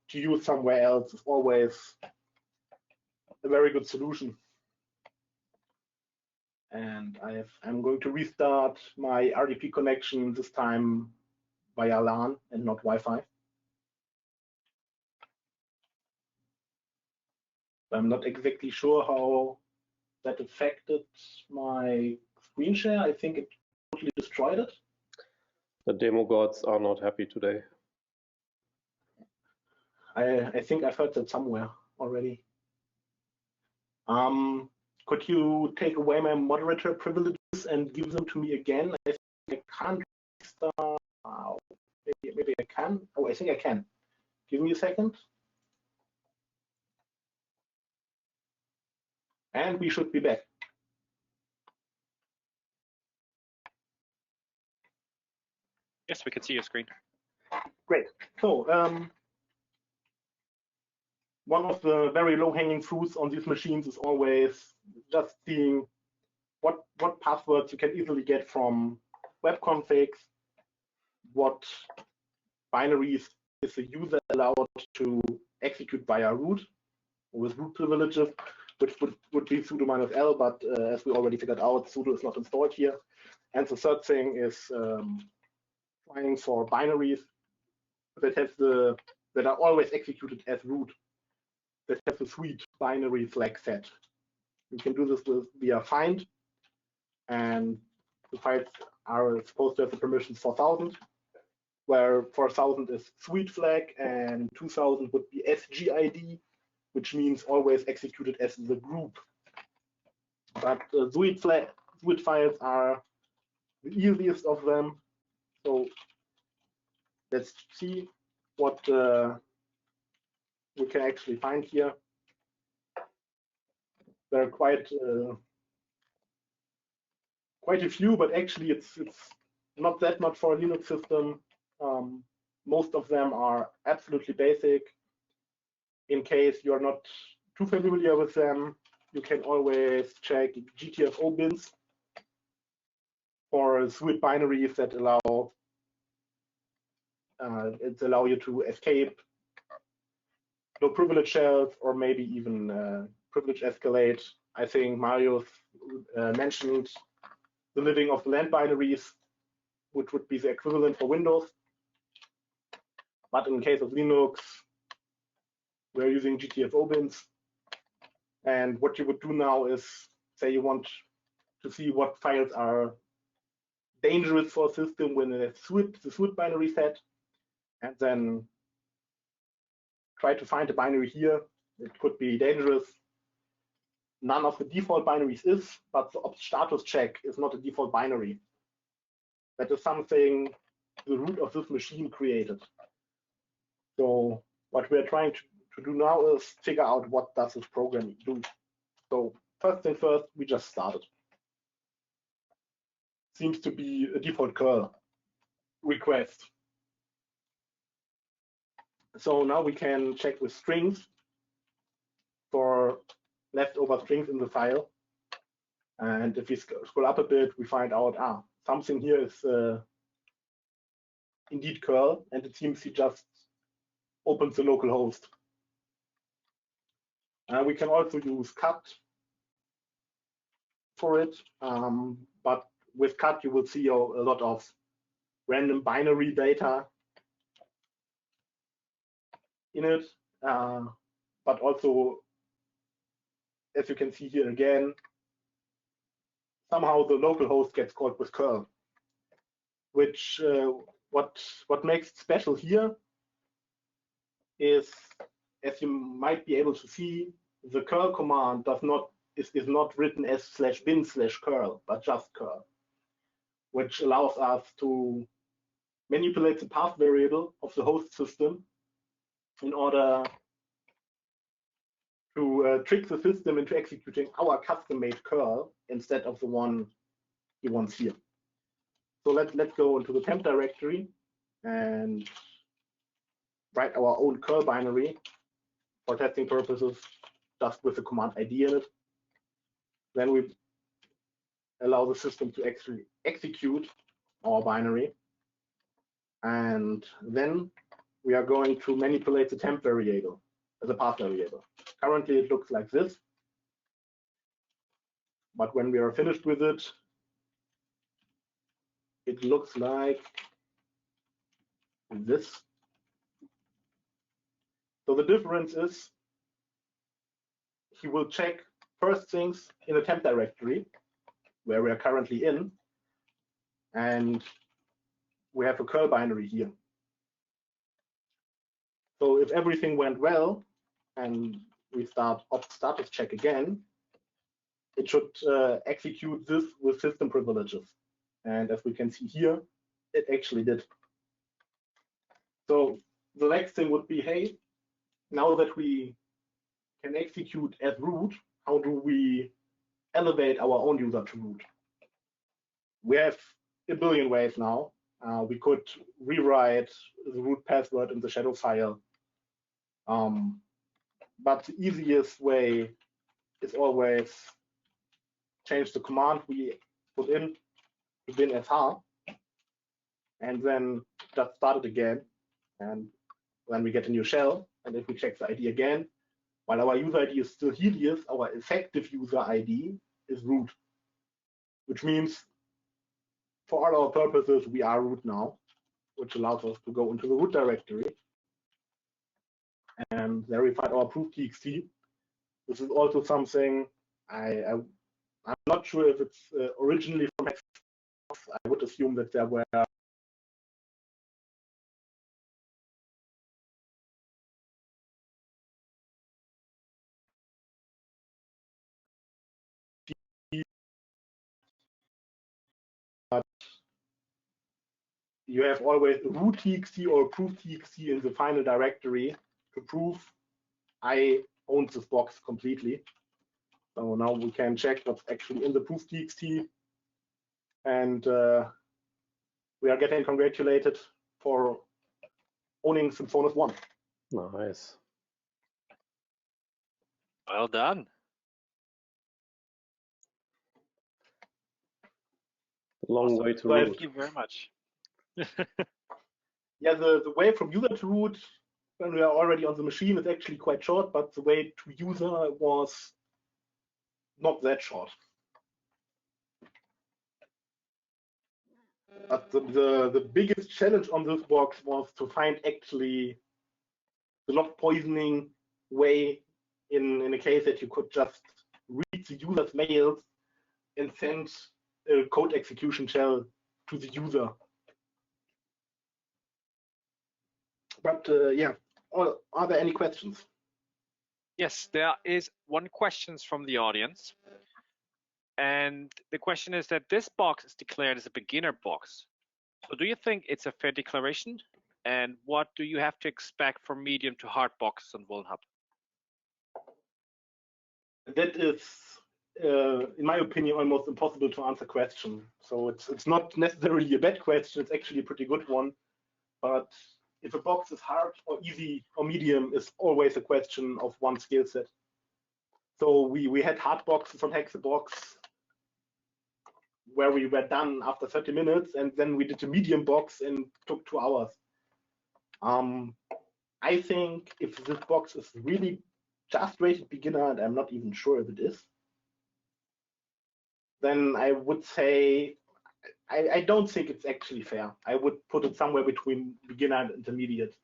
to use somewhere else is always a very good solution. And I'm going to restart my RDP connection, this time via LAN and not Wi-Fi. I'm not exactly sure how that affected my screen share. I think it totally destroyed it. The demo gods are not happy today. I think I've heard that somewhere already. Could you take away my moderator privileges and give them to me again? I think I can't restart. Maybe I can. Oh, I think I can. Give me a second. And we should be back. Yes, we can see your screen. Great. So one of the very low-hanging fruits on these machines is always just seeing what passwords you can easily get from web configs, what binaries is the user allowed to execute via root with root privileges, which would be sudo -l, but as we already figured out, sudo is not installed here. And the third thing is trying for binaries that are always executed as root, that have a sweet binary flag set. You can do this via find, and the files are supposed to have the permissions 4000, where 4000 is sweet flag and 2000 would be SGID, which means always executed as the group. But sweet files are the easiest of them. So let's see what we can actually find here. There are quite a few, but actually it's not that much for a Linux system. Most of them are absolutely basic. In case you're not too familiar with them, you can always check GTFO bins for sweet binaries that allow you to escape low privilege shells, or maybe even privilege escalate. I think Marius mentioned the living of the land binaries, which would be the equivalent for Windows. But in case of Linux, we're using GTFO bins. And what you would do now is, say you want to see what files are dangerous for a system when it's the sweet binary set, and then try to find a binary here. It could be dangerous. None of the default binaries is, but the opt status check is not a default binary. That is something the root of this machine created. So what we're trying to do now is figure out what does this program do. So first thing first, we just started. Seems to be a default curl request. So now we can check with strings for leftover strings in the file. And if we scroll up a bit, we find out, something here is indeed curl, and it seems he just opens the local host. We can also use cut for it, but with cut you will see a lot of random binary data in it, but also, as you can see here again, somehow the local host gets called with curl, which what makes it special here is, as you might be able to see, the curl command is not written as /bin/curl, but just curl, which allows us to manipulate the path variable of the host system in order to trick the system into executing our custom-made curl instead of the one he wants here. So let's go into the temp directory and write our own curl binary for testing purposes, just with the command ID in it. Then we allow the system to actually execute our binary. And then we are going to manipulate the temp variable as a path variable. Currently, it looks like this. But when we are finished with it, it looks like this. So the difference is he will check first things in the temp directory where we are currently in, and we have a curl binary here. So if everything went well and we start opt status check again, it should execute this with system privileges. And as we can see here, it actually did. So the next thing would be, hey, now that we can execute as root, how do we elevate our own user to root? We have a billion ways now. We could rewrite the root password in the shadow file. But the easiest way is always change the command we put in to bin-sr, and then just start it again. And then we get a new shell. And if we check the ID again, while our user ID is still Helios, our effective user ID is root, which means for all our purposes, we are root now, which allows us to go into the root directory and there we find our proof.txt. This is also something I'm not sure if it's originally from Xbox. I would assume that there were you have always root.txt or proof.txt in the final directory to prove I own this box completely. So now we can check what's actually in the proof.txt, and we are getting congratulated for owning Symphonis 1. Nice. Well done. Long Awesome. way to Well, root. thank you very much. Yeah, the way from user to root when we are already on the machine is actually quite short, but the way to user was not that short. But the biggest challenge on this box was to find actually the log poisoning way in a case that you could just read the user's mails and send a code execution shell to the user. But yeah, are there any questions? Yes, there is one question from the audience. And the question is that this box is declared as a beginner box. So do you think it's a fair declaration? And what do you have to expect from medium to hard boxes on Vulnhub? That is, in my opinion, almost impossible to answer question. So it's not necessarily a bad question. It's actually a pretty good one. But if a box is hard or easy or medium is always a question of one skill set. So we had hard boxes on Hexabox where we were done after 30 minutes, and then we did a medium box and took 2 hours. I think if this box is really just rated beginner, and I'm not even sure if it is, then I would say I don't think it's actually fair. I would put it somewhere between beginner and intermediate.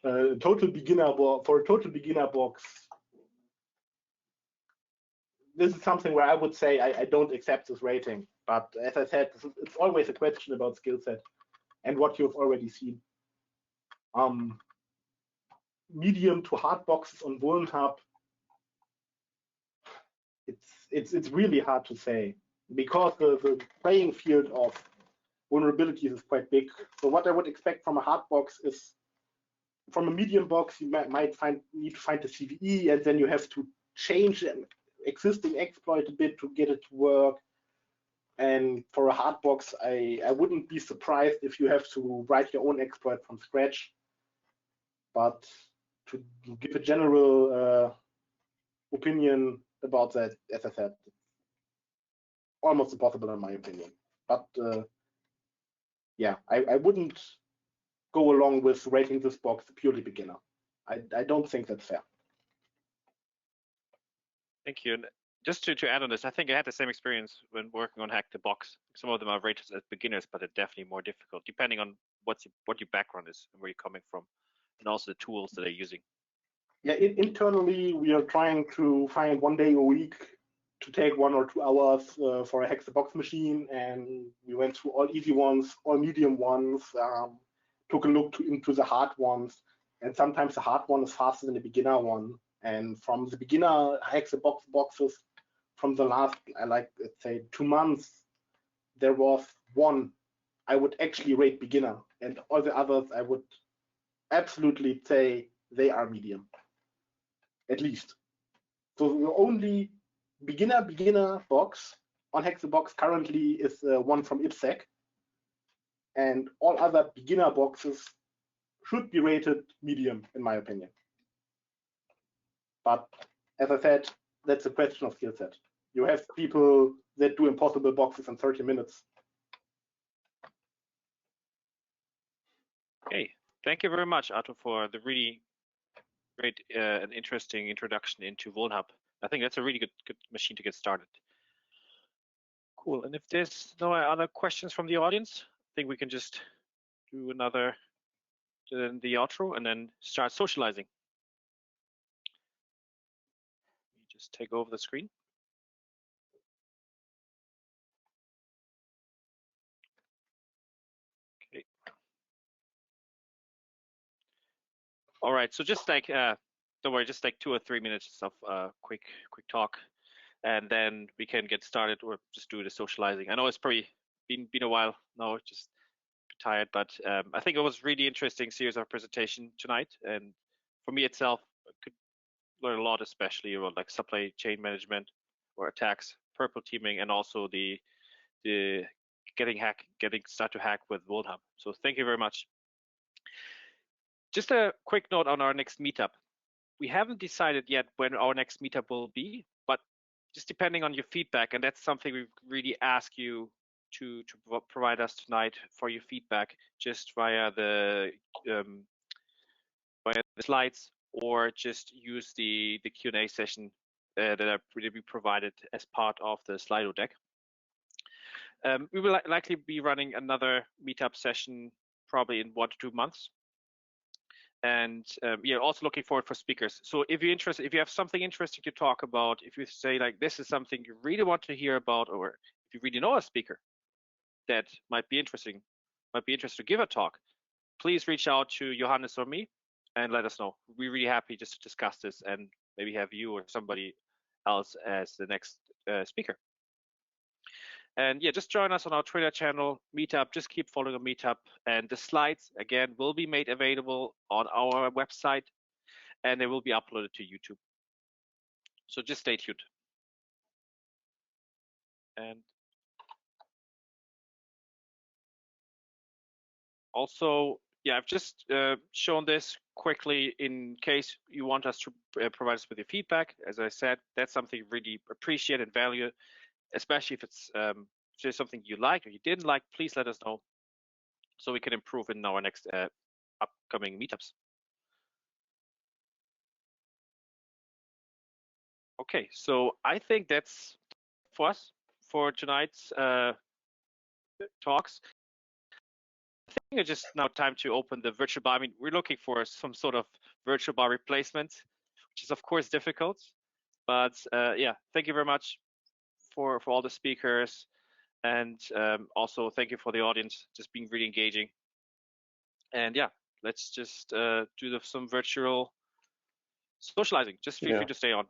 Total beginner for a total beginner box, this is something where I would say I don't accept this rating. But as I said, it's always a question about skill set and what you've already seen. Medium to hard boxes on Vulnhub, it's really hard to say because the playing field of vulnerabilities is quite big. So what I would expect from a hard box is, from a medium box, you might need to find the CVE, and then you have to change an existing exploit a bit to get it to work. And for a hard box, I wouldn't be surprised if you have to write your own exploit from scratch. But to give a general opinion, about that, as I said, almost impossible in my opinion. But yeah, I wouldn't go along with rating this box purely beginner. I don't think that's fair. Thank you. And just to add on this, I think I had the same experience when working on Hack the Box. Some of them are rated as beginners, but they're definitely more difficult, depending on what your background is and where you're coming from, and also the tools that they're using. Yeah, internally, we are trying to find 1 day a week to take 1 or 2 hours for a Hack the Box machine, and we went through all easy ones, all medium ones, took a look into the hard ones, and sometimes the hard one is faster than the beginner one. And from the beginner Hack the Box boxes, from the last, let's say 2 months, there was one I would actually rate beginner, and all the others I would absolutely say they are medium, at least. So the only beginner box on Hack the Box currently is one from IPSec, and all other beginner boxes should be rated medium, in my opinion. But as I said, that's a question of skill set. You have people that do impossible boxes in 30 minutes. Okay, thank you very much, Arthur, for the really great and interesting introduction into Vulnhub. I think that's a really good machine to get started. Cool. And if there's no other questions from the audience, I think we can just do another the outro and then start socializing. Let me just take over the screen. Okay. All right. So just like don't worry, just like 2 or 3 minutes of quick talk, and then we can get started or just do the socializing. I know it's probably been a while now, just tired, but I think it was really interesting series of presentation tonight, and for me itself, I could learn a lot, especially about like supply chain management or attacks, purple teaming, and also the getting start to hack with Vulnhub. So thank you very much. Just a quick note on our next meetup. We haven't decided yet when our next meetup will be, but just depending on your feedback, and that's something we really ask you to provide us tonight for your feedback, just via the slides, or just use the Q&A session that are be provided as part of the Slido deck. We will likely be running another meetup session probably in 1 to 2 months. And yeah, also looking forward for speakers. So if you're interested, if you have something interesting to talk about, if you say like this is something you really want to hear about, or if you really know a speaker that might be interested to give a talk, please reach out to Johannes or me and let us know. We're really happy just to discuss this and maybe have you or somebody else as the next speaker. And yeah, just join us on our Twitter channel, Meetup. Just keep following the Meetup. And the slides, again, will be made available on our website, and they will be uploaded to YouTube. So just stay tuned. And also, yeah, I've just shown this quickly in case you want us to provide us with your feedback. As I said, that's something really appreciate and value, especially if it's if there's something you liked or you didn't like, please let us know so we can improve in our next upcoming meetups. Okay, so I think that's for us for tonight's talks. I think it's just now time to open the virtual bar. I mean, we're looking for some sort of virtual bar replacement, which is of course difficult, but yeah, thank you very much for all the speakers, and also thank you for the audience, just being really engaging. And yeah, let's just do some virtual socializing. Just feel free to stay on.